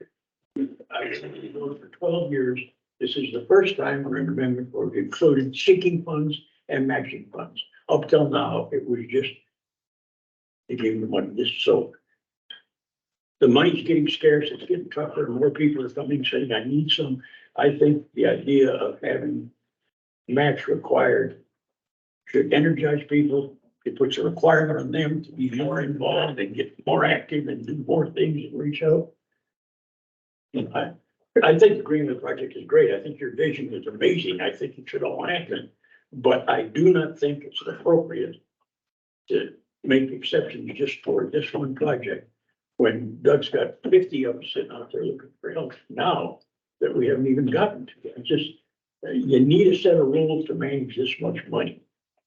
I've been doing it for 12 years. This is the first time we're in amendment for included sinking funds and matching funds. Up till now, it was just, they gave them money. So the money's getting scarce, it's getting tougher, and more people are coming saying, I need some. I think the idea of having match required should energize people. It puts a requirement on them to be more involved and get more active and do more things and reach out. And I think the Greenwood project is great. I think your vision is amazing. I think it should all happen. But I do not think it's appropriate to make exceptions just for this one project. When Doug's got 50 of them sitting out there looking for help now that we haven't even gotten to. It's just, you need a set of rules to manage this much money.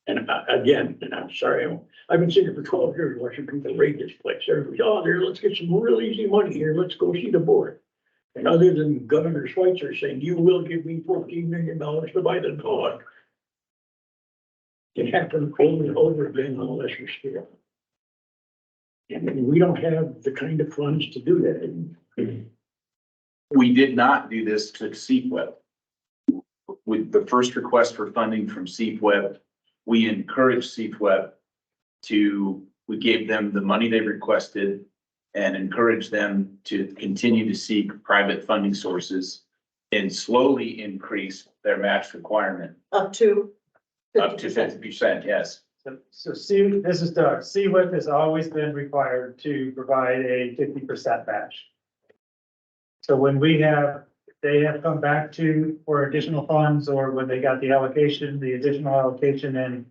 And again, and I'm sorry, I've been sitting here for 12 years watching people rate this place. Everybody's, oh, there, let's get some real easy money here. Let's go see the board. And other than Governor Schweitzer saying, you will give me $14 million to buy the dog. It happened over and over again on a lesser scale. And we don't have the kind of funds to do that. We did not do this to CFWeb. With the first request for funding from CFWeb, we encouraged CFWeb we gave them the money they requested and encouraged them to continue to seek private funding sources and slowly increase their match requirement. Up to 50%, yes. So this is Doug. CWIP has always been required to provide a 50% match. So when they have come back for additional funds, or when they got the additional allocation in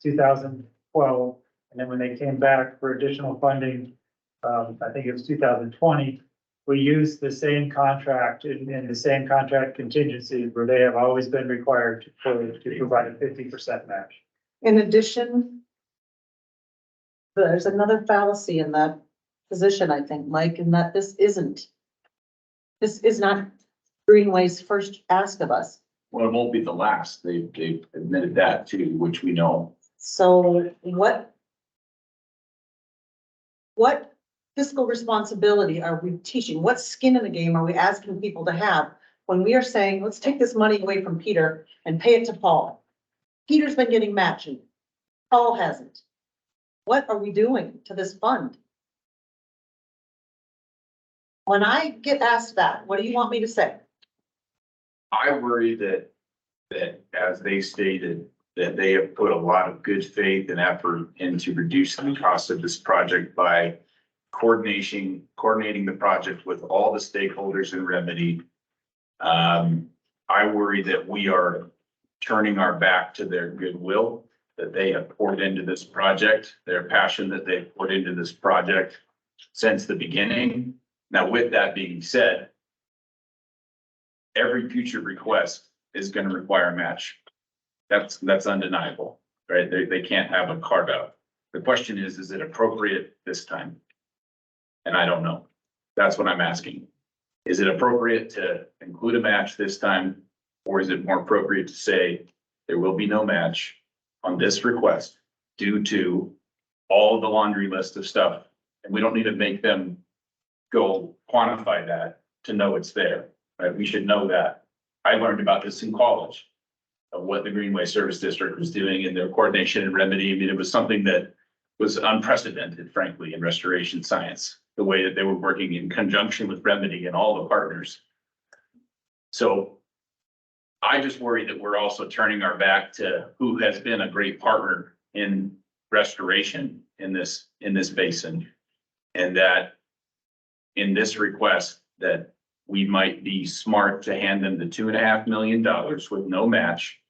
2012, and then when they came back for additional funding, I think it was 2020, we used the same contract in the same contract contingencies where they have always been required to provide a 50% match. In addition, there's another fallacy in that position, I think, Mike, in that this is not Greenway's first ask of us. Well, it won't be the last. They've admitted that too, which we know. So what fiscal responsibility are we teaching? What skin in the game are we asking people to have when we are saying, let's take this money away from Peter and pay it to Paul? Peter's been getting matching. Paul hasn't. What are we doing to this fund? When I get asked that, what do you want me to say? I worry that as they stated, that they have put a lot of good faith and effort into reducing the cost of this project by coordinating the project with all the stakeholders in Remedy. I worry that we are turning our back to their goodwill that they have poured into this project, their passion that they've poured into this project since the beginning. Now, with that being said, every future request is going to require a match. That's undeniable, right? They can't have a carve out. The question is it appropriate this time? And I don't know. That's what I'm asking. Is it appropriate to include a match this time? Or is it more appropriate to say there will be no match on this request due to all the laundry list of stuff? And we don't need to make them go quantify that to know it's there, right? We should know that. I learned about this in college of what the Greenway Service District was doing in their coordination and remedy. I mean, it was something that was unprecedented, frankly, in restoration science, the way that they were working in conjunction with Remedy and all the partners. So I just worry that we're also turning our back to who has been a great partner in restoration in this basin. And that in this request that we might be smart to hand them the $2.5 million with no match,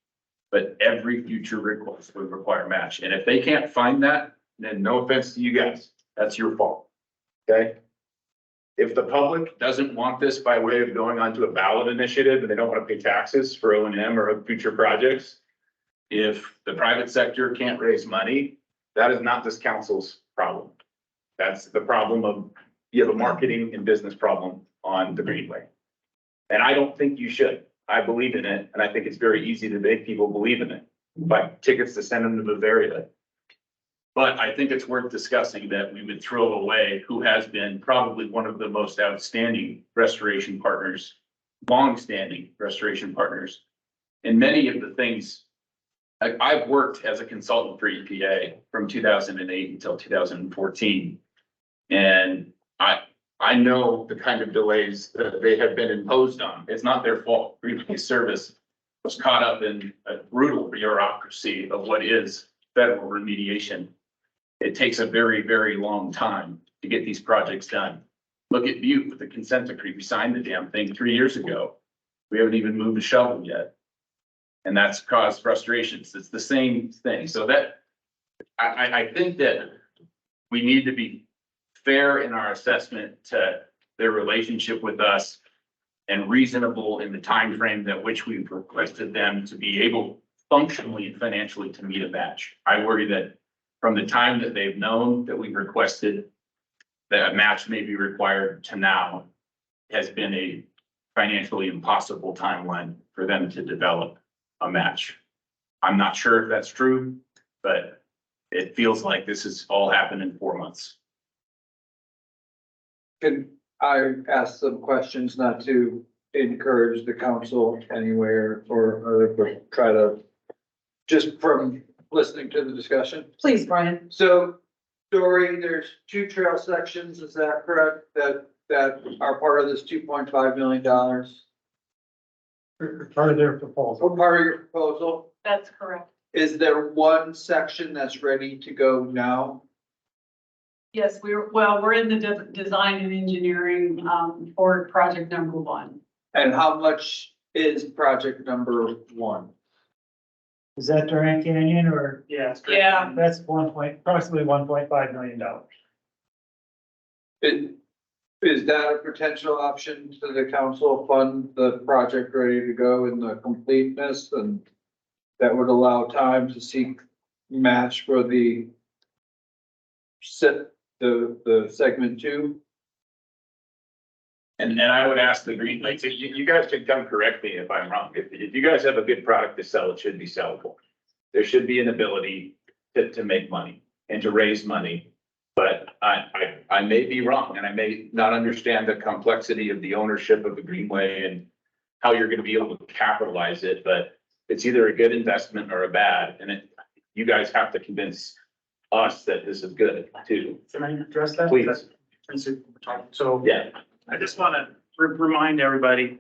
but every future request would require match. And if they can't find that, then no offense to you guys, that's your fault. Okay? If the public doesn't want this by way of going onto a ballot initiative and they don't want to pay taxes for O&M or future projects, if the private sector can't raise money, that is not this council's problem. That's the problem of, you have a marketing and business problem on the Greenway. And I don't think you should. I believe in it, and I think it's very easy to make people believe in it. Buy tickets to send them to Bavaria. But I think it's worth discussing that we would throw away who has been probably one of the most outstanding restoration partners, long-standing restoration partners. And many of the things, I've worked as a consultant for EPA from 2008 until 2014. And I know the kind of delays that they have been imposed on. It's not their fault. Greenway Service was caught up in a brutal bureaucracy of what is federal remediation. It takes a very, very long time to get these projects done. Look at Butte with the consent decree. We signed the damn thing 3 years ago. We haven't even moved a shovel yet. And that's caused frustrations. It's the same thing. So that I think that we need to be fair in our assessment to their relationship with us and reasonable in the time frame that which we've requested them to be able functionally and financially to meet a match. I worry that from the time that they've known that we've requested that a match may be required to now has been a financially impossible timeline for them to develop a match. I'm not sure if that's true, but it feels like this has all happened in 4 months. Can I ask some questions, not to encourage the council anywhere or try to, just from listening to the discussion? Please, Brian. So, Dory, there's 2 trail sections, is that correct? That are part of this $2.5 million? Part of their proposal. Or part of your proposal? That's correct. Is there one section that's ready to go now? Yes, we're in the design and engineering, for project number 1. And how much is project number 1? Is that Durant Canyon or? Yeah. Yeah. That's approximately $1.5 million. Is that a potential option to the council fund the project ready to go in the completeness, and that would allow time to seek match for the segment 2? And I would ask the Greenway, so you guys can come correct me if I'm wrong. If you guys have a good product to sell, it should be sellable. There should be an ability to make money and to raise money. But I may be wrong, and I may not understand the complexity of the ownership of the Greenway and how you're going to be able to capitalize it. But it's either a good investment or a bad, and you guys have to convince us that this is good too. Can I address that? Please. So Yeah. I just want to remind everybody,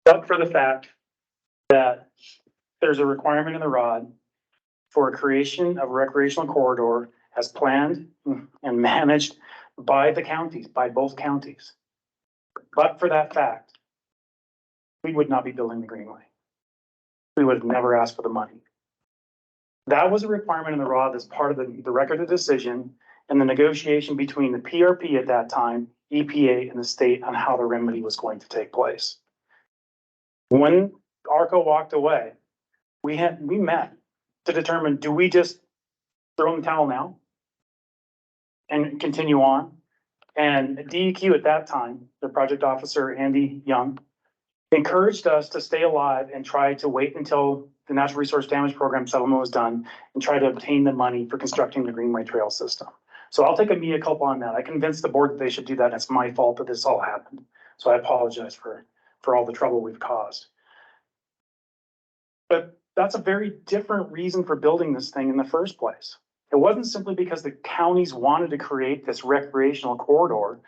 but for the fact that there's a requirement in the ROD for creation of a recreational corridor as planned and managed by the counties, by both counties. But for that fact, we would not be building the Greenway. We would have never asked for the money. That was a requirement in the ROD as part of the record of decision and the negotiation between the PRP at that time, EPA, and the state on how the remedy was going to take place. When ARCO walked away, we met to determine, do we just throw in the towel now and continue on? And DEQ at that time, the project officer, Andy Young, encouraged us to stay alive and try to wait until the natural resource damage program settlement was done and try to obtain the money for constructing the Greenway Trail system. So I'll take a mea culpa on that. I convinced the board that they should do that. It's my fault that this all happened. So I apologize for all the trouble we've caused. But that's a very different reason for building this thing in the first place. It wasn't simply because the counties wanted to create this recreational corridor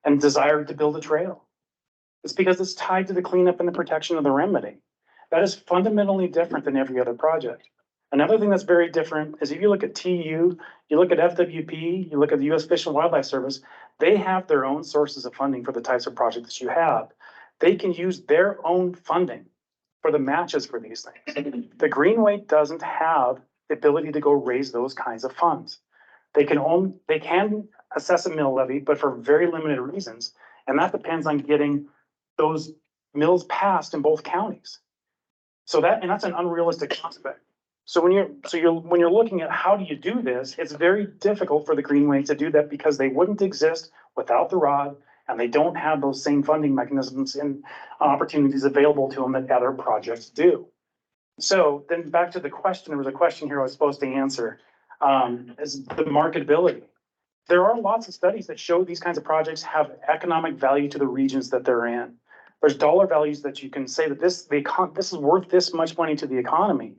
and desired to build a trail. It's because it's tied to the cleanup and the protection of the remedy. That is fundamentally different than every other project. Another thing that's very different is if you look at TU, you look at FWP, you look at the U.S. Fish and Wildlife Service, they have their own sources of funding for the types of projects you have. They can use their own funding for the matches for these things. The Greenway doesn't have the ability to go raise those kinds of funds. They can assess a mill levy, but for very limited reasons. And that depends on getting those mills passed in both counties. That's an unrealistic aspect. So when you're looking at how do you do this, it's very difficult for the Greenway to do that because they wouldn't exist without the ROD, and they don't have those same funding mechanisms and opportunities available to them that other projects do. So then back to the question, there was a question here I was supposed to answer, is the marketability. There are lots of studies that show these kinds of projects have economic value to the regions that they're in. There's dollar values that you can say that this is worth this much money to the economy,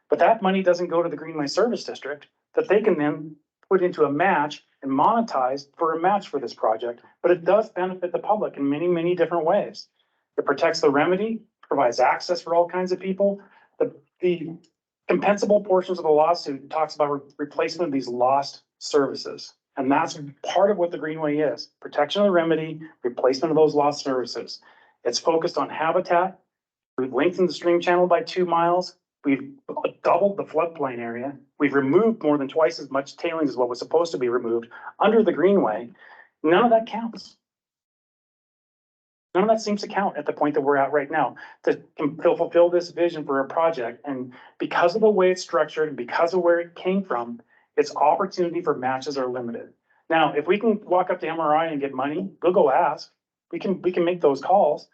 but that money doesn't go to the Greenway Service District that they can then put into a match and monetize for a match for this project. But it does benefit the public in many, many different ways. It protects the remedy, provides access for all kinds of people. The compensable portions of the lawsuit talks about replacement of these lost services. And that's part of what the Greenway is. Protection of the remedy, replacement of those lost services. It's focused on habitat. We've lengthened the stream channel by 2 miles. We've doubled the floodplain area. We've removed more than twice as much tailings as what was supposed to be removed under the Greenway. None of that counts. None of that seems to count at the point that we're at right now to fulfill this vision for a project. And because of the way it's structured and because of where it came from, its opportunity for matches are limited. Now, if we can walk up to MRI and get money, we'll go ask. We can make those calls.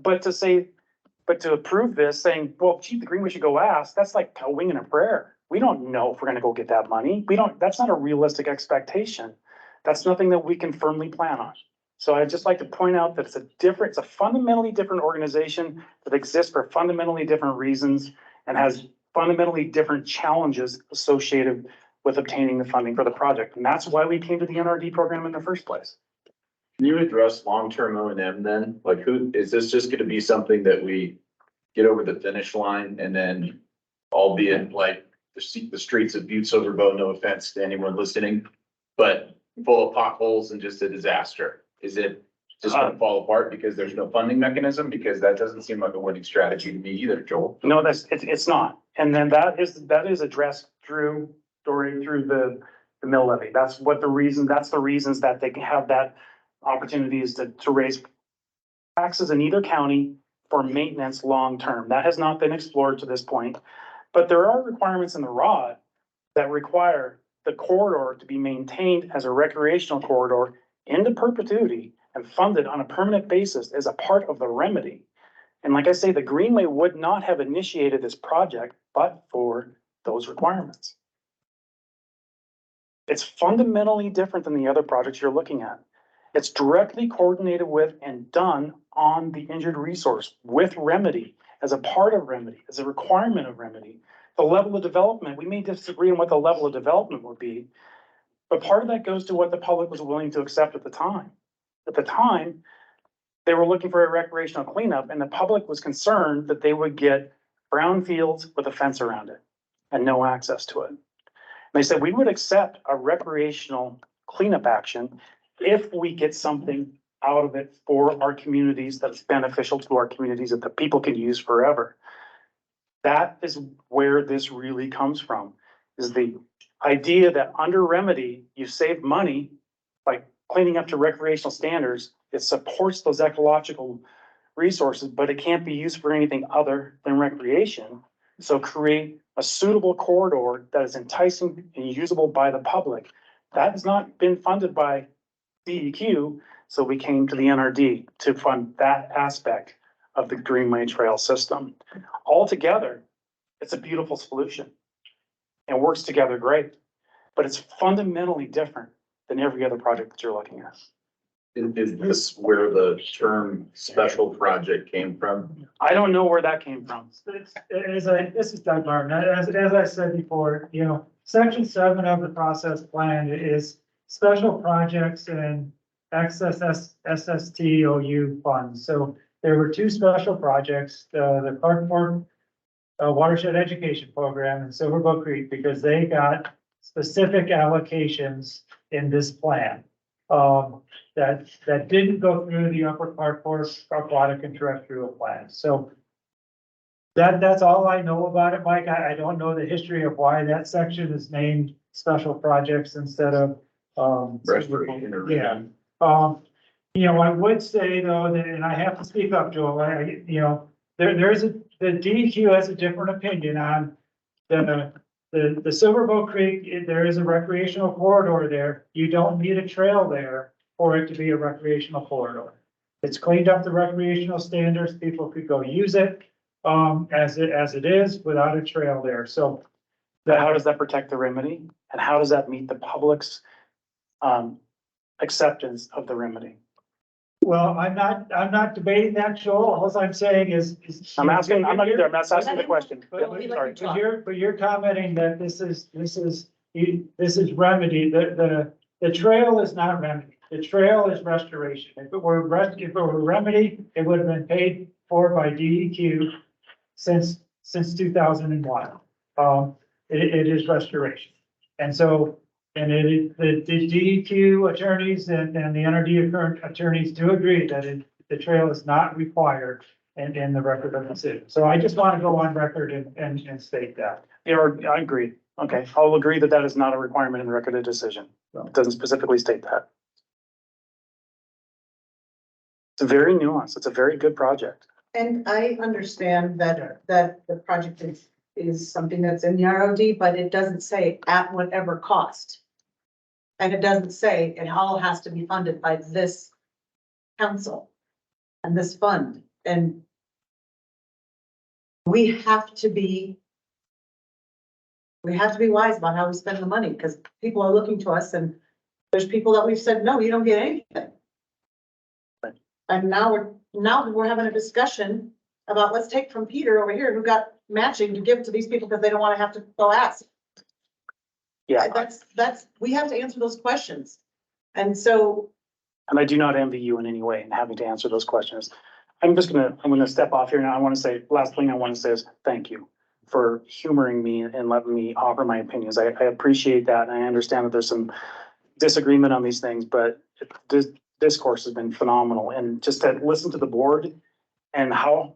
But to approve this saying, well, gee, the Greenway should go ask, that's like a wing and a prayer. We don't know if we're gonna go get that money. That's not a realistic expectation. That's nothing that we can firmly plan on. So I'd just like to point out that it's a fundamentally different organization that exists for fundamentally different reasons and has fundamentally different challenges associated with obtaining the funding for the project. And that's why we came to the NRD program in the first place. Can you address long-term O&M then? Like is this just gonna be something that we get over the finish line and then albeit like the streets of Butte Silverbow, no offense to anyone listening, but full of potholes and just a disaster? Is it just gonna fall apart because there's no funding mechanism? Because that doesn't seem like a winning strategy to me either, Joel. No, it's not. And then that is addressed through the mill levy. That's the reasons that they can have that opportunity is to raise taxes in either county for maintenance long-term. That has not been explored to this point, but there are requirements in the ROD that require the corridor to be maintained as a recreational corridor into perpetuity and funded on a permanent basis as a part of the remedy. And like I say, the Greenway would not have initiated this project but for those requirements. It's fundamentally different than the other projects you're looking at. It's directly coordinated with and done on the injured resource with remedy, as a part of remedy, as a requirement of remedy. The level of development, we may disagree on what the level of development would be, but part of that goes to what the public was willing to accept at the time. at the time, they were looking for a recreational cleanup and the public was concerned that they would get brown fields with a fence around it and no access to it. And they said, we would accept a recreational cleanup action if we get something out of it for our communities that's beneficial to our communities that the people can use forever. That is where this really comes from, is the idea that under remedy, you save money by cleaning up to recreational standards. It supports those ecological resources, but it can't be used for anything other than recreation. So create a suitable corridor that is enticing and usable by the public. That has not been funded by DEQ, so we came to the NRD to fund that aspect of the Greenway Trail system. Altogether, it's a beautiful solution and works together great, but it's fundamentally different than every other project that you're looking at. Is this where the term special project came from? I don't know where that came from. This is Doug Martin. As I said before, section 7 of the process plan is special projects and excess SSTOU funds. So there were 2 special projects, the Clarkport Watershed Education Program and Silverbow Creek, because they got specific allocations in this plan. That didn't go through the Upper Clarkport Aquatic and Terrestrial plan. So that's all I know about it, Mike. I don't know the history of why that section is named special projects instead of Restoration or yeah. I would say though that, and I have to speak up, Joel, the DEQ has a different opinion on the Silverbow Creek. There is a recreational corridor there. You don't need a trail there for it to be a recreational corridor. It's cleaned up the recreational standards. People could go use it as it is without a trail there. So How does that protect the remedy? And how does that meet the public's acceptance of the remedy? well, I'm not debating that, Joel. All I'm saying is. I'm not either. I'm not asking the question. Sorry. But you're commenting that this is remedy. The trail is not remedy. The trail is restoration. If it were remedy, it would have been paid for by DEQ since 2001. It is restoration. And so, the DEQ attorneys and the NRD current attorneys do agree that the trail is not required in the record of the decision. So I just want to go on record and state that. I agree. Okay, I'll agree that is not a requirement in the record of decision. It doesn't specifically state that. It's very nuanced. It's a very good project. And I understand that the project is something that's in the ROD, but it doesn't say at whatever cost. And it doesn't say it all has to be funded by this council and this fund. And we have to be wise about how we spend the money, because people are looking to us, and there's people that we've said, no, you don't get anything. And now we're having a discussion about, let's take from Peter over here who got matching to give to these people because they don't want to have to go ask. Yeah. We have to answer those questions. And so. And I do not envy you in any way in having to answer those questions. I'm gonna step off here now. I want to say, last thing I want to say is thank you for humoring me and letting me offer my opinions. I appreciate that. And I understand that there's some disagreement on these things, but this discourse has been phenomenal. And just to listen to the board and how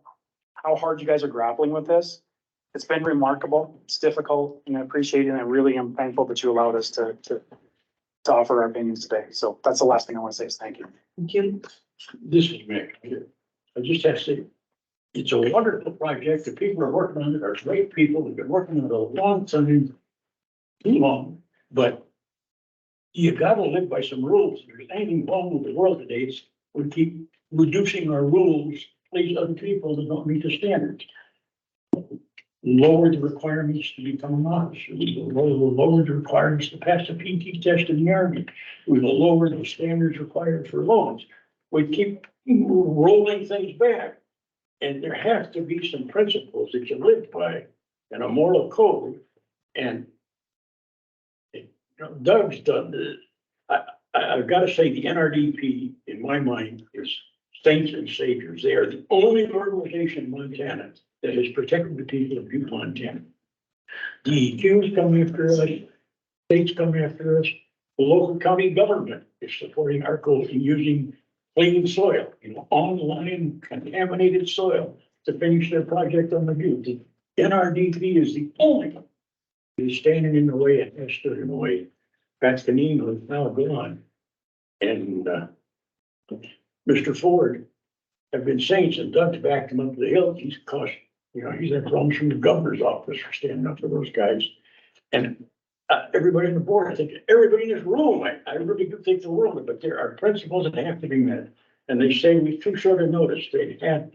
hard you guys are grappling with this, it's been remarkable. It's difficult, and I appreciate it. And I really am thankful that you allowed us to offer our opinions today. So that's the last thing I want to say is thank you. Thank you. This is Mick. I just have to say, it's a wonderful project. The people are working on it are great people. They've been working on it a long time, too long, but you gotta live by some rules. If there's anything wrong with the world today, we keep reducing our rules, please other people that don't meet the standards. Lower the requirements to become an officer. We will lower the requirements to pass the PT test in the Army. We will lower the standards required for loans. We keep rolling things back. And there have to be some principles that you live by and a moral code. And Doug's done this. I've got to say the NRDP, in my mind, is saints and saviors. They are the only organization in Montana that has protected the people of Butte, Montana. DEQ's come after us, states come after us, the local county government is supporting our goal in using clean soil, online contaminated soil to finish their project on the Butte. The NRDP is the only one that is standing in the way and has stood in the way. Pascanino is now gone. And Mr. Ford have been saints, and Doug's backed him up the hill. He's cost, he's had problems from the governor's office for standing up for those guys. And everybody on the board, I think everybody in this room, I really do think the world of it, but there are principles that have to be met. And they say with too short a notice, they had,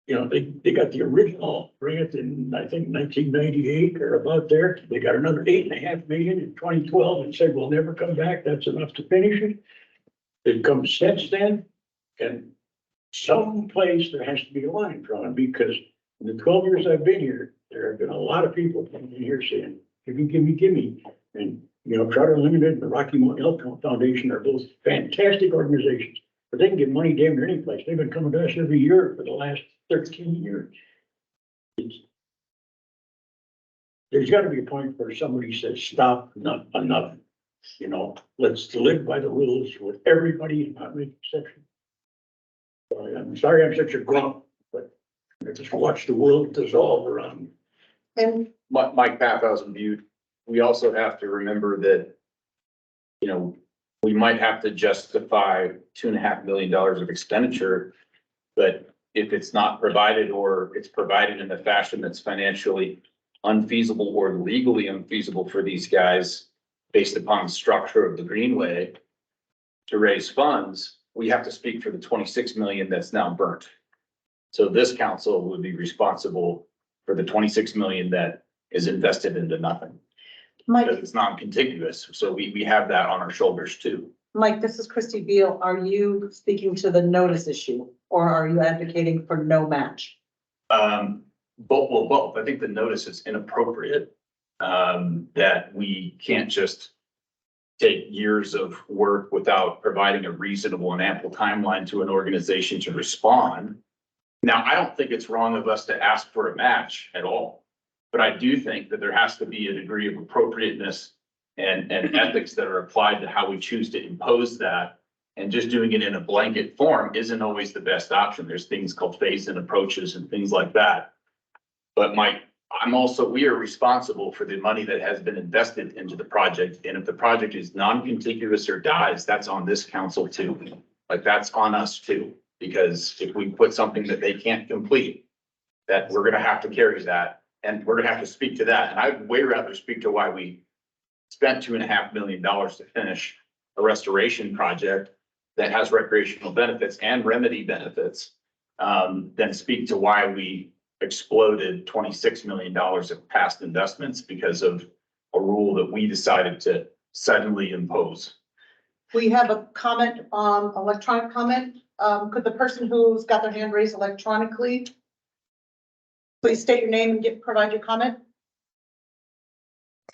they got the original grant in, I think, 1998 or about there. They got another $8.5 million in 2012 and said, we'll never come back. That's enough to finish it. They've come since then, and someplace there has to be a line drawn, because in the 12 years I've been here, there have been a lot of people coming in here saying, give me. And, Trout Unlimited and the Rocky Mountain Elk Foundation are both fantastic organizations, but they can get money damn near any place. They've been coming to us every year for the last 13 years. There's got to be a point where somebody says, stop, enough. Let's live by the rules with everybody and not make exceptions. I'm sorry I'm such a grump, but I just watch the world dissolve around me. And Mike Pathausen viewed, we also have to remember that, we might have to justify $2.5 million of expenditure, but if it's not provided, or it's provided in a fashion that's financially unfeasible or legally unfeasible for these guys, based upon the structure of the Greenway to raise funds, we have to speak for the 26 million that's now burnt. So this council would be responsible for the 26 million that is invested into nothing. Mike, Because it's non-contiguous, so we have that on our shoulders too. Mike, this is Christy Beal. Are you speaking to the notice issue, or are you advocating for no match? Both. I think the notice is inappropriate. That we can't just take years of work without providing a reasonable and ample timeline to an organization to respond. Now, I don't think it's wrong of us to ask for a match at all, but I do think that there has to be a degree of appropriateness and ethics that are applied to how we choose to impose that. And just doing it in a blanket form isn't always the best option. There's things called phase-in approaches and things like that. But we are responsible for the money that has been invested into the project. And if the project is non-contiguous or dies, that's on this council too. That's on us too. Because if we put something that they can't complete, that we're gonna have to carry that, and we're gonna have to speak to that. And I'd way rather speak to why we spent $2.5 million to finish a restoration project that has recreational benefits and remedy benefits, than speak to why we exploded $26 million of past investments because of a rule that we decided to suddenly impose. We have a comment, electronic comment. Could the person who's got their hand raised electronically please state your name and provide your comment?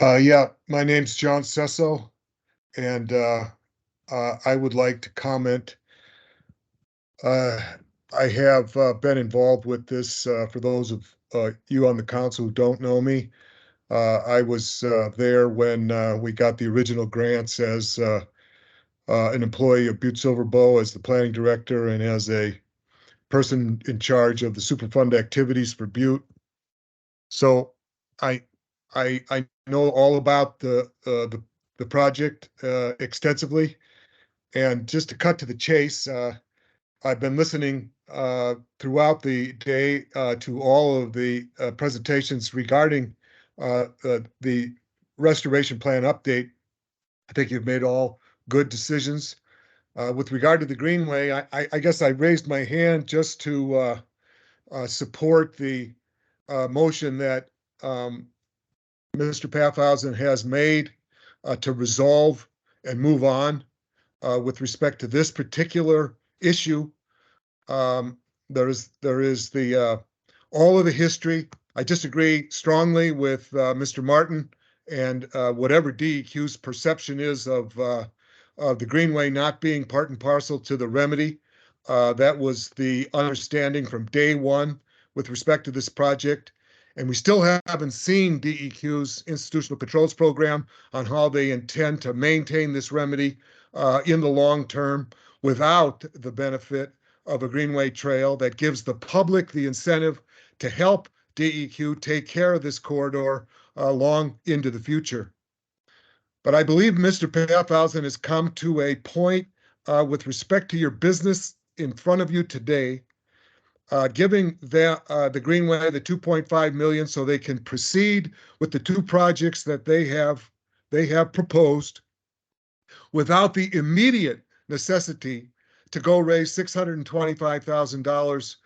Yeah, my name's John Sesso, and I would like to comment. I have been involved with this, for those of you on the council who don't know me. I was there when we got the original grants as an employee of Butte Silver Bow, as the planning director and as a person in charge of the Superfund activities for Butte. So I know all about the project extensively. And just to cut to the chase, I've been listening throughout the day to all of the presentations regarding the restoration plan update. I think you've made all good decisions. With regard to the Greenway, I guess I raised my hand just to support the motion that Mr. Pathausen has made to resolve and move on with respect to this particular issue. There is the all of the history. I disagree strongly with Mr. Martin and whatever DEQ's perception is of the Greenway not being part and parcel to the remedy. That was the understanding from day one with respect to this project. And we still haven't seen DEQ's institutional controls program on how they intend to maintain this remedy in the long term without the benefit of a Greenway trail that gives the public the incentive to help DEQ take care of this corridor long into the future. But I believe Mr. Pathausen has come to a point with respect to your business in front of you today, giving the Greenway the 2.5 million so they can proceed with the two projects that they have proposed without the immediate necessity to go raise $625,000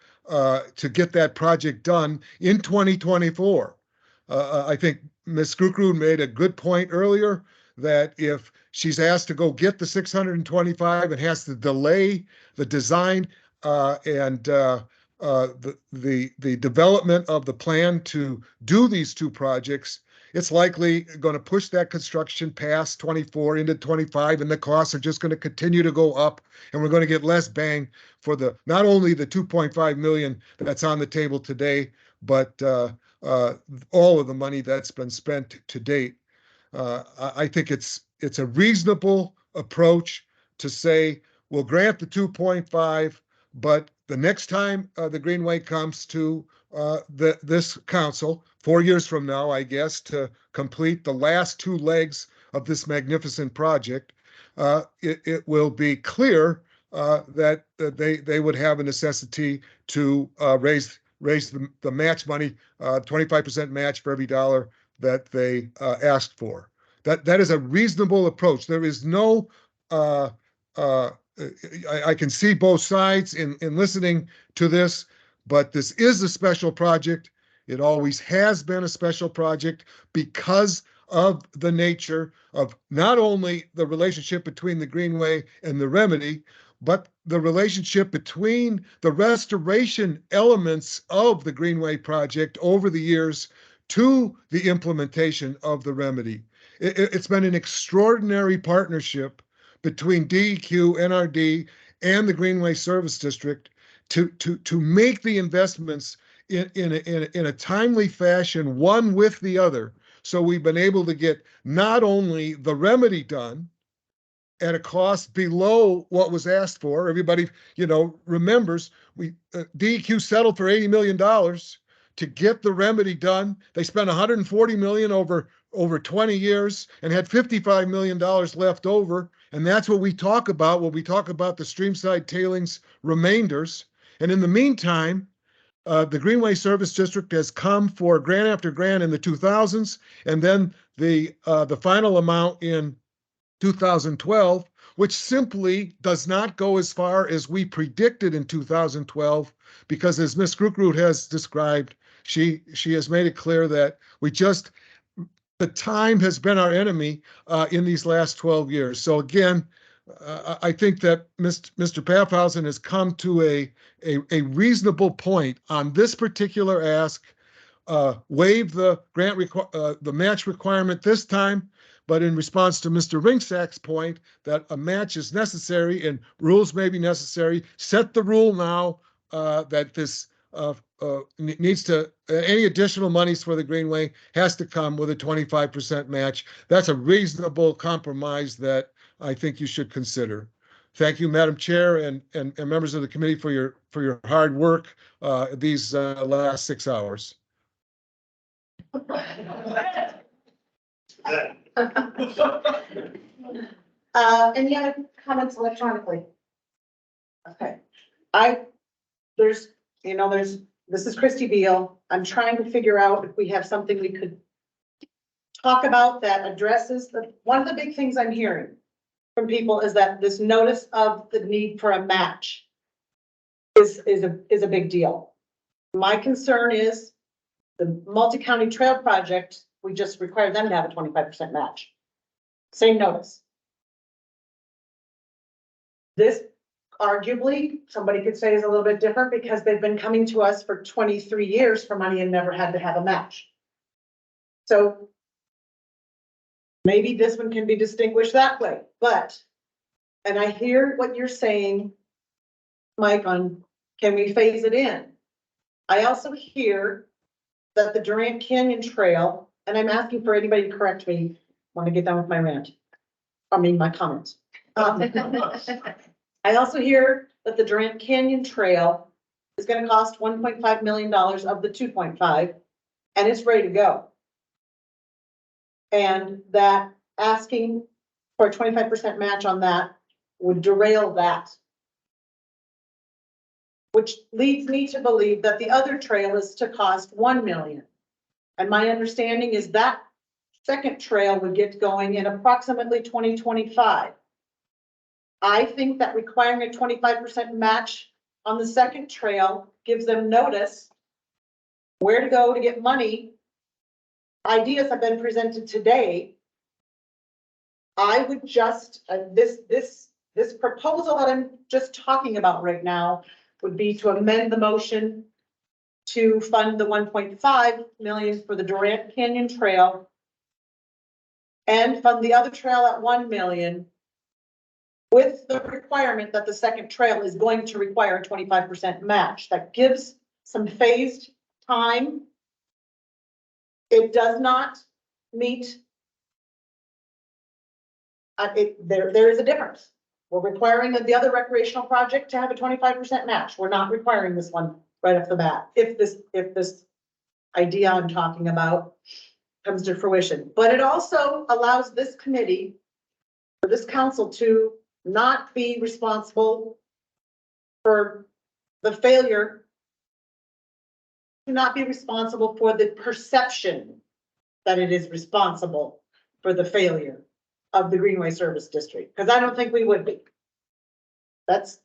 to get that project done in 2024. I think Ms. Skrukrud made a good point earlier that if she's asked to go get the 625 and has to delay the design and the development of the plan to do these two projects, it's likely going to push that construction past 24 into 25, and the costs are just going to continue to go up, and we're going to get less bang for the not only the 2.5 million that's on the table today, but all of the money that's been spent to date. I think it's a reasonable approach to say we'll grant the 2.5, but the next time the Greenway comes to this council, 4 years from now, I guess, to complete the last two legs of this magnificent project, it will be clear that they would have a necessity to raise the match money, 25% match for every dollar that they asked for. That is a reasonable approach. There is no, I can see both sides in listening to this, but this is a special project. It always has been a special project because of the nature of not only the relationship between the Greenway and the remedy, but the relationship between the restoration elements of the Greenway project over the years to the implementation of the remedy. It's been an extraordinary partnership between DEQ, NRD, and the Greenway Service District to make the investments in a timely fashion, one with the other. So we've been able to get not only the remedy done at a cost below what was asked for. Everybody, remembers DEQ settled for $80 million to get the remedy done. They spent $140 million over 20 years and had $55 million left over. And that's what we talk about when we talk about the streamside tailings remainders. And in the meantime, the Greenway Service District has come for grant after grant in the 2000s, and then the final amount in 2012, which simply does not go as far as we predicted in 2012, because as Ms. Skrukrud has described, she has made it clear that the time has been our enemy in these last 12 years. So again, I think that Mr. Pathausen has come to a reasonable point on this particular ask, waive the the match requirement this time, but in response to Mr. Ringsack's point that a match is necessary and rules may be necessary, set the rule now that this needs to, any additional monies for the Greenway has to come with a 25% match. That's a reasonable compromise that I think you should consider. Thank you, Madam Chair and members of the committee for your hard work these last 6 hours. Any other comments electronically? Okay. This is Christy Beal. I'm trying to figure out if we have something we could talk about that addresses one of the big things I'm hearing from people is that this notice of the need for a match is a big deal. My concern is the multi-county trail project, we just require them to have a 25% match. Same notice. This arguably, somebody could say is a little bit different because they've been coming to us for 23 years for money and never had to have a match. So maybe this one can be distinguished that way, but And I hear what you're saying, Mike, on can we phase it in? I also hear that the Durant Canyon Trail, and I'm asking for anybody to correct me when I get done with my rant. I mean, my comments. I also hear that the Durant Canyon Trail is gonna cost $1.5 million of the 2.5, and it's ready to go. And that asking for a 25% match on that would derail that. Which leads me to believe that the other trail is to cost 1 million. And my understanding is that second trail would get going in approximately 2025. I think that requiring a 25% match on the second trail gives them notice where to go to get money. Ideas have been presented today. I would just, this proposal that I'm just talking about right now would be to amend the motion to fund the 1.5 million for the Durant Canyon Trail and fund the other trail at 1 million with the requirement that the second trail is going to require a 25% match. That gives some phased time. It does not meet. There is a difference. We're requiring the other recreational project to have a 25% match. We're not requiring this one right off the bat. If this idea I'm talking about comes to fruition, but it also allows this committee or this council to not be responsible for the failure, to not be responsible for the perception that it is responsible for the failure of the Greenway Service District, because I don't think we would be. That's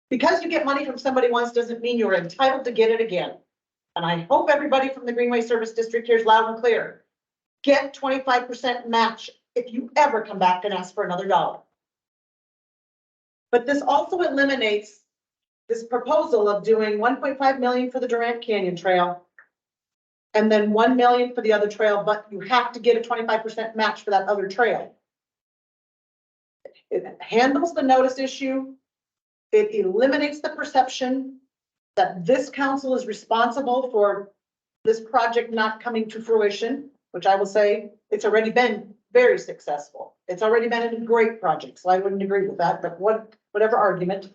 because you get money from somebody once doesn't mean you're entitled to get it again. And I hope everybody from the Greenway Service District hears loud and clear. Get 25% match if you ever come back and ask for another dollar. But this also eliminates this proposal of doing 1.5 million for the Durant Canyon Trail and then 1 million for the other trail, but you have to get a 25% match for that other trail. It handles the notice issue. It eliminates the perception that this council is responsible for this project not coming to fruition, which I will say it's already been very successful. It's already been a great project, so I wouldn't agree with that, but whatever argument.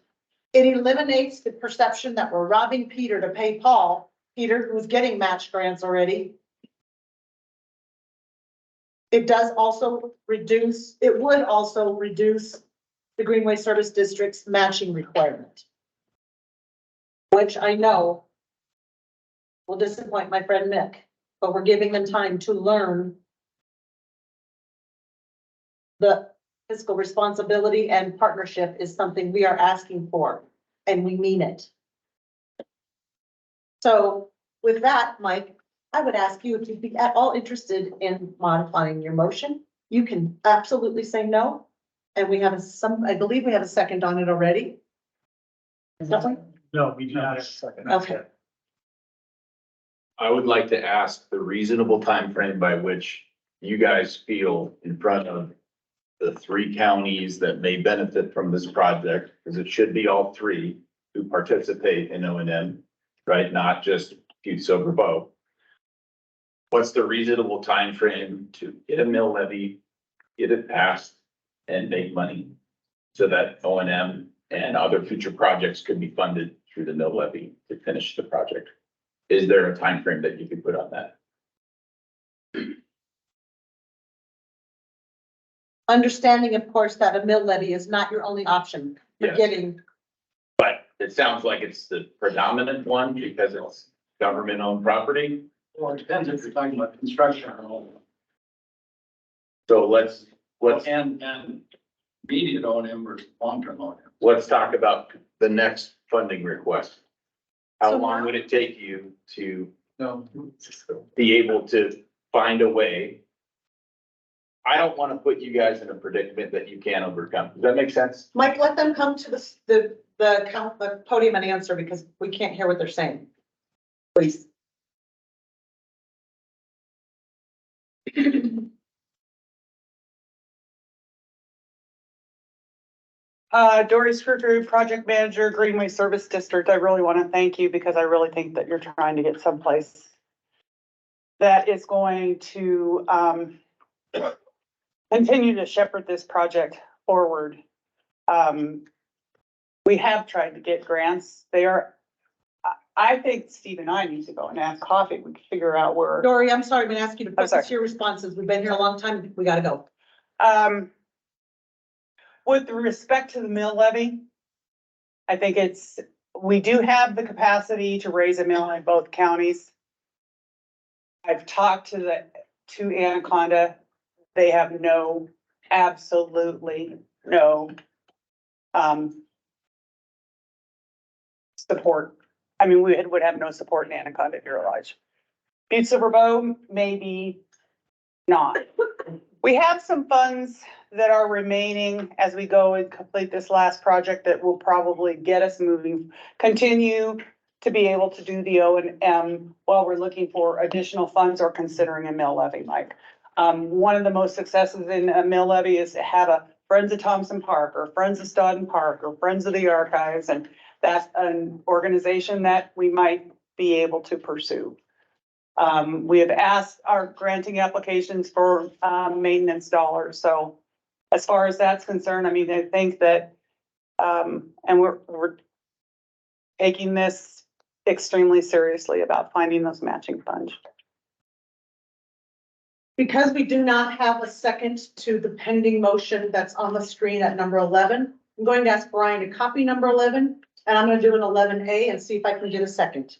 It eliminates the perception that we're robbing Peter to pay Paul, Peter who's getting match grants already. It does also reduce, it would also reduce the Greenway Service District's matching requirement, which I know will disappoint my friend Nick, but we're giving them time to learn the fiscal responsibility, and partnership is something we are asking for, and we mean it. So with that, Mike, I would ask you if you'd be at all interested in modifying your motion. You can absolutely say no. And we have I believe we have a second on it already. Don't we? No, we do not have a second. Okay. I would like to ask the reasonable time frame by which you guys feel in front of the 3 counties that may benefit from this project, because it should be all 3 who participate in O&M, right? Not just Butte-Silver Bow. What's the reasonable time frame to get a mill levy, get it passed, and make money so that O&M and other future projects could be funded through the mill levy to finish the project? Is there a time frame that you could put on that? Understanding, of course, that a mill levy is not your only option for Yes. getting. But it sounds like it's the predominant one because it's government-owned property. Well, it depends if you're talking about construction or all. So let's And immediate O&M versus long-term O&M. let's talk about the next funding request. How So long now- would it take you to No. be able to find a way? I don't want to put you guys in a predicament that you can't overcome. Does that make sense? Mike, let them come to the podium and answer, because we can't hear what they're saying. Please. Dory Screw, Project Manager, Greenway Service District, I really want to thank you because I really think that you're trying to get someplace that is going to, continue to shepherd this project forward. We have tried to get grants. I think Steve and I need to go and have coffee. We can figure out where. Dory, I'm sorry, I'm gonna ask you to I'm sorry. put your responses. We've been here a long time. We gotta go. With respect to the mill levy, I think we do have the capacity to raise a mill in both counties. I've talked to Anaconda. They have absolutely no, support. I mean, we would have no support in Anaconda if you're large. Butte Silver Bow, maybe not. We have some funds that are remaining as we go and complete this last project that will probably get us moving, continue to be able to do the O&M while we're looking for additional funds or considering a mill levy, Mike. One of the most successes in a mill levy is to have a Friends of Thompson Park or Friends of Stoughton Park or Friends of the Archives, and that's an organization that we might be able to pursue. We have asked our granting applications for maintenance dollars. So as far as that's concerned, I mean, I think that, and we're taking this extremely seriously about finding those matching funds. Because we do not have a second to the pending motion that's on the screen at number 11, I'm going to ask Brian to copy number 11, and I'm going to do an 11A and see if I can get a second.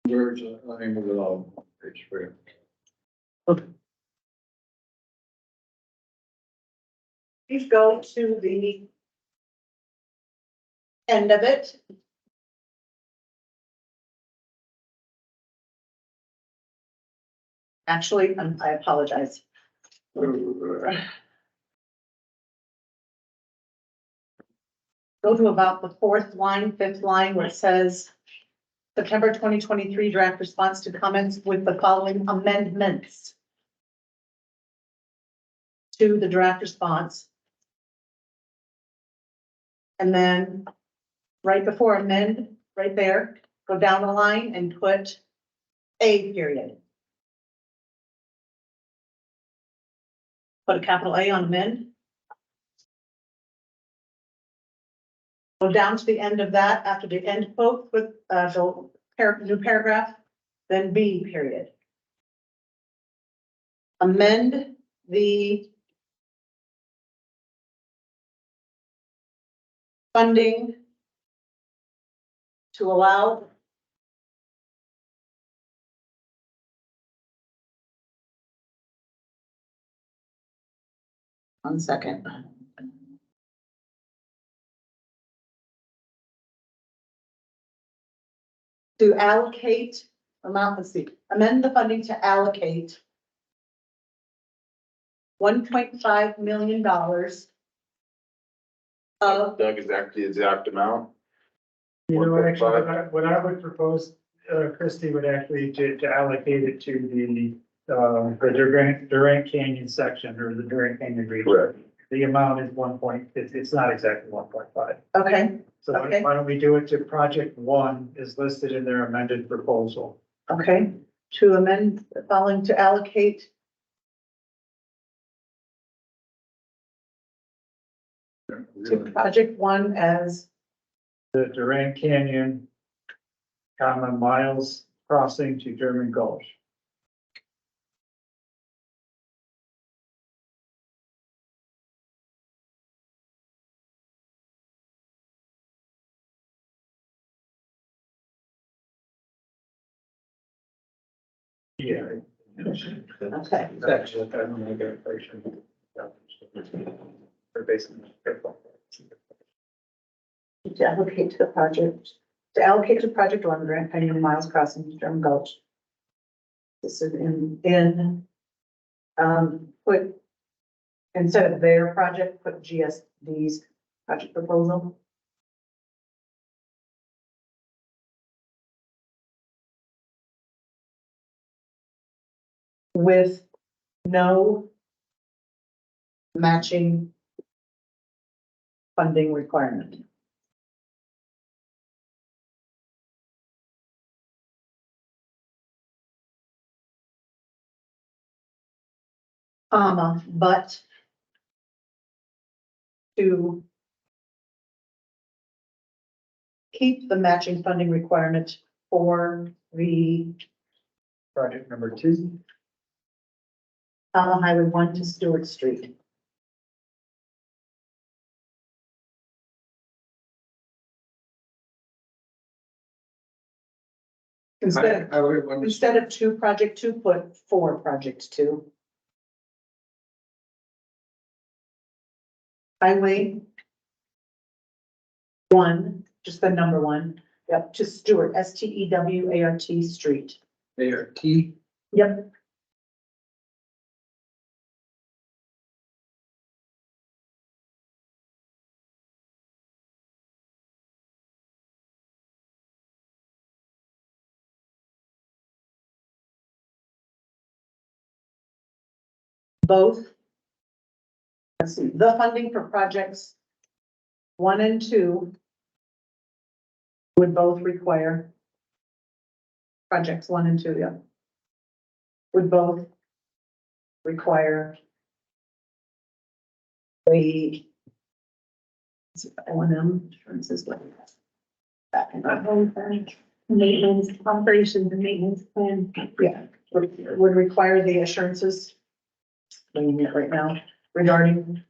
There's a name of it all. Page for you. Please go to the end of it. Actually, I apologize. Go to about the fourth line, fifth line, where it says September 2023 draft response to comments with the following amendments to the draft response. And then right before amend, right there, go down the line and put a period. Put a capital A on amend. Go down to the end of that after the end quote with the new paragraph, then B period. Amend the funding to allow one second. To allocate amount, let's see, amend the funding to allocate $1.5 million of, Doug, is that the exact amount? You know, actually, what I would propose, Christie, would actually to allocate it to the Durant Canyon section or the Durant Canyon region. Correct. The amount is it's not exactly 1.5. okay, So Okay. why don't we do it to project 1 is listed in their amended proposal. okay, to amend the following to allocate to project 1 as The Durant Canyon, Miles Crossing to German Gulch. Yeah. Okay. That's what I don't get a version. Or basically. to allocate to the project, to allocate to project 1, Grand Canyon Miles Crossing to German Gulch. This is put, instead of their project, put GSD's project proposal. with no matching funding requirement. But to keep the matching funding requirement for the Project number 2. Highway 1 to Stewart Street. Instead of 2, project 2, put 4, project 2. Highway 1, just the number 1, yep, to Stewart, Stewart Street. ART. Yep. Both. Let's see, the funding for projects 1 and 2 would both require projects 1 and 2, yeah. Would both require the O&M insurances. Back in Maintenance, operations and maintenance plan. yeah, would require the assurances. Bringing it right now regarding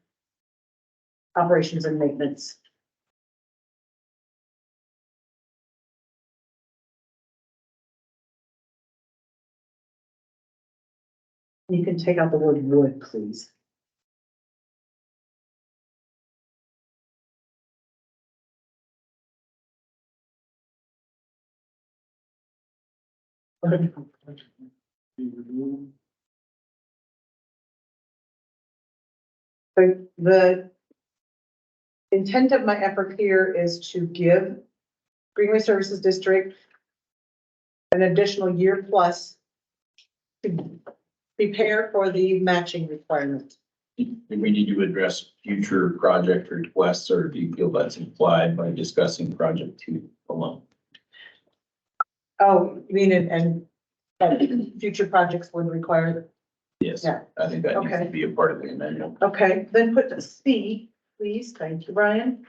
operations and maintenance. You can take out the word would, please. The intent of my effort here is to give Greenway Services District an additional year plus to prepare for the matching requirement. Do we need to address future project requests, or do you feel that's implied by discussing project 2 alone? Oh, you mean, and future projects would require, Yes, Yeah. I think that needs Okay. to be a part of the amendment. okay, then put the C, please, thank you, Brian.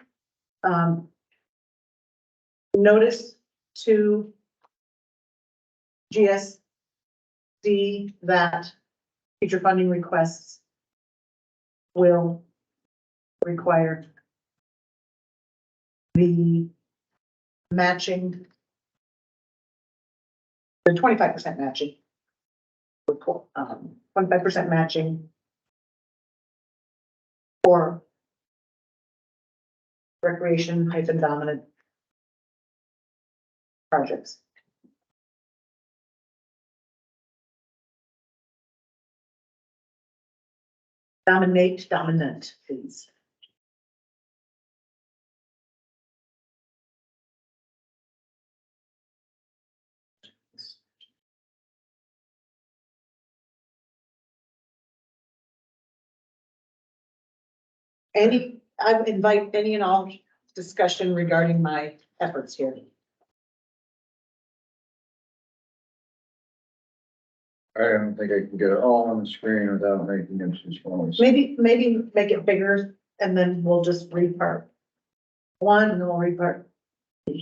Notice to GSD that future funding requests will require the matching, the 25% matching. 25% matching for recreation dominant projects. Dominant, please. I would invite any and all discussion regarding my efforts here. I don't think I can get it all on the screen without making it too small. Maybe make it bigger and then we'll just read part 1 and then we'll read part. Do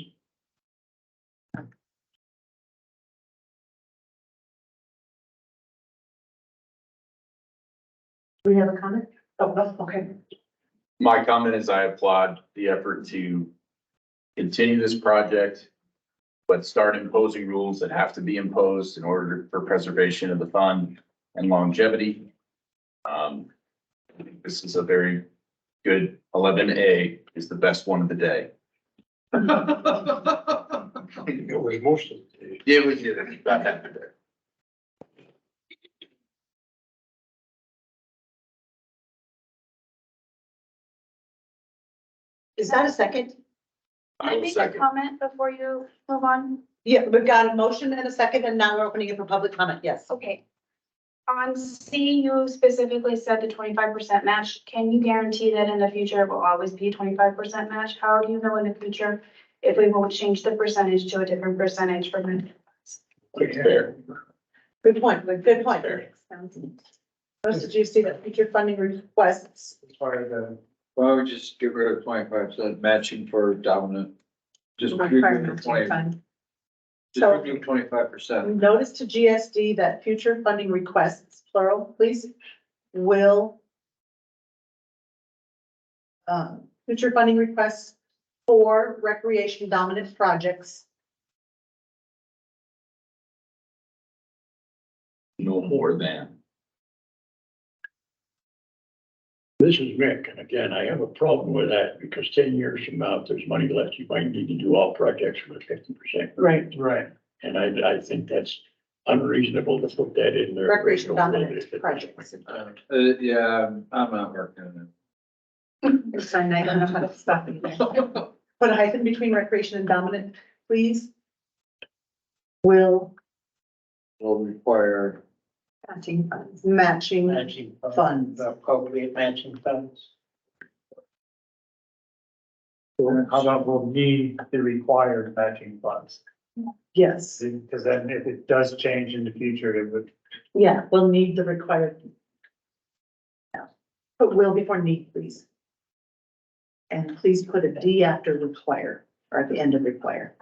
we have a comment? Oh, no, okay. My comment is I applaud the effort to continue this project, but start imposing rules that have to be imposed in order for preservation of the fund and longevity. I think this is a very good 11A, is the best one of the day. It was most of it. It was about half the day. Is that a second? I will Make a second. comment before you move on. Yeah, we've got a motion and a second and now we're opening it for public comment. Yes. Okay. On C, you specifically said the 25% match. Can you guarantee that in the future it will always be 25% match? How do you know in the future if we won't change the percentage to a different percentage for the? Fair. Good point, good point. Most did you see that future funding requests? Part of the. Why don't we just get rid of 25% matching for dominant? Just Require remove the matching 20, fund. just So- remove 25%. Notice to GSD that future funding requests, plural, please, will future funding requests for recreation dominant projects. No more than. This is Mick, and again, I have a problem with that because 10 years from now, if there's money left, you might need to do all projects with 50%. Right. Right. And I think that's unreasonable to put that in there. Recreation dominant projects. Yeah, I'm not working on it. It's fine, I don't know how to stop it there. Put a hyphen between recreation and dominant, please. Will Will require matching funds, matching funds. Appropriate matching funds. How about we'll need the required matching funds? Yes, Because then if it does change in the future, it would. yeah, we'll need the required. Yeah. Put will before need, please. And please put a D after require, or at the end of require.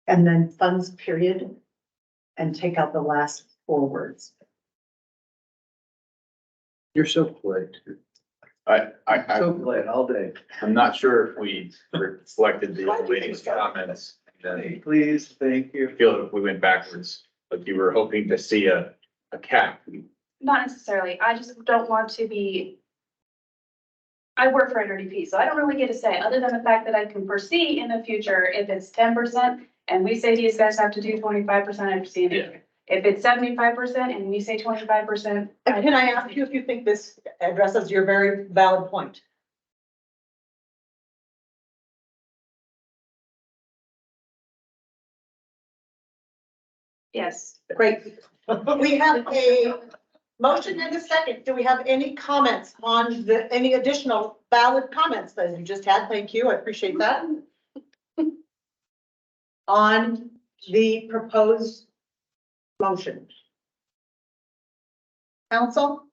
And then funds period, and take out the last 4 words. You're so polite. So polite all day. I'm not sure if we reflected the old lady's comments. Hey, please, thank you. I feel if we went backwards, like you were hoping to see a cap. Not necessarily. I just don't want to be. I work for NRDP, so I don't really get to say, other than the fact that I can foresee in the future, if it's 10% and we say these guys have to do 25%, I understand it. If it's 75% and we say 25%. Can I ask you if you think this addresses your very valid point? Yes. Great. We have a motion and a second. Do we have any comments on any additional valid comments that you just had? Thank you. I appreciate that. On the proposed motion. Council?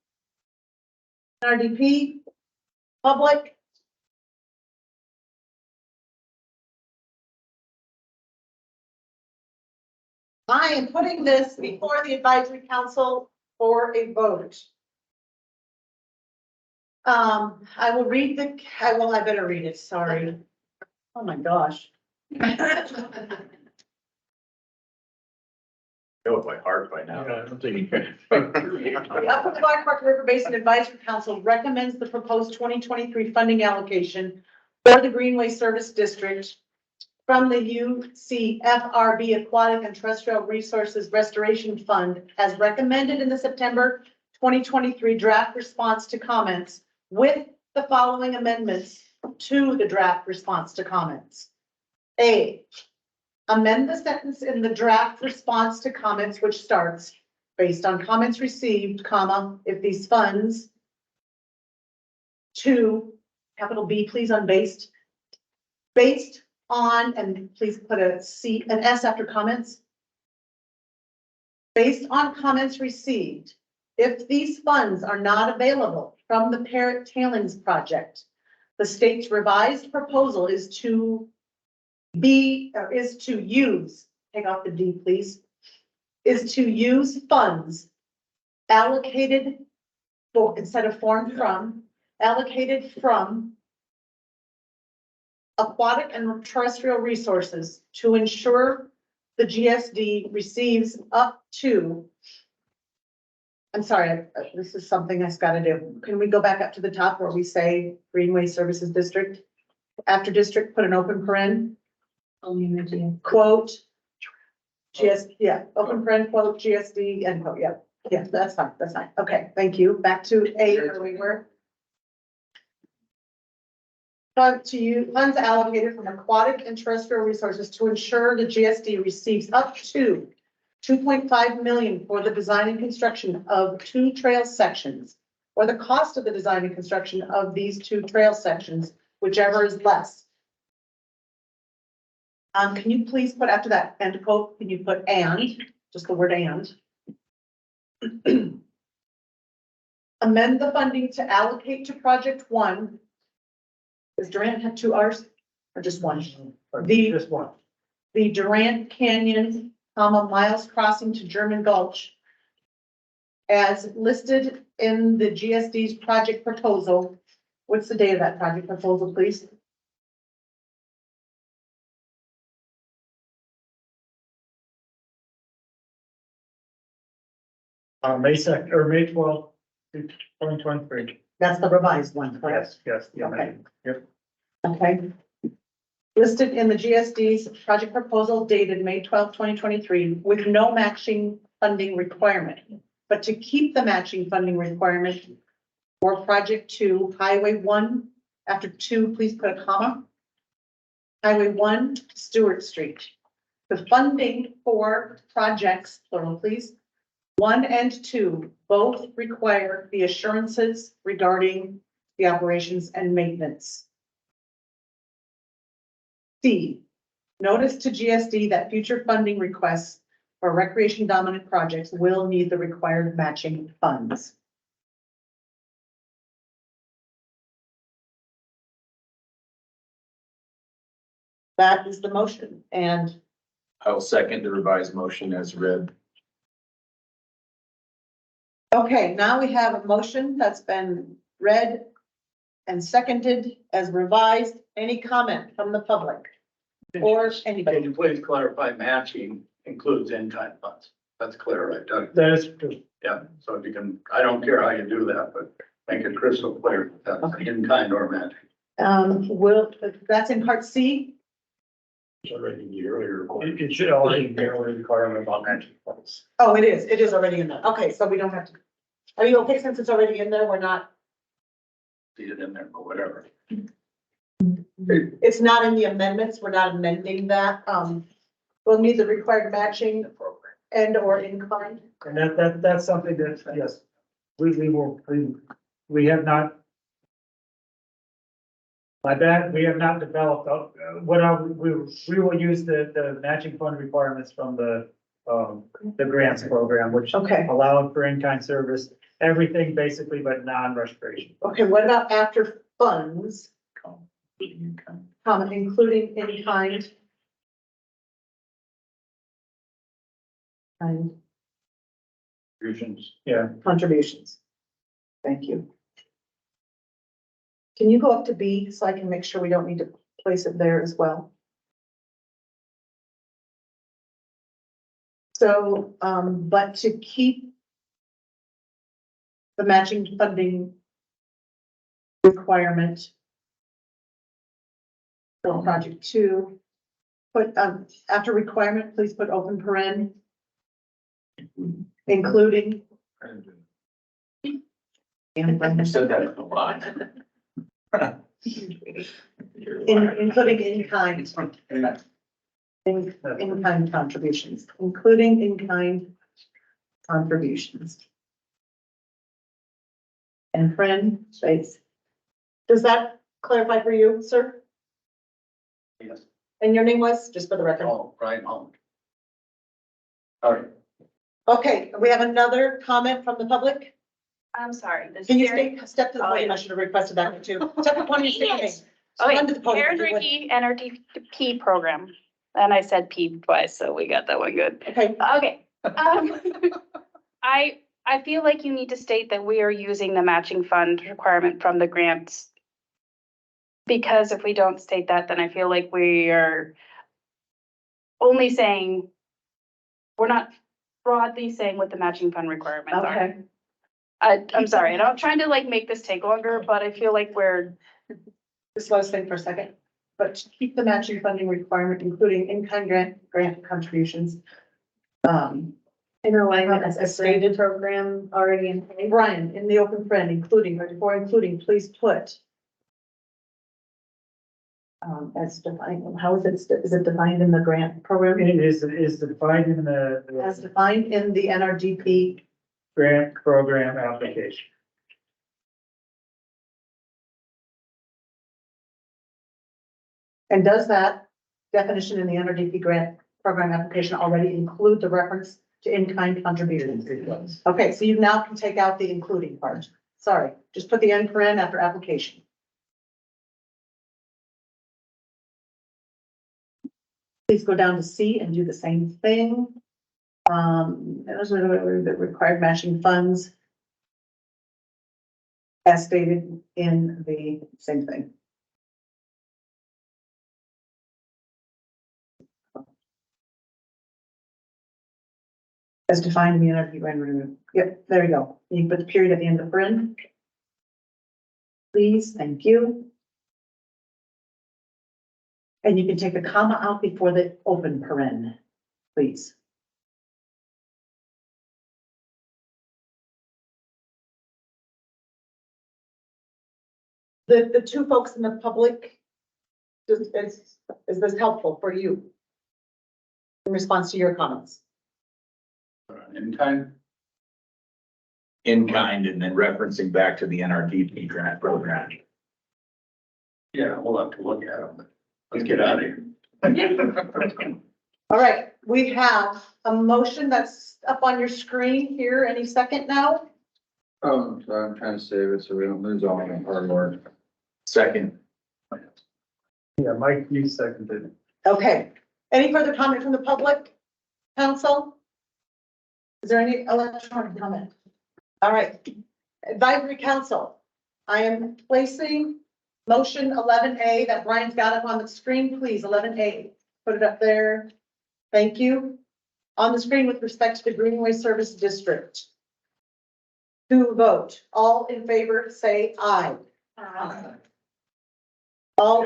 RDP? Public? I am putting this before the advisory council for a vote. I will read I better read it, sorry. Oh my gosh. Know it by heart by now. The Upper Black Park River Basin Advisory Council recommends the proposed 2023 funding allocation for the Greenway Service District from the UCFRB Aquatic and Terrestrial Resources Restoration Fund as recommended in the September 2023 draft response to comments with the following amendments to the draft response to comments. A, amend the sentence in the draft response to comments which starts based on comments received, comma, if these funds to capital B, please, on based on, and please put an S after comments. Based on comments received, if these funds are not available from the Parrot Tailings Project, the state's revised proposal is to use, take off the D, please, is to use funds allocated for, instead of formed from, allocated from aquatic and terrestrial resources to ensure the GSD receives up to, I'm sorry, this is something I've got to do. Can we go back up to the top where we say Greenway Services District? After district, put an open paren. Quote. Open paren, quote, GSD, end quote, yeah, that's fine, Okay, thank you. Back to A, where we were. Funds allocated from aquatic and terrestrial resources to ensure the GSD receives up to 2.5 million for the design and construction of 2 trail sections, or the cost of the design and construction of these 2 trail sections, whichever is less. Can you please put after that end quote, can you put and, just the word and? Amend the funding to allocate to project 1. Does Durant have 2 R's or just 1? Just one. The Durant Canyon, Miles Crossing to German Gulch as listed in the GSD's project proposal. What's the date of that project proposal, please? May 2nd, or May 12th, 2023. That's the revised one, correct? Yes, yeah. Okay. Yep. Okay. Listed in the GSD's project proposal dated May 12, 2023, with no matching funding requirement. But to keep the matching funding requirement for project 2, Highway 1, after 2, please put a comma. Highway 1, Stewart Street. The funding for projects, plural please, 1 and 2 both require the assurances regarding the operations and maintenance. C, notice to GSD that future funding requests for recreation dominant projects will need the required matching funds. That is the motion, and I will second the revised motion as read. okay, now we have a motion that's been read and seconded as revised. Any comment from the public or anybody? Can you please clarify matching includes in-kind funds? That's clear, right, Doug? That is true. Yeah, so if you can, I don't care how you do that, but make it crystal clear, that's in-kind or matching. That's in part C. It's already in the earlier. It should already be a requirement about matching funds. Oh, it is already in there. Okay, so we don't have to. Are you okay since it's already in there? We're not. See it in there, but whatever. It's not in the amendments. We're not amending that. We'll need the required matching and or incline. And that's something that, yes, we have not. My bad, we have not developed, we will use the matching fund requirements from the grants program, which Okay. allowed for in-kind service, everything basically but non-restoration. Okay, what about after funds? Including in kind. And Contributions. Yeah. contributions. Thank you. Can you go up to B so I can make sure we don't need to place it there as well? So, but to keep the matching funding requirement for project 2, put, after requirement, please put open paren, including. You said that a lot. Including in-kind. In-kind contributions, including in-kind contributions. And friend, space. Does that clarify for you, sir? Yes. And your name was, just for the record? Oh, Brian Holland. All right. Okay, we have another comment from the public. I'm sorry. Can you step to the podium? I should have requested that one too. Step to the podium, state your name. Okay, Run to the podium, Karen if you would. Ricky, NRDP program. And I said P twice, so we got that one good. Okay. Okay. I feel like you need to state that we are using the matching fund requirement from the grants. Because if we don't state that, then I feel like we are only saying, we're not broadly saying what the matching fund requirements are. Okay. I'm sorry, and I'm trying to like make this take longer, but I feel like we're. Just let us think for a second, but to keep the matching funding requirement, including in-kind grant contributions. In alignment as a stated program already in place. Brian, in the open friend, including, or before including, please put As defined, how is it defined in the grant program? It is defined in the As defined in the NRDP. grant program application. And does that definition in the NRDP grant program application already include the reference to in-kind contributions? It does. Okay, so you now can take out the including part. Sorry, just put the end paren after application. Please go down to C and do the same thing. Those are the required matching funds. As stated in the same thing. As defined in the NRDP grant. Yep, there you go. You can put the period at the end of the paren. Please, thank you. And you can take a comma out before the open paren, please. The two folks in the public, is this helpful for you? In response to your comments? In kind? In kind, and then referencing back to the NRDP grant program. Yeah, we'll have to look at them. Let's get out of here. All right, we have a motion that's up on your screen here any second now. Oh, so I'm trying to save it so we don't lose all the hard work. Second. Yeah, Mike, you seconded. Okay, any further comment from the public? Council? Is there any electronic comment? All right, advisory council. I am placing motion 11A that Brian's got up on the screen, please, 11A. Put it up there. Thank you. On the screen with respect to the Greenway Service District. To vote, all in favor, say aye. Aye. All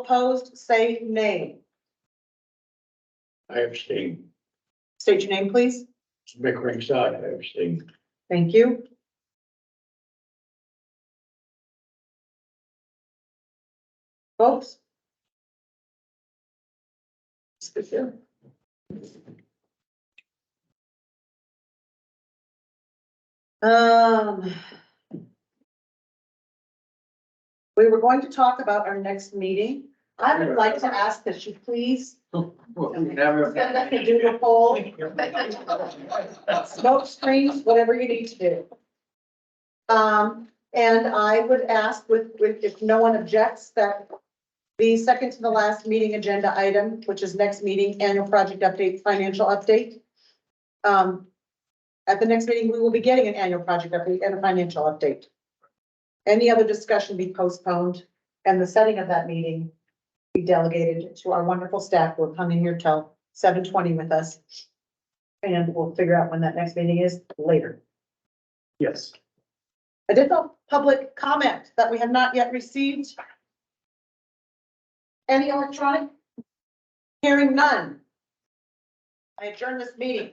opposed, say nay. I abstain. State your name, please. Mick Ringside, I abstain. Thank you. Folks? We were going to talk about our next meeting. I would like to ask that you please Never. send us a doodle poll, smoke screens, whatever you need to do. And I would ask if no one objects, that the second to the last meeting agenda item, which is next meeting, annual project update, financial update. At the next meeting, we will be getting an annual project update and a financial update. Any other discussion be postponed, and the setting of that meeting be delegated to our wonderful staff who will come in here till 7:20 with us. And we'll figure out when that next meeting is later. Yes. Additional public comment that we have not yet received? Any electronic? Hearing none. I adjourn this meeting.